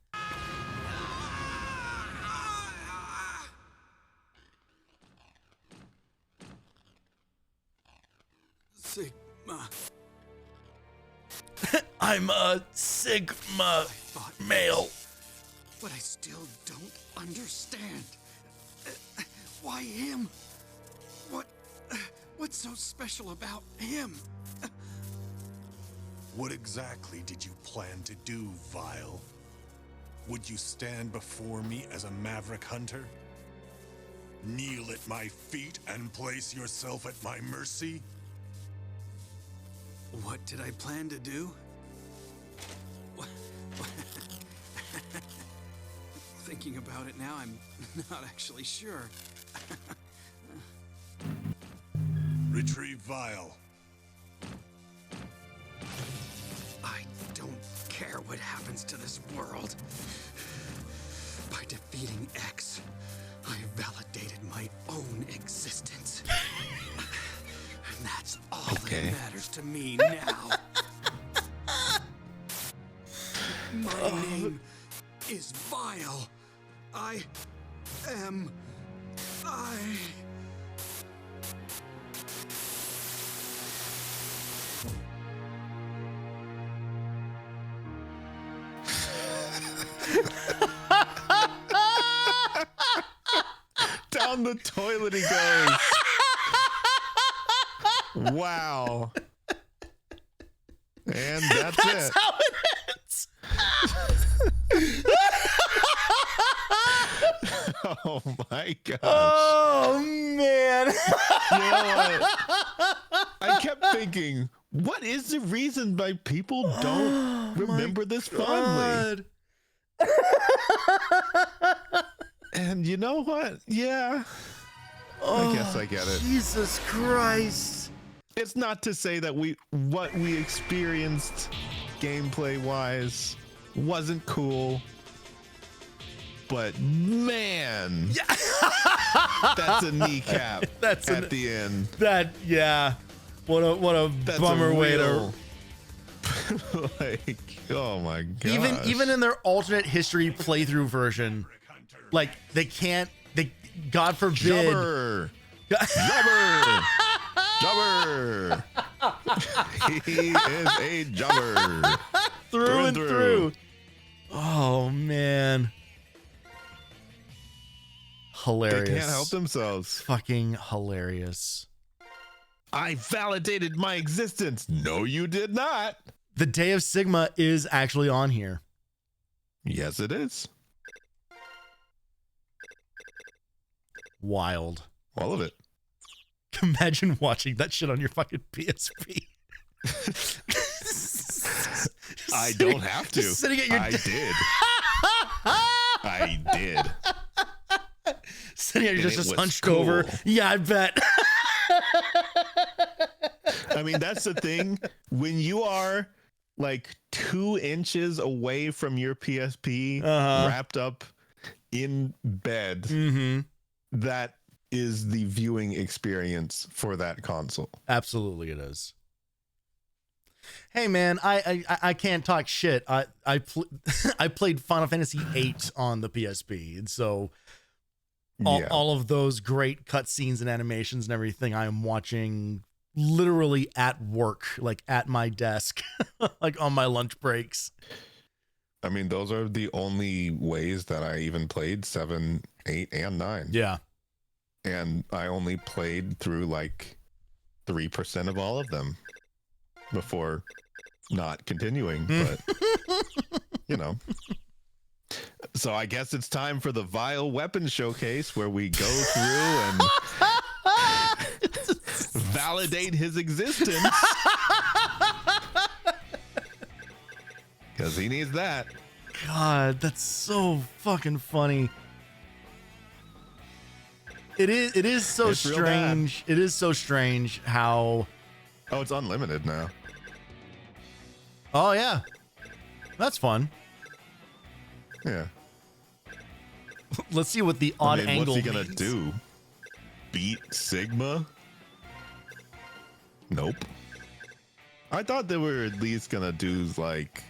Sigma. I'm a Sigma male. But I still don't understand. Why him? What's so special about him? What exactly did you plan to do, Vile? Would you stand before me as a Maverick hunter? Kneel at my feet and place yourself at my mercy? What did I plan to do? Thinking about it now, I'm not actually sure. Retrieve Vile. I don't care what happens to this world. By defeating X, I validated my own existence. And that's all that matters to me now. My name is Vile. I am... Down the toilet he goes. Wow. And that's it. How it ends. Oh my gosh. Oh man. You know what? I kept thinking, what is the reason why people don't remember this fondly? And you know what? Yeah. I guess I get it. Jesus Christ. It's not to say that what we experienced gameplay wise wasn't cool, but man, that's a kneecap That's at the end. What a That's bummer way to like, oh my god. even in their alternate history playthrough version, like God forbid. Jubber. Jubber. Jubber. He is a jubber. through and through. Oh man. Hilarious. They can't help themselves. Fucking hilarious. I validated my existence. No, you did not. The Day of Sigma is actually on here. Yes, it is. Wild. All of it. Imagine watching that shit on your fucking PSP. I don't have to. Sitting at your I did. Sitting at your And it just was hunched cool. over. Yeah, I bet. I mean, that's the thing. When you are like 2 inches away from your PSP, wrapped up in bed, that is the viewing experience for that console. Absolutely, it is. Hey man, I can't talk shit. I played Final Fantasy VIII on the PSP, and so all of those great cutscenes and animations and everything I am watching literally at work, like at my desk, like on my lunch breaks. I mean, those are the only ways that I even played 7, 8, and 9. Yeah. And I only played through like 3% of all of them before not continuing, but you know. So I guess it's time for the Vile Weapon Showcase, where we go through and validate his existence. Because he needs that. God, that's so fucking funny. It is so It's real bad. strange. It is so strange how. Oh, it's unlimited now. Oh yeah, that's fun. Yeah. Let's see what the odd angle. What's he gonna means. do? Beat Sigma? Nope. I thought they were at least gonna do like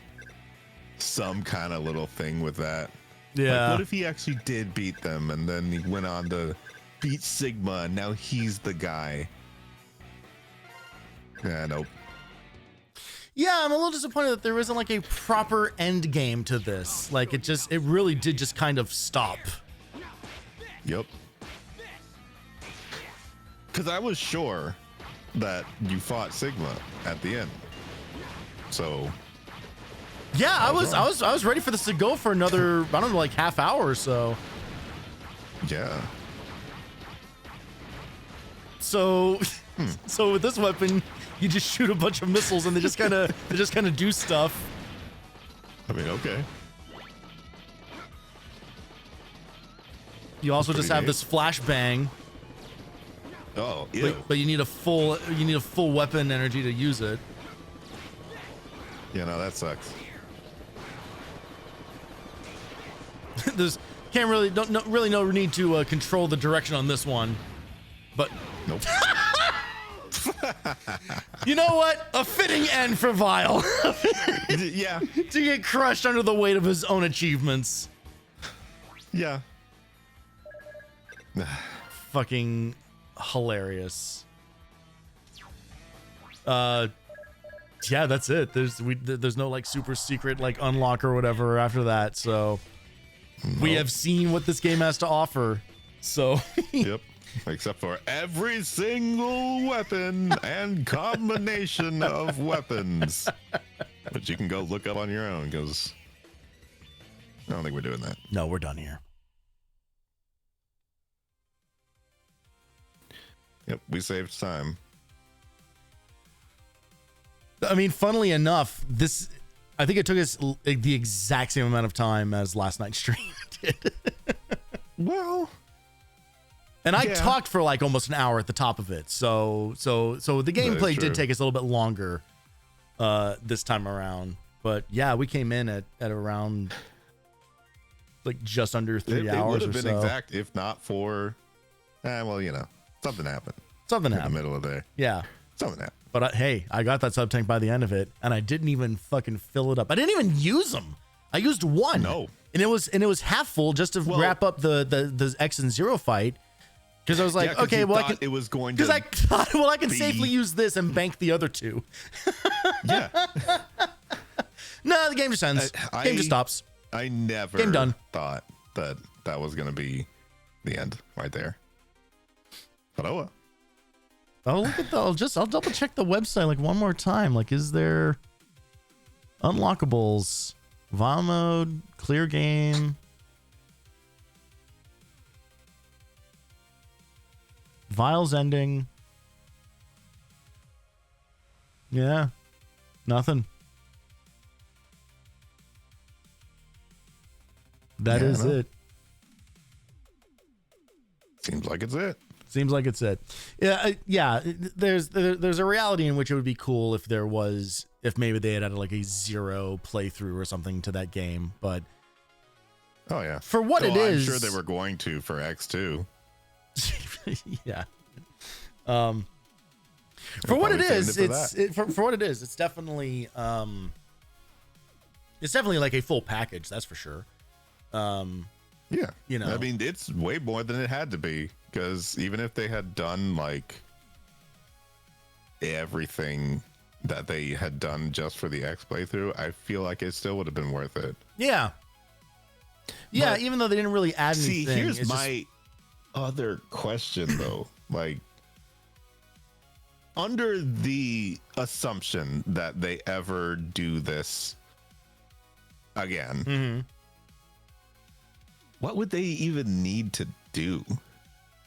some kind of little thing with that. Yeah. Like, what if he actually did beat them and then he went on to beat Sigma and now he's the guy? Yeah, nope. Yeah, I'm a little disappointed that there isn't like a proper end game to this. Like it really did just kind of stop. Yep. Because I was sure that you fought Sigma at the end. So Yeah, I was ready for this to go for another, I don't know, like half hour or so. yeah. So so with this weapon, you just shoot a bunch of missiles and they just kind of do stuff. I mean, okay. You also Pretty just have neat. this flashbang, Oh, ew. but you need a full weapon energy to use it. Yeah, no, that sucks. There's really no need to control the direction on this one, but Nope. you know what? A fitting end for Vile Yeah. to get crushed under the weight of his own achievements. Yeah. Fucking hilarious. Yeah, that's it. There's no like super secret like unlock or whatever after that. So we have seen what this game has to offer. So Yep. Except for every single weapon and combination of weapons, which you can go look up on your own because I don't think we're doing that. No, we're done here. Yep, we saved time. I mean, funnily enough, I think it took us the exact same amount of time as last night's stream did. Well, and I yeah. talked for like almost an hour at the top of it. So the gameplay did take us a little bit longer this time around. But yeah, we came in at around like just under 3 hours. It would have been exact if not for, well, you know, something happened. Something happened in the middle of there. Yeah, something happened. But hey, I got that sub tank by the end of it, and I didn't even fucking fill it up. I didn't even use them. I used one. No, and it was half full just to wrap up the X and Zero fight. Because I was like, yeah, okay, well, it was going to. Because I thought, well, I can be... safely use this and bank the other two. Yeah. No, the game just ends. Game just stops. I never game done. Thought that was gonna be the end right there. But oh well. Oh, look at I'll double check the website like one more time. Like, is there unlockables, Vial mode, clear game, Vials ending? Yeah, nothing. That is it. Seems like it's it. Seems like it's it. Yeah. There's a reality in which it would be cool if maybe they had added like a 0 playthrough or something to that game. But oh yeah, for what it is, I'm sure they were going to for X2. Yeah. For what it is, for what it is, it's definitely like a full package. That's for sure. Yeah, you know, I mean, it's way more than it had to be, because even if they had done like everything that they had done just for the X playthrough, I feel like it still would have been worth it. Yeah, but even though they didn't really add anything. See, here's my other question though. Like, under the assumption that they ever do this again, mm-hmm. what would they even need to do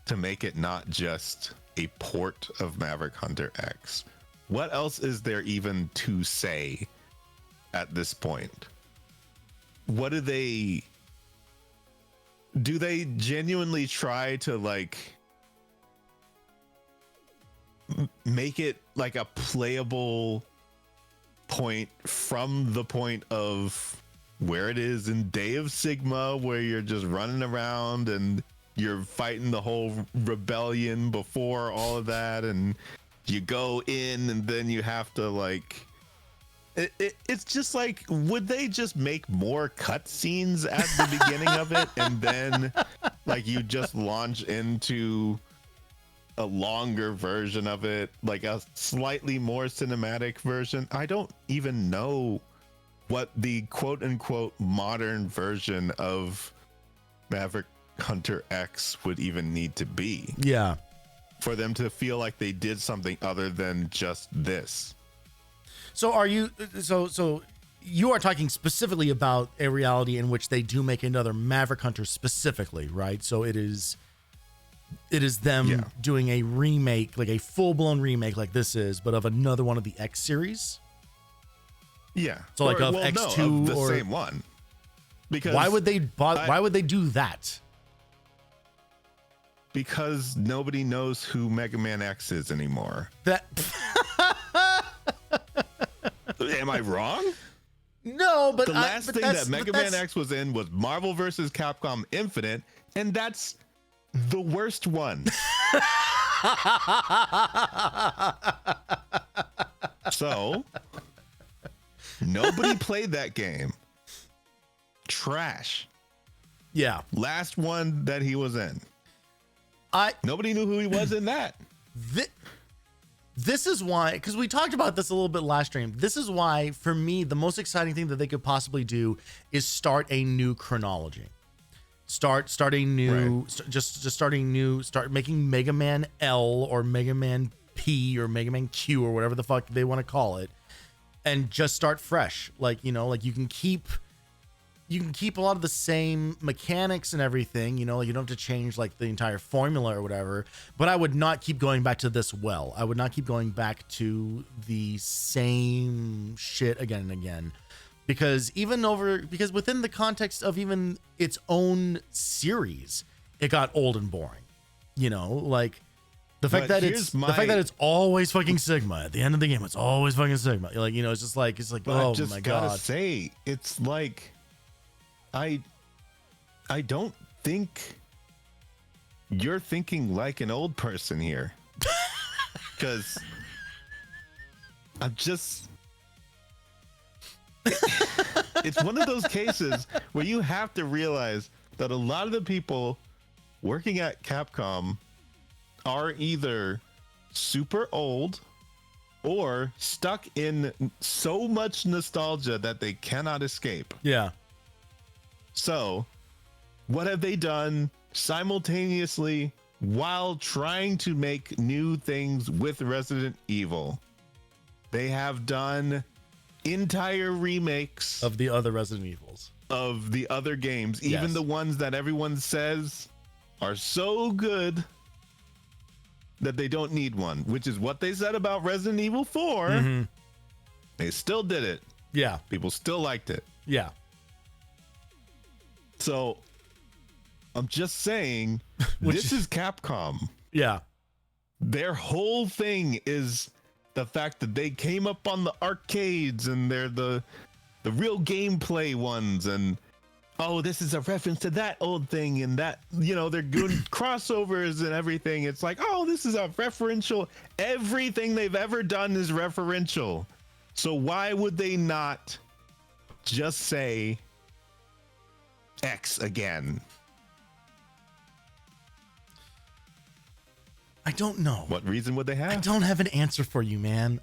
to make it not just a port of Maverick Hunter X? What else is there even to say at this point? What do they genuinely try to like make it like a playable point from the point of where it is in Day of Sigma, where you're just running around and you're fighting the whole rebellion before all of that, and you go in and then you have to like it's just like, would they just make more cutscenes at the beginning of it, and then like you just launch into a longer version of it, like a slightly more cinematic version? I don't even know what the quote unquote modern version of Maverick Hunter X would even need to be. Yeah. For them to feel like they did something other than just this. So are you, so you are talking specifically about a reality in which they do make another Maverick Hunter specifically, right? So it is them doing a remake, like a full-blown remake like this is, but of another one of the X series? Yeah. So like of X2 no, of the or same one. Because why would they do that? Because nobody knows who Mega Man X is anymore. That Am I wrong? No, but the last thing that Mega Man X was in was Marvel vs. Capcom Infinite, and that's the worst one. So nobody played that game. Trash. Yeah. Last one that he was in. Nobody knew who he was in that. This is why, because we talked about this a little bit last stream. This is why, for me, the most exciting thing that they could possibly do is start a new chronology. Start starting new, right. just starting new. Start making Mega Man L or Mega Man P or Mega Man Q or whatever the fuck they want to call it, and just start fresh. Like, you know, like you can keep you can keep a lot of the same mechanics and everything, you know, like you don't have to change like the entire formula or whatever, but I would not keep going back to this well. I would not keep going back to the same shit again and again. Because within the context of even its own series, it got old and boring. You know, like the fact that it's always fucking Sigma at the end of the game. It's always fucking Sigma. Like, you know, it's like oh I just my gotta god. say, it's like I don't think you're thinking like an old person here, because I'm just. It's one of those cases where you have to realize that a lot of the people working at Capcom are either super old or stuck in so much nostalgia that they cannot escape. Yeah. So, what have they done simultaneously while trying to make new things with Resident Evil? They have done entire remakes Of the other Resident Evils. of the other games, even Yes. the ones that everyone says are so good that they don't need one, which is what they said about Resident Evil 4. Mm-hmm. They still did it. Yeah. People still liked it. Yeah. So I'm just saying, this is Capcom. Yeah. Their whole thing is the fact that they came up on the arcades and they're the real gameplay ones, and oh, this is a reference to that old thing, and that, you know, they're doing crossovers and everything. It's like, oh, this is a referential. Everything they've ever done is referential. So why would they not just say X again? I don't know. What reason would they have? I don't have an answer for you, man.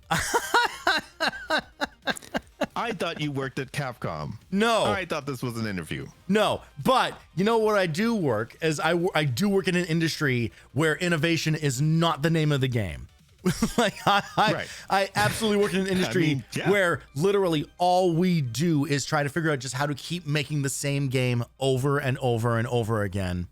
I thought you worked at Capcom. No. I thought this was an interview. No, but you know what I do work is I do work in an industry where innovation is not the name of the game. Like I absolutely work in an industry where literally all we do is try to figure out just how to keep making the same game over and over and over again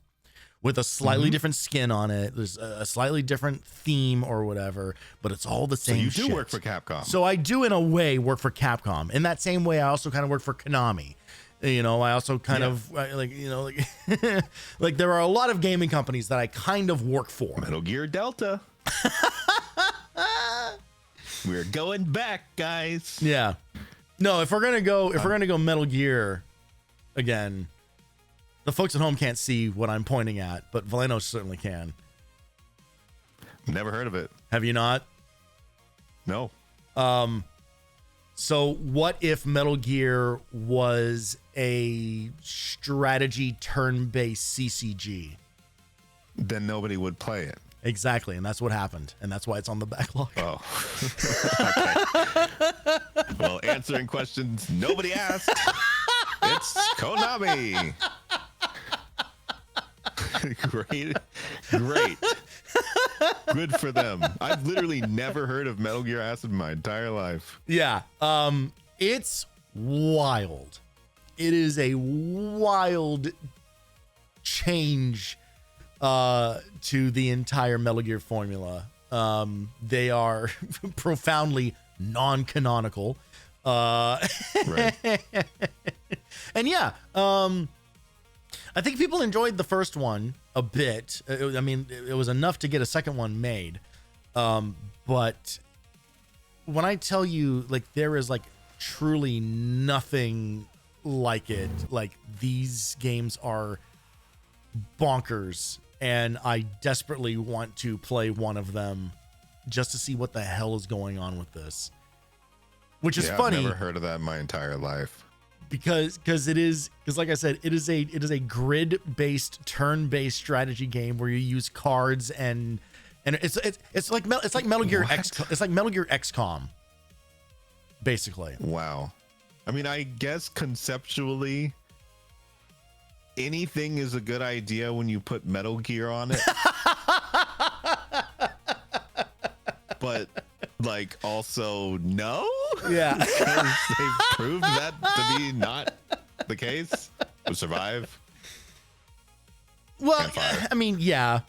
with a slightly different skin on it. There's a slightly different theme or whatever, but it's all the same So you do work for Capcom. So I do, in a way, work for Capcom. In that same way, I also kind of work for Konami. You know, I also kind of like, you know, like, like there are a lot of gaming companies that I kind of work for. Metal Gear Delta. We're going back, guys. Yeah. No, if we're gonna go Metal Gear again, the folks at home can't see what I'm pointing at, but Valeno certainly can. Never heard of it. Have you not? No. So what if Metal Gear was a strategy turn-based CCG? Then nobody would play it. Exactly, and that's what happened, and that's why it's on the backlog. Oh. Okay. Well, answering questions nobody asked. It's Konami. Great. Good for them. I've literally never heard of Metal Gear Acid in my entire life. Yeah. It's wild. It is a wild change to the entire Metal Gear formula. They are profoundly non-canonical. Right. And yeah, I think people enjoyed the first one a bit. I mean, it was enough to get a second one made. But when I tell you, like, there is like truly nothing like it. Like, these games are bonkers, and I desperately want to play one of them just to see what the hell is going on with this. Which is funny. I've never heard of that in my entire life. Because like I said, it is a grid-based, turn-based strategy game where you use cards and it's like Metal Gear it's like Metal Gear XCOM, basically. Wow. I mean, I guess conceptually anything is a good idea when you put Metal Gear on it. But like also no? Yeah. Because they've proved that to be not the case, would survive. Well, And fire. I mean, yeah.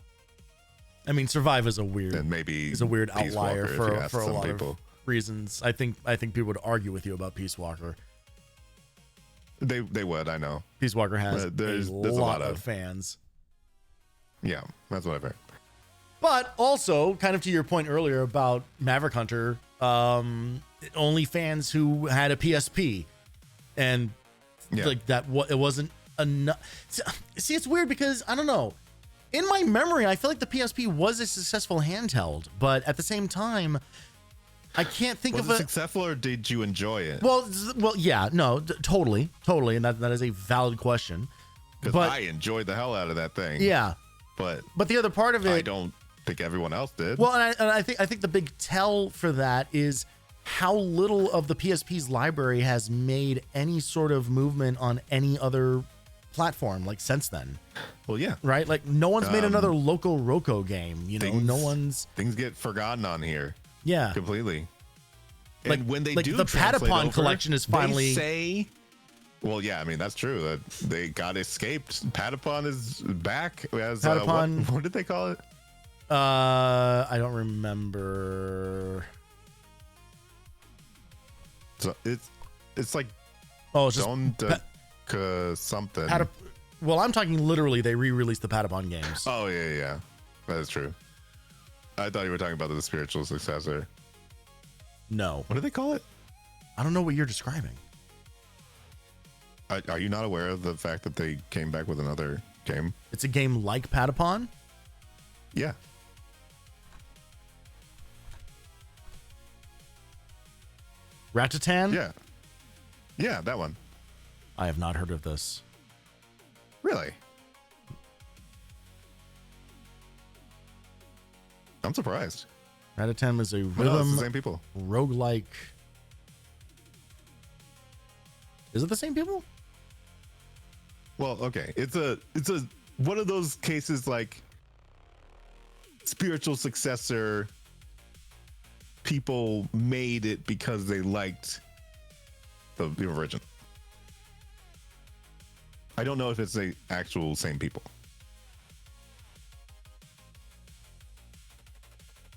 I mean, Survive is a weird And maybe outlier Peace Walker, if you for ask a some lot people. of reasons. I think people would argue with you about Peace Walker. They would, I know. Peace Walker has There's a a lot lot of of- fans. Yeah, that's what I've heard. But also, kind of to your point earlier about Maverick Hunter, only fans who had a PSP, and Yeah. like that. It wasn't enough. See, it's weird because I don't know. In my memory, I feel like the PSP was a successful handheld, but at the same time, I can't think Was of it a. successful or did you enjoy it? Well, yeah, no, totally, and that is a valid question. Because but I enjoyed the hell out of that thing. yeah, But the other part of it, I don't think everyone else did. well, and I think the big tell for that is how little of the PSP's library has made any sort of movement on any other platform like since then, Well, yeah. right? Like no one's made another Loco Roco game, you know. No one's Things get forgotten on here yeah. completely. Like- And when they like do the translate Patapon over, collection is finally- they say, well, yeah, I mean that's true. That they got escaped. Patapon is back as Patapon- what did they call it? I don't remember. So it's like Oh, it's just Don something. well, I'm talking literally. They re-released the Patapon games. Oh yeah, that is true. I thought you were talking about the spiritual successor. No, What do they call it? I don't know what you're describing. Are you not aware of the fact that they came back with another game? It's a game like Patapon. Yeah. Ratatan. Yeah, that one. I have not heard of this. Really? I'm surprised. Ratatan is a No, it's rhythm the same people. roguelike. Is it the same people? Well, okay. It's a one of those cases like spiritual successor. People made it because they liked the original. I don't know if it's the actual same people.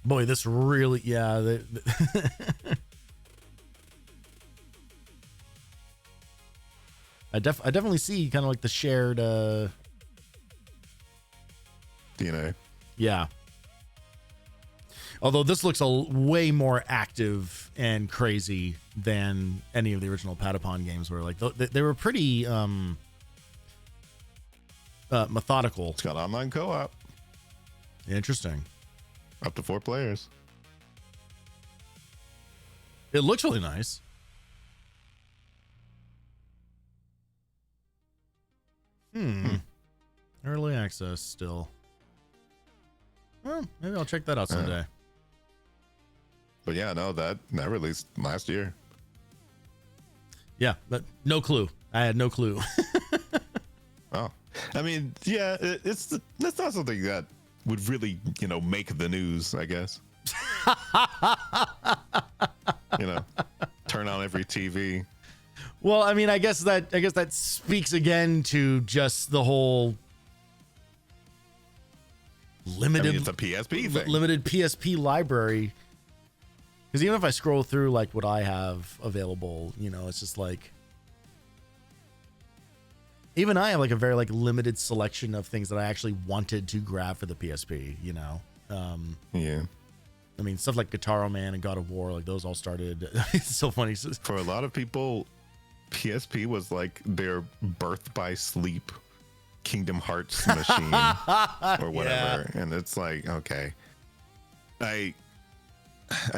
Boy, this really, yeah. I definitely see kind of like the shared, DNA. yeah. Although this looks way more active and crazy than any of the original Patapon games were. Like they were pretty methodical. It's got online co-op, Interesting. up to 4 players. It looks really nice. Early access still. Well, maybe I'll check that out someday. But yeah, no, that released last year. Yeah, but no clue. I had no clue. Oh, I mean, yeah, that's not something that would really, make the news, I guess. Turn on every TV. Well, I mean, I guess that speaks again to just the whole limited it's a PSP thing. limited PSP library. Because even if I scroll through like what I have available, it's just like even I have like a very like limited selection of things that I actually wanted to grab for the PSP. Yeah. I mean, stuff like Guitar Man and God of War, like those all started. It's so funny. For a lot of people, PSP was like their birth by sleep Kingdom Hearts machine or whatever. Yeah. And it's like, okay. I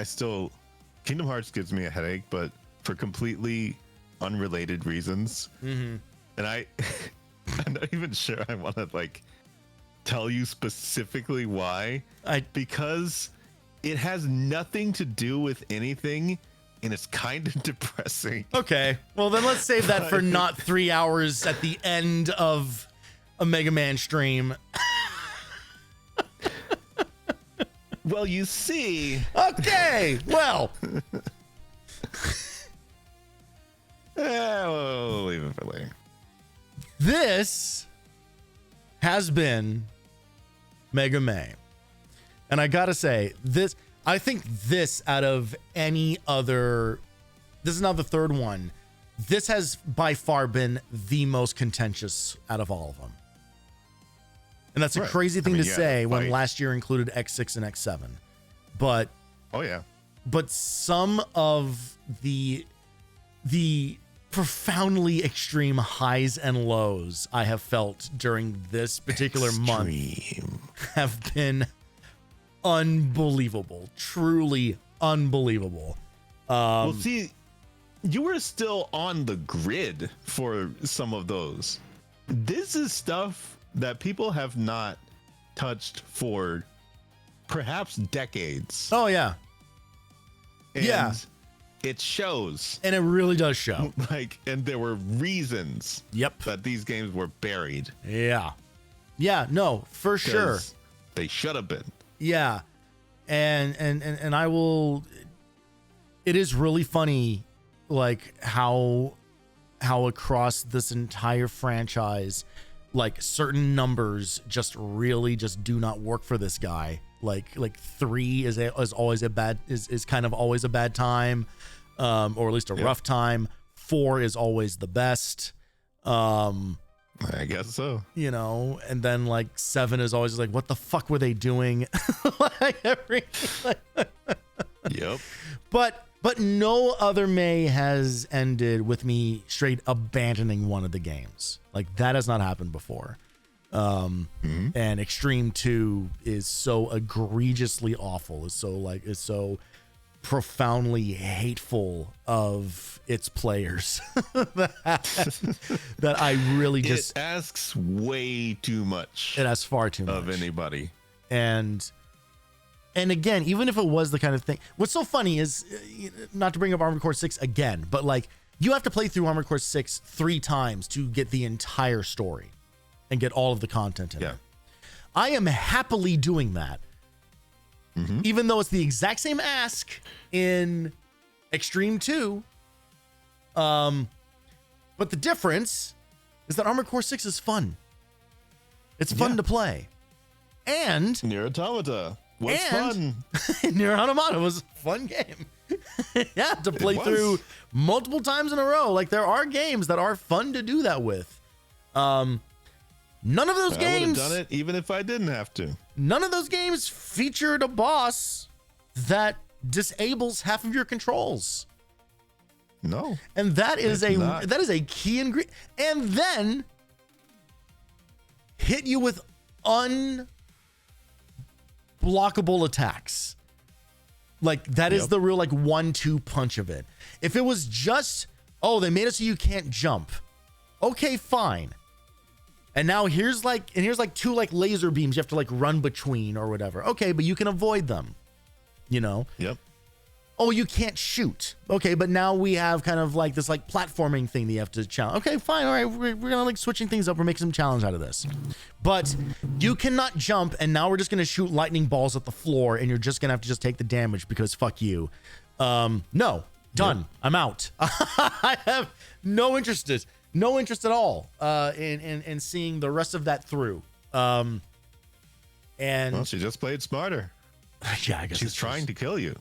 still Kingdom Hearts gives me a headache, but for completely unrelated reasons. Mm-hmm. And I'm not even sure I want to like tell you specifically why. Because it has nothing to do with anything, and it's kind of depressing. Okay, well then let's save that for not 3 hours at the end of a Mega Man stream. Well, you see. Okay, well. We'll leave it for later. This has been Mega May. And I gotta say, I think this out of any other, this is now the third one. This has by far been the most contentious out of all of them. And that's a crazy thing to say when last year included X6 and X7. But but some of the profoundly extreme highs and lows I have felt during this particular month have been unbelievable, truly unbelievable. Well, see, you were still on the grid for some of those. This is stuff that people have not touched for perhaps decades. Oh yeah. And it shows. And it really does show. Like, and there were reasons that these games were buried. Yeah. Yeah, no, for sure. They should have been. Yeah. And I will, it is really funny, like how across this entire franchise, like certain numbers just really just do not work for this guy. Like 3 is always a bad, is kind of always a bad time, or at least a rough time. 4 is always the best. I guess so. You know, and then like 7 is always like, what the fuck were they doing? Yep. But no other May has ended with me straight abandoning one of the games. Like that has not happened before. And Extreme 2 is so egregiously awful. It's so profoundly hateful of its players that I really just, it asks way too much. It asks far too much of anybody. And again, even if it was the kind of thing, what's so funny is, not to bring up Armored Core 6 again, but like you have to play through Armored Core 6 3 times to get the entire story and get all of the content in it. I am happily doing that. Even though it's the exact same ask in Extreme 2. But the difference is that Armored Core 6 is fun. It's fun to play. And Nier Automata was fun. Nier Automata was a fun game. To play through multiple times in a row. Like there are games that are fun to do that with. None of those games, I would have done it even if I didn't have to. None of those games featured a boss that disables half of your controls. No. And that is a key ingredient. And then hit you with unblockable attacks. Like that is the real like 1-2 punch of it. If it was just, oh, they made it so you can't jump. Okay, fine. And now here's 2 like laser beams you have to like run between or whatever. Okay, but you can avoid them. You know? Yep. Oh, you can't shoot. Okay, but now we have kind of like this like platforming thing that you have to challenge. Okay, fine. All right, we're gonna like switching things up. We're making some challenge out of this. But you cannot jump, and now we're just gonna shoot lightning balls at the floor, and you're just gonna have to just take the damage because fuck you. No, done. Yep. I'm out. I have no interest at all in seeing the rest of that through. And well, she just played smarter. Yeah, I guess she's trying to kill you.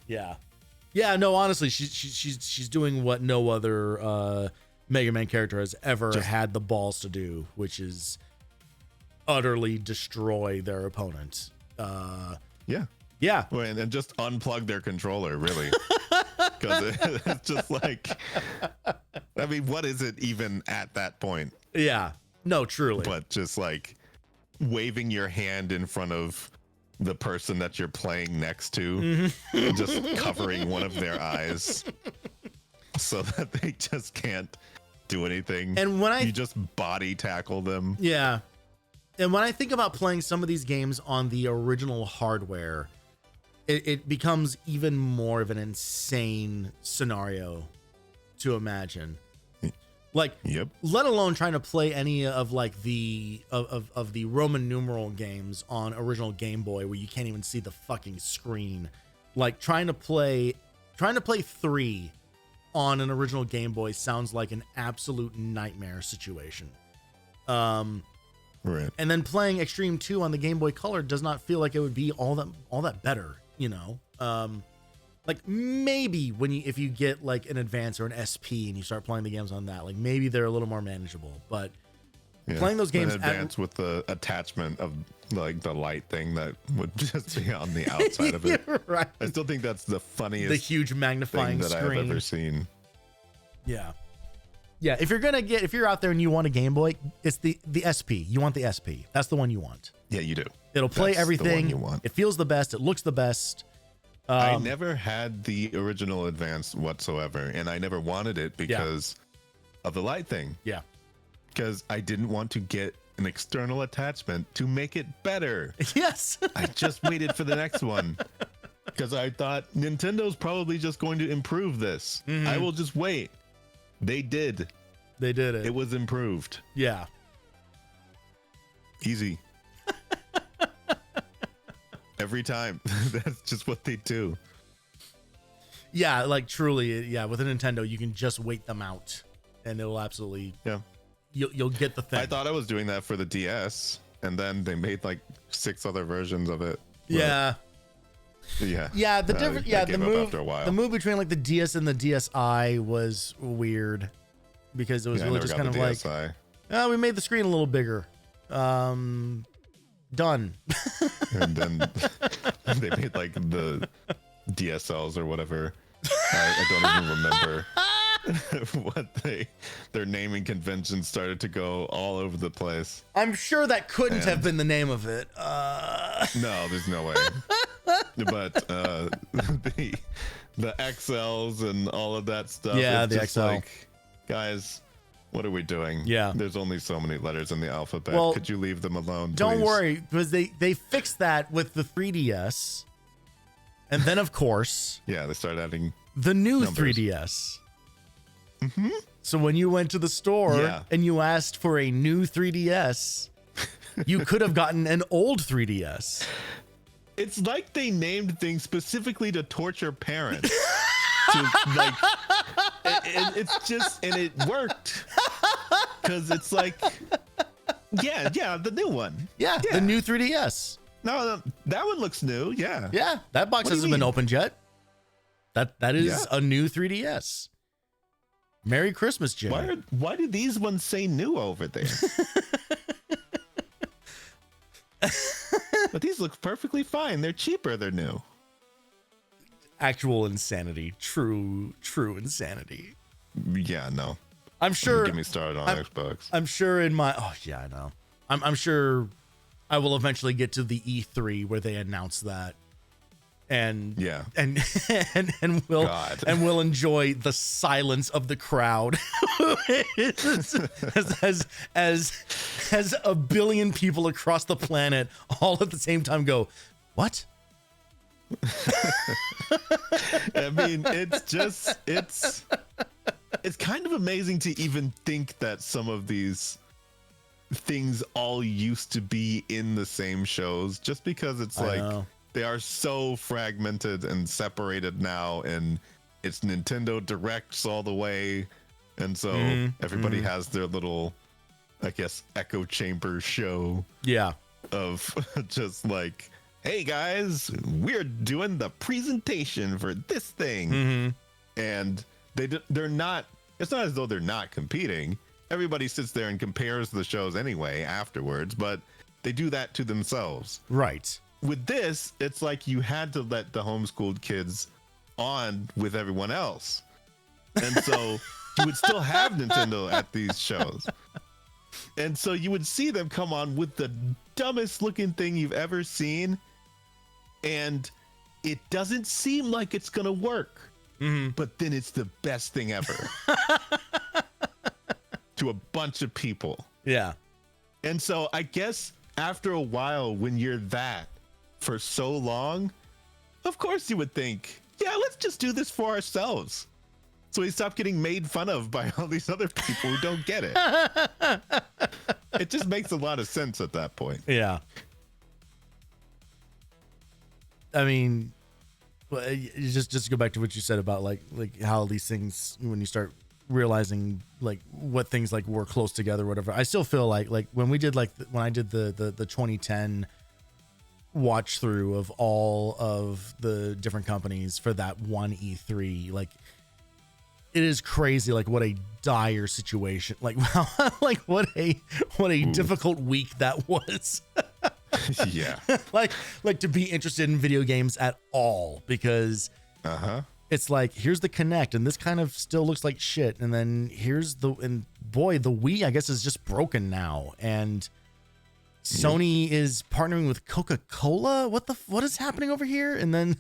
Yeah, no, honestly, she's doing what no other Mega Man character has ever had the balls to do, which is utterly destroy their opponent. Yeah. Well, and just unplug their controller, really. Because it's just like, I mean, what is it even at that point? Yeah, no, truly. But just like waving your hand in front of the person that you're playing next to, and just covering one of their eyes so that they just can't do anything. And when you just body tackle them. Yeah. And when I think about playing some of these games on the original hardware, it becomes even more of an insane scenario to imagine. Like, let alone trying to play any of like the of the Roman numeral games on original Game Boy where you can't even see the fucking screen. Like trying to play 3 on an original Game Boy sounds like an absolute nightmare situation. Right. And then playing Extreme 2 on the Game Boy Color does not feel like it would be all that better, you know. Like maybe if you get like an Advance or an SP and you start playing the games on that, like maybe they're a little more manageable. But playing those games in Advance with the attachment of like the light thing that would just be on the outside of it. Right. I still think that's the funniest, the huge magnifying thing that screen I've ever seen. Yeah. Yeah, if you're out there and you want a Game Boy, it's the SP. You want the SP. That's the one you want. Yeah, you do. It'll play That's everything. the one you want. It feels the best. It looks the best. I never had the original Advance whatsoever, and I never wanted it because of the light thing. Yeah. Because I didn't want to get an external attachment to make it better. Yes. I just waited for the next one because I thought Nintendo's probably just going to improve this. I will just wait. They did. They did it. It was improved. Yeah. Easy. Every time. That's just what they do. Yeah, like truly, yeah, with a Nintendo, you can just wait them out and it'll absolutely you'll get the thing. I thought I was doing that for the DS, and then they made like 6 other versions of it. Yeah. Yeah. The different I gave up after a while. The move between like the DS and the DSi was weird because it was really just kind of like, oh, we made the screen a little bigger. Done. And then they made like the DSLs or whatever. I don't even remember what their naming conventions started to go all over the place. I'm sure that couldn't have been the name of it. No, there's no way. But the XLs and all of that stuff. Yeah, it's the just XL. like, guys, what are we doing? Yeah. There's only so many letters in the alphabet. Well, could you leave them alone, Don't please? worry, because they fixed that with the 3DS. And then, of course, Yeah, they started adding the new numbers. 3DS. So when you went to the store and you asked for a new 3DS, you could have gotten an old 3DS. It's like they named things specifically to torture parents. Like, it's just, and it worked. Because it's like, the new one. Yeah, the new 3DS. No, that one looks new. Yeah. Yeah, that box What do you hasn't been mean? opened yet. That is a new 3DS. Merry Christmas, Jim. Why do these ones say new over there? But these look perfectly fine. They're cheaper. They're new. Actual insanity. True insanity. Yeah, no. I'm sure. Get me started on Xbox. I'm sure in my. Oh yeah, I know. I'm sure I will eventually get to the E3 where they announce that, and and we'll enjoy the silence of the crowd as a billion people across the planet all at the same time go, what? I mean, it's kind of amazing to even think that some of these things all used to be in the same shows, just because it's like they are so fragmented and separated now, and it's Nintendo Directs all the way, and so everybody has their little, I guess, echo chamber show of just like, hey guys, we're doing the presentation for this thing. And they're not, it's not as though they're not competing. Everybody sits there and compares the shows anyway afterwards, but they do that to themselves. Right. With this, it's like you had to let the homeschooled kids on with everyone else. And so you would still have Nintendo at these shows. And so you would see them come on with the dumbest looking thing you've ever seen. And it doesn't seem like it's going to work. But then it's the best thing ever. To a bunch of people. Yeah. And so I guess after a while, when you're that for so long, of course you would think, yeah, let's just do this for ourselves. So we stop getting made fun of by all these other people who don't get it. It just makes a lot of sense at that point. Yeah. I mean, just to go back to what you said about like how these things, when you start realizing like what things like were close together, or whatever. I still feel like when we did when I did the 2010 watch through of all of the different companies for that one E3, like it is crazy, like what a dire situation, like like what a difficult week that was. Yeah. like to be interested in video games at all, because it's like, here's the Kinect and this kind of still looks like shit, and then here's the Wii I guess is just broken now, and Sony is partnering with Coca-Cola. What is happening over here? And then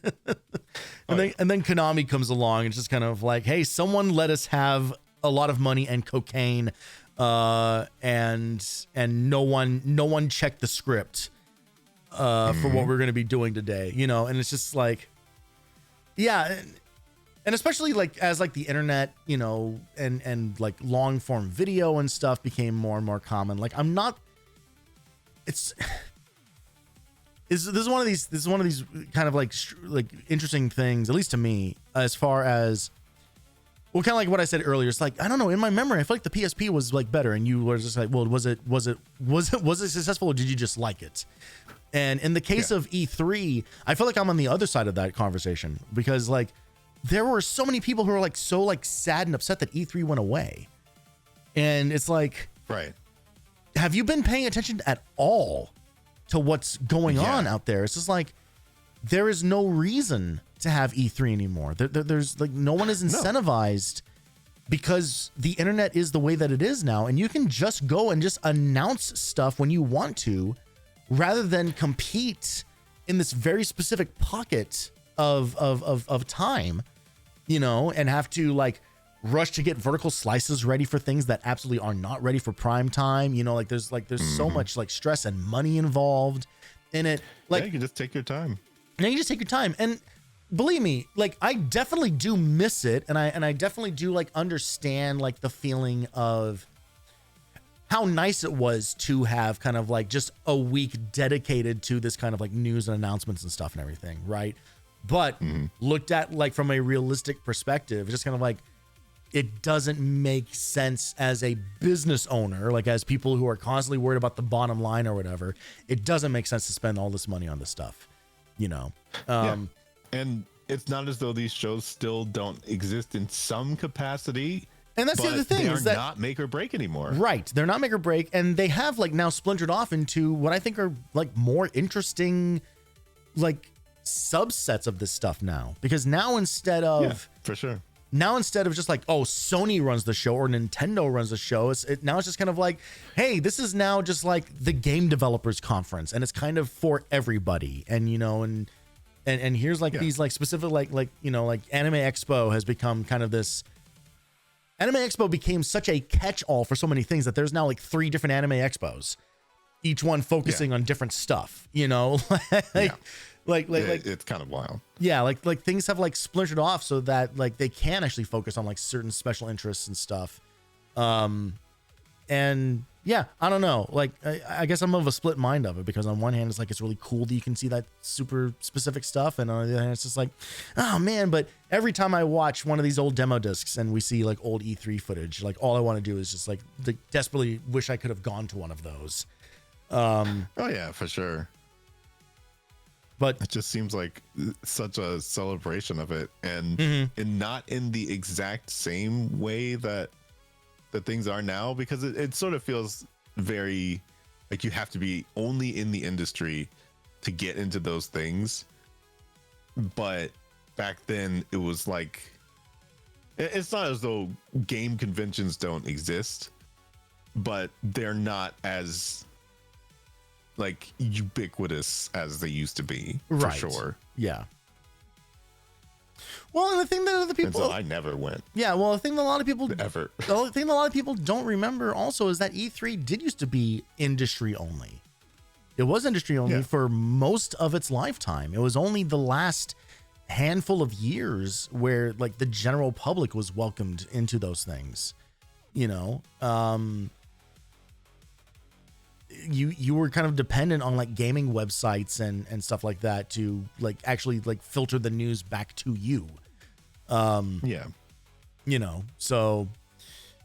and then Konami comes along and it's just kind of like, hey, someone let us have a lot of money and cocaine, and no one checked the script for what we're going to be doing today, you know. And it's just like, yeah, and especially like as like the internet, you know, and like long form video and stuff became more and more common. Like this is one of these kind of like interesting things, at least to me, as far as, well, kind of like what I said earlier. It's like, I don't know, in my memory, I feel like the PSP was like better, and you were just like, well, was it successful, or did you just like it? And in the case of E3, I feel like I'm on the other side of that conversation, because like there were so many people who were like so like sad and upset that E3 went away, and it's like, right. Have you been paying attention at all to what's going on out there? It's just like, there is no reason to have E3 anymore. There's like, no one is incentivized, because the internet is the way that it is now, and you can just go and just announce stuff when you want to, rather than compete in this very specific pocket of time, you know, and have to like rush to get vertical slices ready for things that absolutely are not ready for prime time. You know, like there's so much like stress and money involved in it. Like, you can just take your time. Now you just take your time. And believe me, like I definitely do miss it. And I definitely do like understand like the feeling of how nice it was to have kind of like just a week dedicated to this kind of like news and announcements and stuff and everything. Right. But looked at like from a realistic perspective, just kind of like, it doesn't make sense as a business owner, like as people who are constantly worried about the bottom line or whatever. It doesn't make sense to spend all this money on this stuff, you know? And it's not as though these shows still don't exist in some capacity. And that's the other thing, they is are that not make or break anymore. Right. They're not make or break. And they have like now splintered off into what I think are like more interesting, like subsets of this stuff now, because now instead of, for sure. Now, instead of just like, oh, Sony runs the show or Nintendo runs the show, now it's just kind of like, hey, this is now just like the game developers conference, and it's kind of for everybody. And, you know, and here's like these like specific, like, you know, like Anime Expo has become kind of this, Anime Expo became such a catch-all for so many things that there's now like 3 different Anime Expos, each one focusing on different stuff, you know, like it's kind of wild. Yeah, like things have like splintered off so that like they can actually focus on like certain special interests and stuff. And yeah, I don't know. Like I guess I'm of a split mind of it, because on one hand it's like it's really cool that you can see that super specific stuff, and on the other hand it's just like, oh man, but every time I watch one of these old demo discs and we see like old E3 footage, like all I want to do is just like desperately wish I could have gone to one of those. Oh yeah, for sure. But it just seems like such a celebration of it, and not in the exact same way that things are now, because it sort of feels very like you have to be only in the industry to get into those things. But back then it was like, it's not as though game conventions don't exist, but they're not as like ubiquitous as they used to be, for sure. Yeah. Well, and the thing that other people, and so I never went. Yeah, well, the thing that a lot of people ever, the thing that a lot of people don't remember also is that E3 did used to be industry only. It was industry only for most of its lifetime. It was only the last handful of years where like the general public was welcomed into those things. You know, you were kind of dependent on like gaming websites and stuff like that to like actually like filter the news back to you. You know, so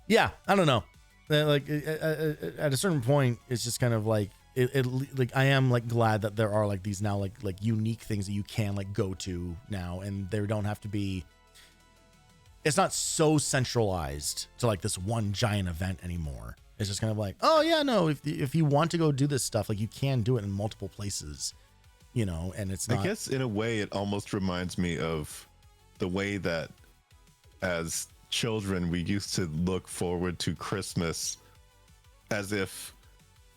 Yeah, I don't know. Like at a certain point, it's just kind of like like I am like glad that there are like these now like unique things that you can like go to now, and they don't have to be. It's not so centralized to like this one giant event anymore. It's just kind of like, oh yeah, no, if you want to go do this stuff, like you can do it in multiple places, you know, and it's not. I guess in a way, it almost reminds me of the way that as children we used to look forward to Christmas as if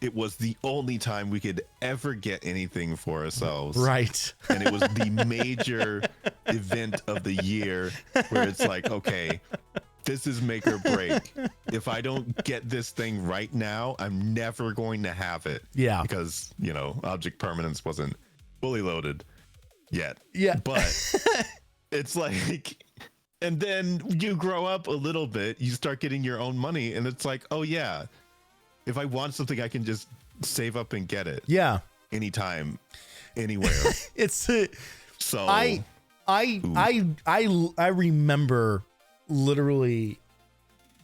it was the only time we could ever get anything for ourselves. Right. And it was the major event of the year where it's like, okay, this is make or break. If I don't get this thing right now, I'm never going to have it. Yeah. Because, you know, object permanence wasn't fully loaded yet. Yeah. But it's like, and then you grow up a little bit, you start getting your own money, and it's like, oh yeah, if I want something, I can just save up and get it. Yeah. Anytime, anywhere. It's so I remember literally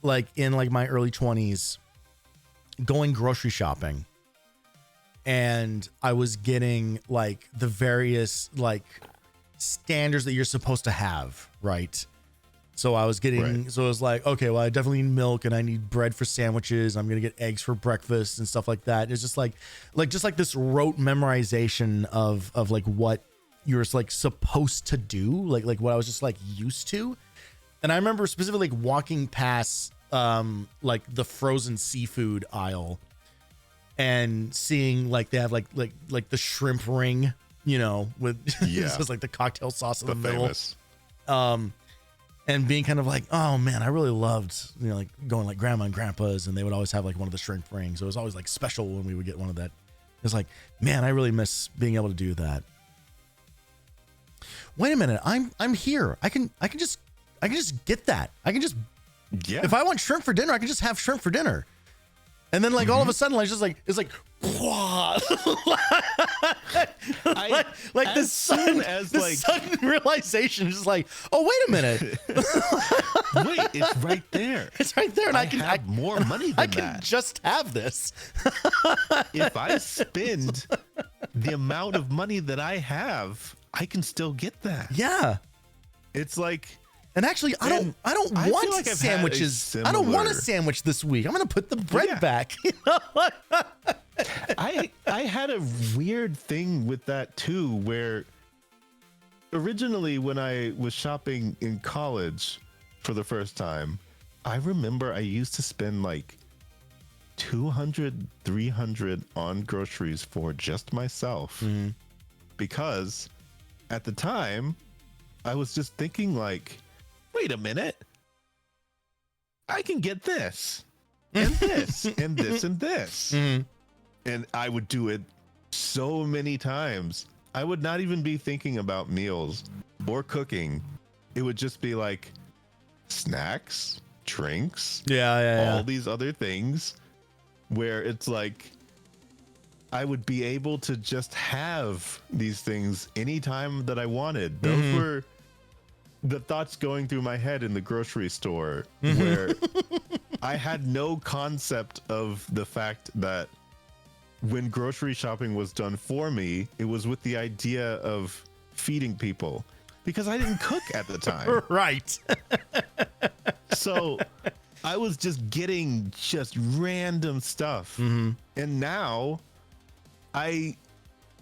like in like my early 20s going grocery shopping, and I was getting like the various like standards that you're supposed to have, right? So I was getting, so it was like, okay, well, I definitely need milk and I need bread for sandwiches. I'm going to get eggs for breakfast and stuff like that. It's just like this rote memorization of like what you're like supposed to do, like what I was just like used to. And I remember specifically like walking past like the frozen seafood aisle and seeing like they have like the shrimp ring, you know, with this is like the cocktail sauce in the middle. Famous. And being kind of like, oh man, I really loved, you know, like going like grandma and grandpa's, and they would always have like one of the shrimp rings. It was always like special when we would get one of that. It's like, man, I really miss being able to do that. Wait a minute, I'm here. I can just get that. I can just, if I want shrimp for dinner, I can just have shrimp for dinner. And then like all of a sudden, like it's like like this sudden realization is just like, oh wait a minute, wait, it's right there. It's right there, and I can have more money than I can that. just have this. If I spend the amount of money that I have, I can still get that. Yeah, it's like. And actually, I don't want like sandwiches. I don't want a sandwich this week. I'm gonna put the bread back. You know? I had a weird thing with that too, where originally when I was shopping in college for the first time, I remember I used to spend like $200, $300 on groceries for just myself, because at the time I was just thinking like, wait a minute, I can get this and this and this and this. And I would do it so many times. I would not even be thinking about meals or cooking. It would just be like snacks, drinks, all these other things, where it's like I would be able to just have these things anytime that I wanted. Those were the thoughts going through my head in the grocery store, where I had no concept of the fact that when grocery shopping was done for me, it was with the idea of feeding people, because I didn't cook at the time. Right. So I was just getting just random stuff. And now I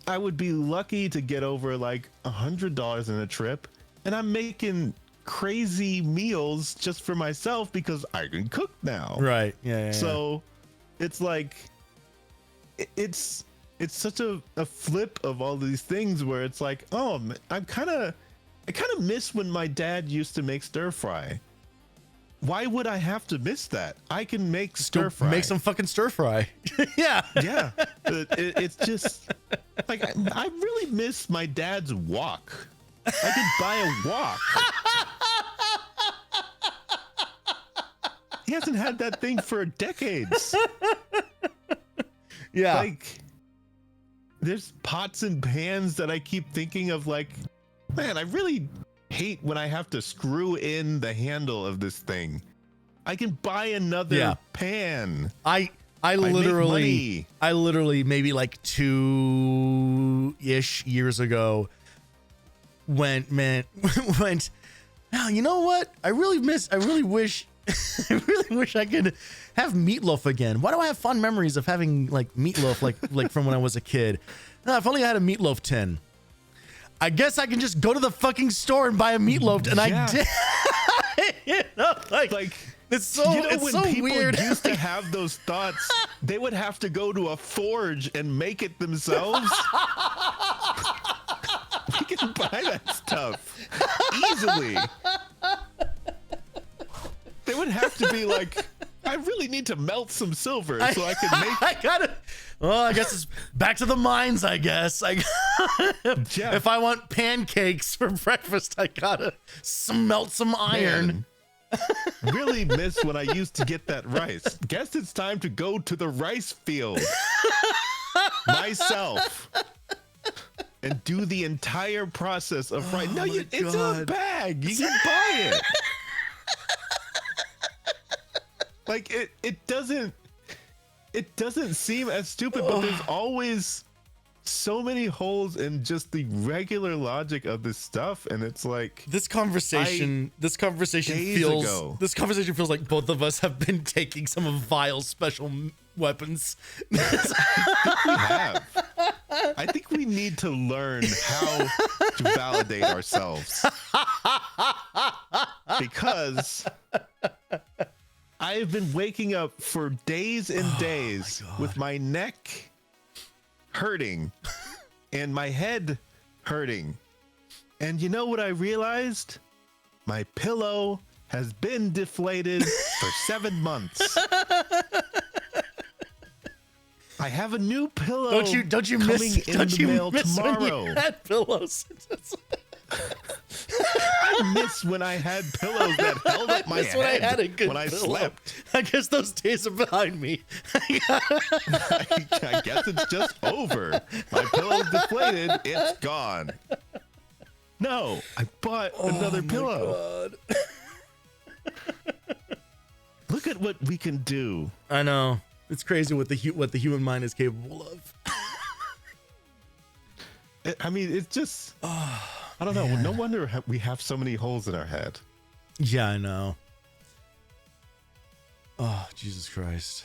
would be lucky to get over like $100 in a trip, and I'm making crazy meals just for myself because I can cook now. Right. Yeah. So it's like, it's such a flip of all these things where it's like, oh, I kind of miss when my dad used to make stir fry. Why would I have to miss that? I can make stir fry. Make some fucking stir fry. Yeah. It's just like, I really miss my dad's wok. I could buy a wok. He hasn't had that thing for decades. Yeah. Like, there's pots and pans that I keep thinking of like, man, I really hate when I have to screw in the handle of this thing. I can buy another pan. I literally maybe like 2-ish years ago went, now you know what? I really wish I could have meatloaf again. Why do I have fond memories of having like meatloaf like from when I was a kid? No, if only I had a meatloaf tin. I guess I can just go to the fucking store and buy a meatloaf, and I did. You know, like it's so, you know, it's when so people weird. used to have those thoughts, they would have to go to a forge and make it themselves. We can buy that stuff easily. They would have to be like, I really need to melt some silver so I can make. I gotta. Well, I guess it's back to the mines. I guess if I want pancakes for breakfast, I gotta melt some iron. Man, really miss when I used to get that rice. Guess it's time to go to the rice field myself and do the entire process of rice. No, it's a bag. You can buy it. Like it doesn't seem as stupid, but there's always so many holes in just the regular logic of this stuff, and it's like this conversation feels like both of us have been taking some of Vile's special weapons. I think we need to learn how to validate ourselves, because I've been waking up for days and days with my neck hurting and my head hurting. And you know what I realized? My pillow has been deflated for 7 months. I have a new pillow. Don't you miss when you had pillows? I miss when I had pillows that held up my head when I slept. I guess those days are behind me. I guess it's just over. My pillow's deflated. It's gone. No, I bought another pillow. God. Look at what we can do. I know. It's crazy what the human mind is capable of. I mean, it's just... I don't know. No wonder we have so many holes in our head. Yeah, I know. Oh, Jesus Christ.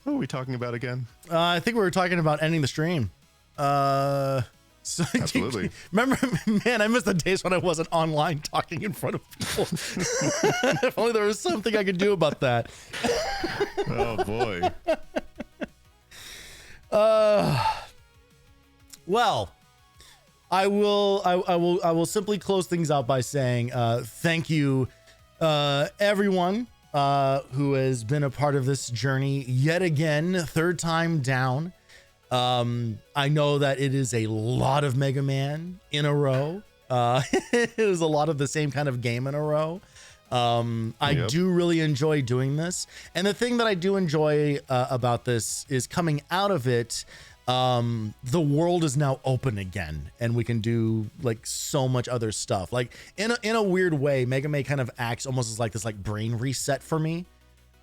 What are we talking about again? I think we were talking about ending the stream. Absolutely. Remember, man, I miss the days when I wasn't online talking in front of people. If only there was something I could do about that. Oh, boy. Well, I will simply close things out by saying thank you, everyone who has been a part of this journey yet again, third time down. I know that it is a lot of Mega Man in a row. It is a lot of the same kind of game in a row. I do really enjoy doing this. And the thing that I do enjoy about this is coming out of it, the world is now open again, and we can do like so much other stuff. Like in a weird way, Mega Man kind of acts almost as like this like brain reset for me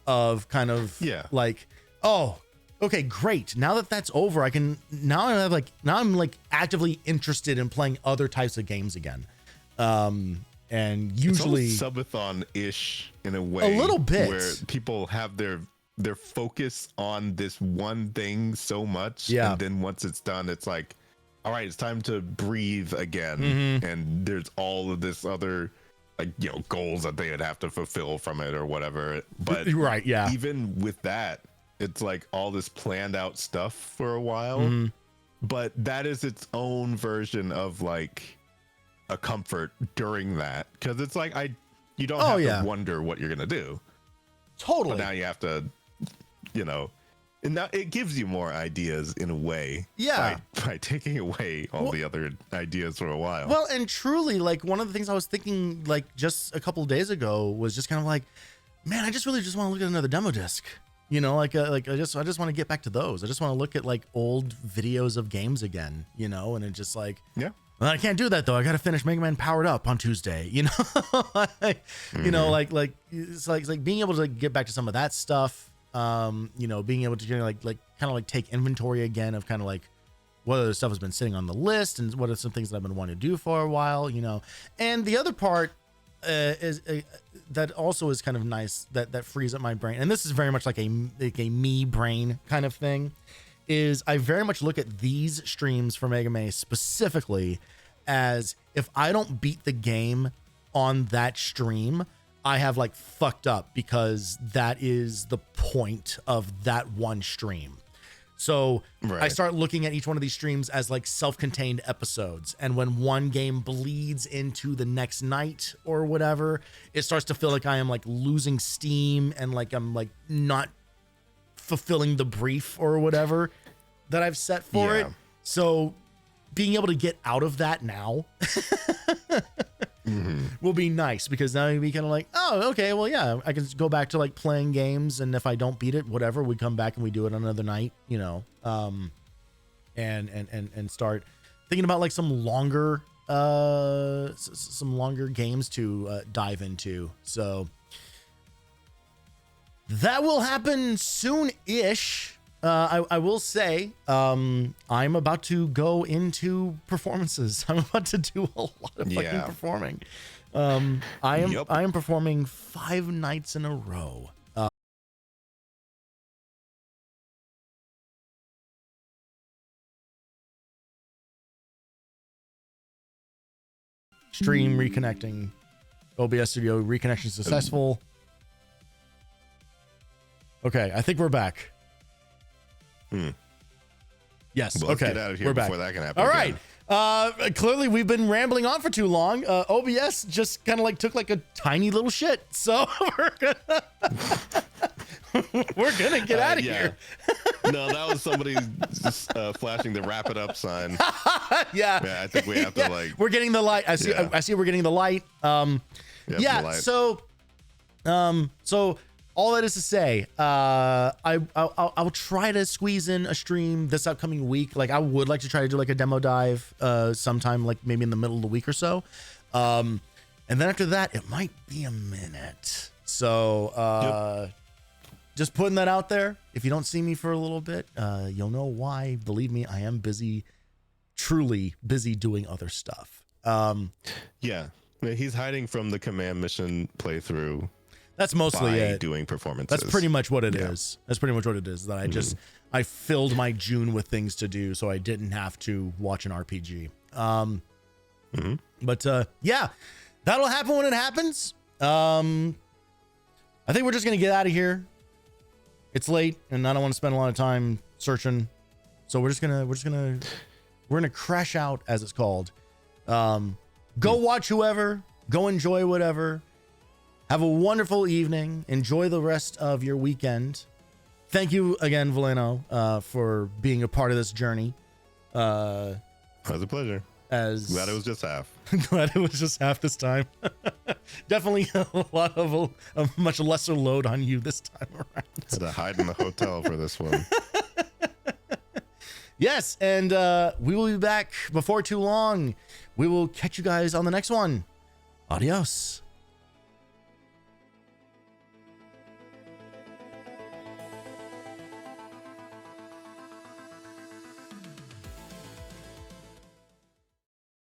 of kind of like, oh, okay, great. Now that that's over, now I'm like actively interested in playing other types of games again. And usually it's subathon-ish in a way, a little bit, where people have their focus on this one thing so much, and then once it's done, it's like, all right, it's time to breathe again. And there's all of this other, like, you know, goals that they would have to fulfill from it or whatever. But even with that, it's like all this planned out stuff for a while. But that is its own version of like a comfort during that, because it's like you don't have to wonder what you're gonna do. Totally. But now you have to, you know, and now it gives you more ideas in a way. By taking away all the other ideas for a while. Well, and truly, like, one of the things I was thinking like just a couple of days ago was just kind of like, man, I just really just want to look at another demo disc. You know, like I just want to get back to those. I just want to look at like old videos of games again, you know, and it just like, Well, I can't do that though. I got to finish Mega Man Powered Up on Tuesday. You know, you know, like it's like being able to get back to some of that stuff. You know, being able to kind of take inventory again of kind of like what other stuff has been sitting on the list and what are some things that I've been wanting to do for a while. You know, and the other part is that also is kind of nice that frees up my brain. And this is very much like a me brain kind of thing. Is I very much look at these streams for Mega Man specifically as if I don't beat the game on that stream, I have like fucked up, because that is the point of that one stream. So I start looking at each one of these streams as like self-contained episodes. And when one game bleeds into the next night or whatever, it starts to feel like I am like losing steam and like I'm like not fulfilling the brief or whatever that I've set for it. So being able to get out of that now will be nice, because now you'll be kind of like, oh, okay, well, yeah, I can go back to like playing games, and if I don't beat it, whatever, we come back and we do it another night, you know, and start thinking about like some longer games to dive into. So that will happen soon-ish. I will say, I'm about to go into performances. I'm about to do a lot of fucking performing. I am performing 5 nights in a row. Stream reconnecting. OBS Studio reconnection successful. Okay, I think we're back. Yes. Well, let's okay. get out of here We're before back. that can happen. All again. right. Clearly we've been rambling on for too long. OBS just kind of like took like a tiny little shit. So we're gonna get out of here. No, that was somebody just flashing the wrap it up sign. Yeah. I think we have to like. We're getting the light. I see. We're getting the light. The light. So all that is to say, I'll try to squeeze in a stream this upcoming week. Like I would like to try to do like a demo dive sometime, like maybe in the middle of the week or so. And then after that, it might be a minute. So just putting that out there. If you don't see me for a little bit, you'll know why. Believe me, I am busy, truly busy doing other stuff. Yeah, he's hiding from the command mission playthrough. That's mostly it. Doing performances. That's pretty much what it is. That's pretty much what it is. That I filled my June with things to do, so I didn't have to watch an RPG. But yeah, that'll happen when it happens. I think we're just gonna get out of here. It's late, and I don't want to spend a lot of time searching, so we're gonna crash out, as it's called. Go watch whoever. Go enjoy whatever. Have a wonderful evening. Enjoy the rest of your weekend. Thank you again, Valeno, for being a part of this journey. It was a pleasure. Glad it was just half. Glad it was just half this time. Definitely a lot of a much lesser load on you this time around. Had to hide in the hotel for this one. Yes, and we will be back before too long. We will catch you guys on the next one. Adios.